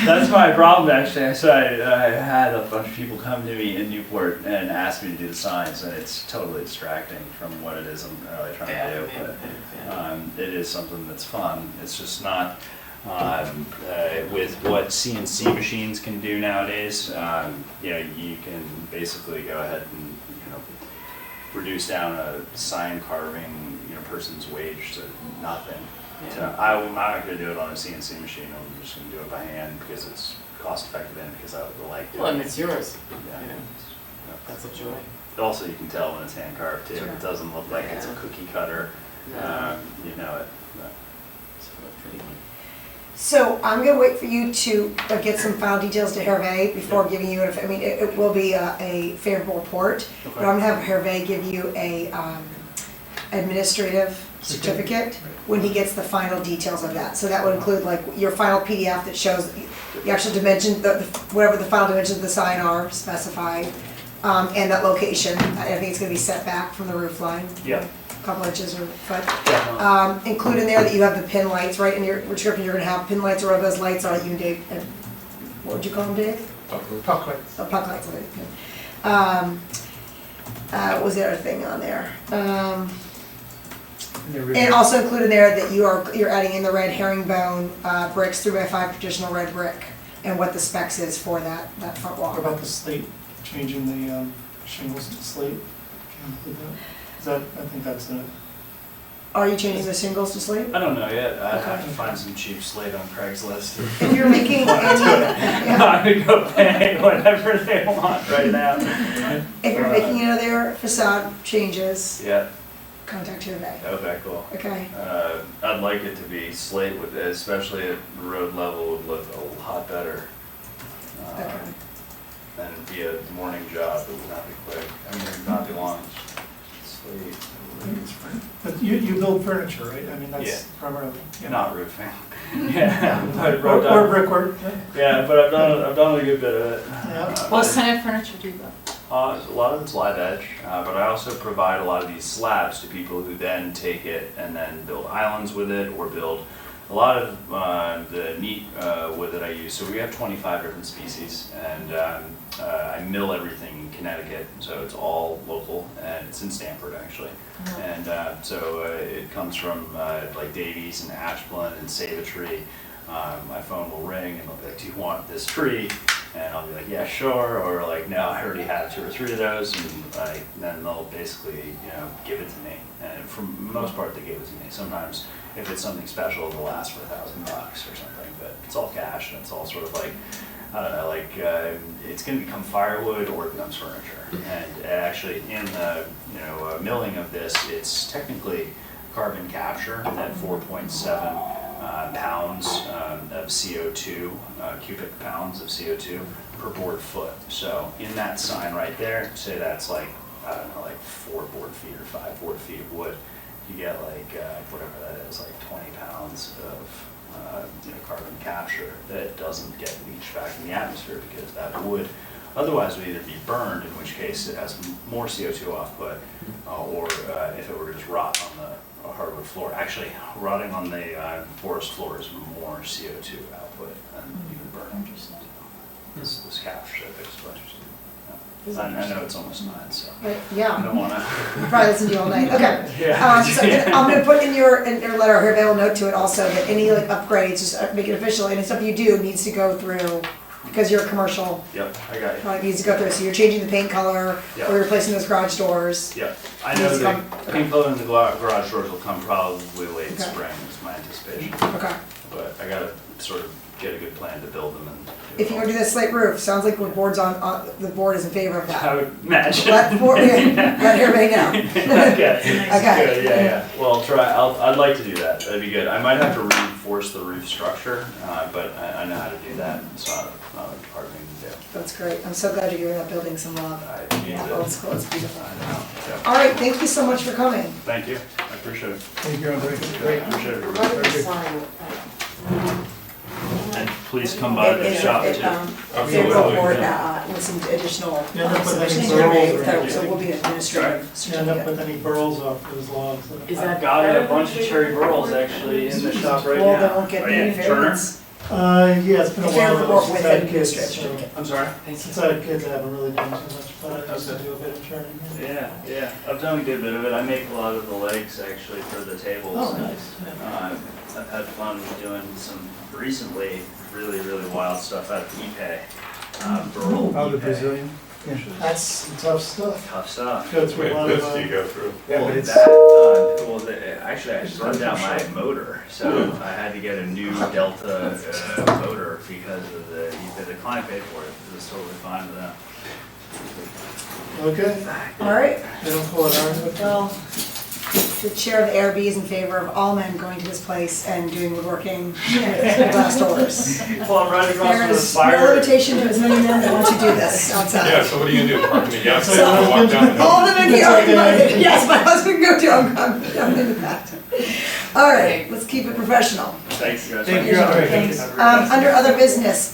That's my problem, actually. So I had a bunch of people come to me in Newport and ask me to do the signs, and it's totally distracting from what it is I'm really trying to do. But it is something that's fun. It's just not with what CNC machines can do nowadays. You can basically go ahead and reduce down a sign carving person's wage to nothing. So I'm not going to do it on a CNC machine. I'm just going to do it by hand because it's cost effective and because I like Well, and it's yours. Yeah. You know, that's a joy. Also, you can tell when it's hand carved too. Sure. It doesn't look like it's a Yeah. cookie cutter. No. You know it. But- It's pretty good. so I'm gonna wait for you to get some file details to Hervé before giving you, it will be a favorable report. But I'm gonna have Hervé give you a administrative certificate when he gets the final details of that. So that would include like your final PDF that shows the actual dimension, whatever the final dimensions of the sign are specified, and that location. I think it's gonna be set back from the roof line. Yeah. A couple inches or foot. Definitely. Include in there that you have the pin lights, right, in your description, you're gonna have pin lights or whatever those lights are, you and Dave, what would you call them, Dave? Puck lights. Oh, puck lights, okay. What was the other thing on there? And also include in there that you're adding in the red herringbone bricks, 3x5 traditional red brick, and what the specs is for that front wall. What about the slate, changing the shingles to slate? Can you include that? Is that, I think that's a, Are you changing the shingles to slate? I don't know yet. I have Okay. to find some cheap slate on Craigslist. If you're making any, yeah, I would go pay whatever they want right now. if you're making any other facade changes, Yeah. contact Hervé, Okay. Cool. okay? I'd like it to be slate, with, especially at road level, would look a lot better. Okay. And it'd be a morning job. It would not be quick. I mean, it would not be long. Slate. but you build furniture, right? I mean, Yeah. that's primarily. yeah. Not roofing. Yeah. But Or I've done, brickwork. yeah, but I've done a good bit of it. Yeah. What kind of furniture do you build? A lot of it's live edge, but I also provide a lot of these slabs to people who then take it and then build islands with it or build a lot of the neat wood that I use, so we have 25 different species, and I mill everything in Connecticut, so it's all local, and it's in Stamford actually. And so it comes from like Davies and Ashland and Save-A-Tree. My phone will ring and they'll be like, do you want this tree? And I'll be like, yeah, sure, or like, no, I already have 2 or 3 of those, and like, then they'll basically, give it to me. And for the most part, they give it to me. Sometimes, if it's something special, it'll last for $1,000 or something, but it's all cash, and it's all sort of like, I don't know, like, it's gonna become firewood or it becomes furniture. And actually, in the, milling of this, it's technically carbon capture, that 4.7 pounds of CO2, cubic pounds of CO2 per board foot. So in that sign right there, say that's like, I don't know, like 4 board feet or 5 board feet of wood, you get like, whatever that is, like 20 pounds of carbon capture that doesn't get leached back in the atmosphere, because that wood otherwise would either be burned, in which case it has more CO2 output, or if it were to just rot on the hardwood floor. Actually, rotting on the forest floor is more CO2 output than even burning. This captures it, it's quite interesting. Yeah. I know it's almost 9, so I Yeah, don't wanna. probably listen to you all night, okay. Yeah. So I'm gonna put in your letter here, I will note to it also that any like upgrades, just make it official, and stuff you do needs to go through, because you're a commercial, Yep, I got you. product needs to go through, so you're changing the paint color, Yep. or you're replacing those garage doors. Yep, I Needs know to the come- paint color in the garage doors will come probably late Okay. spring is my anticipation. Okay. But I gotta sort of get a good plan to build them and. If you want to do that slate roof, sounds like the board's the board is in favor of I that. would imagine. Let everybody know. Okay. Okay. Good, yeah. Well, I'd like to do that. That'd be good. I might have to reinforce the roof structure, but I know how to do that. It's not a hard thing to do. That's great, I'm so glad you're giving that building some love. I need Yeah, to. oh, it's cool, it's beautiful. I know. Yeah. All right, thank you so much for coming. Thank you. I appreciate it. Thank you, Andre. I appreciate it. Very good. And please come by the shop too. They will report with some additional, Yeah, no, but some that's additional very survey, good. so we'll be an administrative You end up certificate. with any burls off those logs. I've got a bunch of cherry burls actually in the shop right now. Well, they won't get Oh, the yeah, interference. Yeah, it's been a If they're while. report since with I had administrative kids, so- certificate. I'm sorry? Since I had kids, I haven't really done too much, but I used to Okay. do a bit of turning. Yeah, I've done a good bit of it. I make a lot of the legs actually for the tables. Oh, and, nice. I've had fun doing some recently really wild stuff out of Ipe. Burl Oh, the Ipe. Brazilian? Yeah. That's some tough stuff. Tough stuff. Go through Wait, a lot this of, do you go through? Yeah, Well, but it's, actually I burned out my motor, so I had to get a new Delta motor because of the client paid for it. It was totally fine with that. okay, All right, they don't call it iron, but well, the chair of the ARB is in favor of all men going to this place and doing woodworking with glass doors. Well, I'm right across There from the is no fire. limitation to as many men that want to do this outside. Yeah, so what are you gonna do, park in the gas So- station and walk down the All hill? of them in here are invited. Yes, my husband can go too. I'm into that. All right, let's keep it professional. Thanks, guys. thank you, Andre. Thanks. Under other business,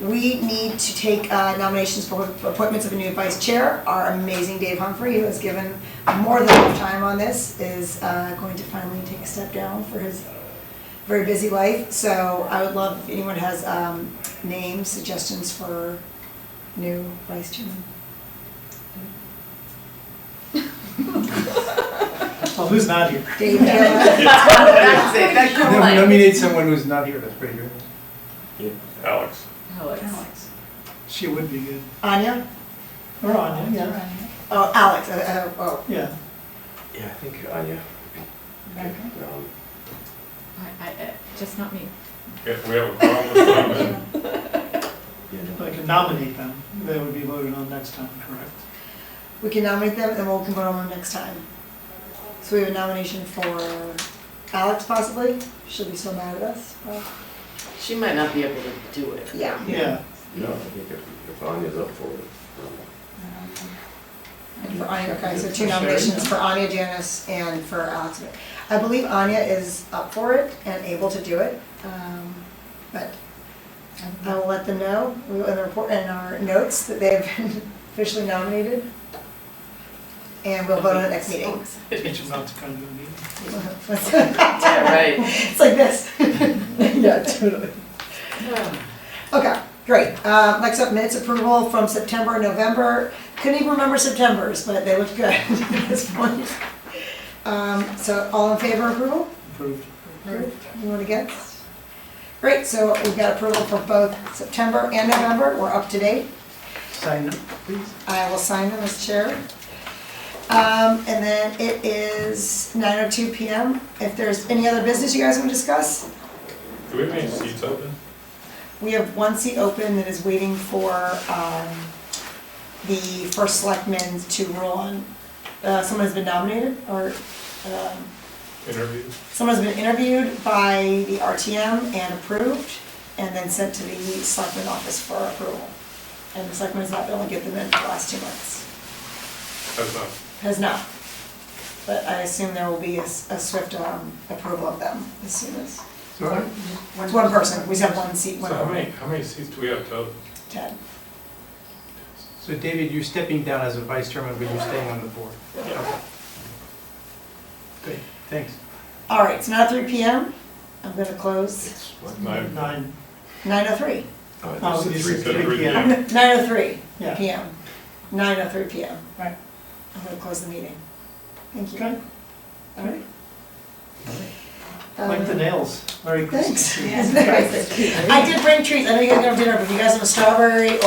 we need to take nominations for appointments of a new vice chair. Our amazing Dave Humphrey, who has given more than enough time on this, is going to finally take a step down for his very busy life. So I would love if anyone has names, suggestions for new vice chairman. well, who's not here? Dave Taylor. That's it, that's your No, we line. nominate someone who's not here, that's pretty good. Alex. Alex. She would be good. Anya? Or Anya, yeah. Oh, Alex. Oh, Yeah. Yeah, I think Anya. Just not me. Yeah, we have a problem with that. I can nominate them. They would be voted on next time, correct? we can nominate them and we'll can vote on them next time. So we have a nomination for Alex possibly. She'll be so mad at us. Well, She might not be able to do it. yeah. Yeah. No, I think if Anya's up for it. And for Anya, okay, so 2 nominations for Anya, Janice, and for Alex. I believe Anya is up for it and able to do it, but I will let them know in the report, in our notes, that they have been officially nominated. and we'll vote on it next meeting. Teach them not to come to the meeting. Yeah, right. It's like this. Yeah, totally. Okay, great. Next up, minutes approval from September and November. Couldn't even remember September's, but they look good at this point. So all in favor of approval? Approved. Anyone against? Great, so we've got approval for both September and November. We're up to date. Sign up, please. I will sign them as chair. And then it is 9:02 PM. If there's any other business you guys want to discuss, Do we have any seats open? we have one seat open that is waiting for the first selectman to rule on. Someone has been nominated, or Interviews? someone's been interviewed by the RTM and approved, and then sent to the selectman office for approval. And the selectman has not been able to get them in for the last 2 months. That's not, Has not. But I assume there will be a swift approval of them as soon as. So, It's one person, we just have one seat, one so how opening. many seats do we have total? 10. so David, you're stepping down as a vice chairman, but you're staying on the board. Okay. Great, thanks. All right, it's now 3 PM. I'm gonna close It's what? 9. 9:03. Oh, There's a you three- said 3 Yeah. p.m. 9:03 Yeah. PM. 9:03 PM. Right. I'm gonna close the meeting. Thank you. Okay. All right. Like the nails, very good. Thanks. I did bring treats. I know you guys don't have dinner, but if you guys have a strawberry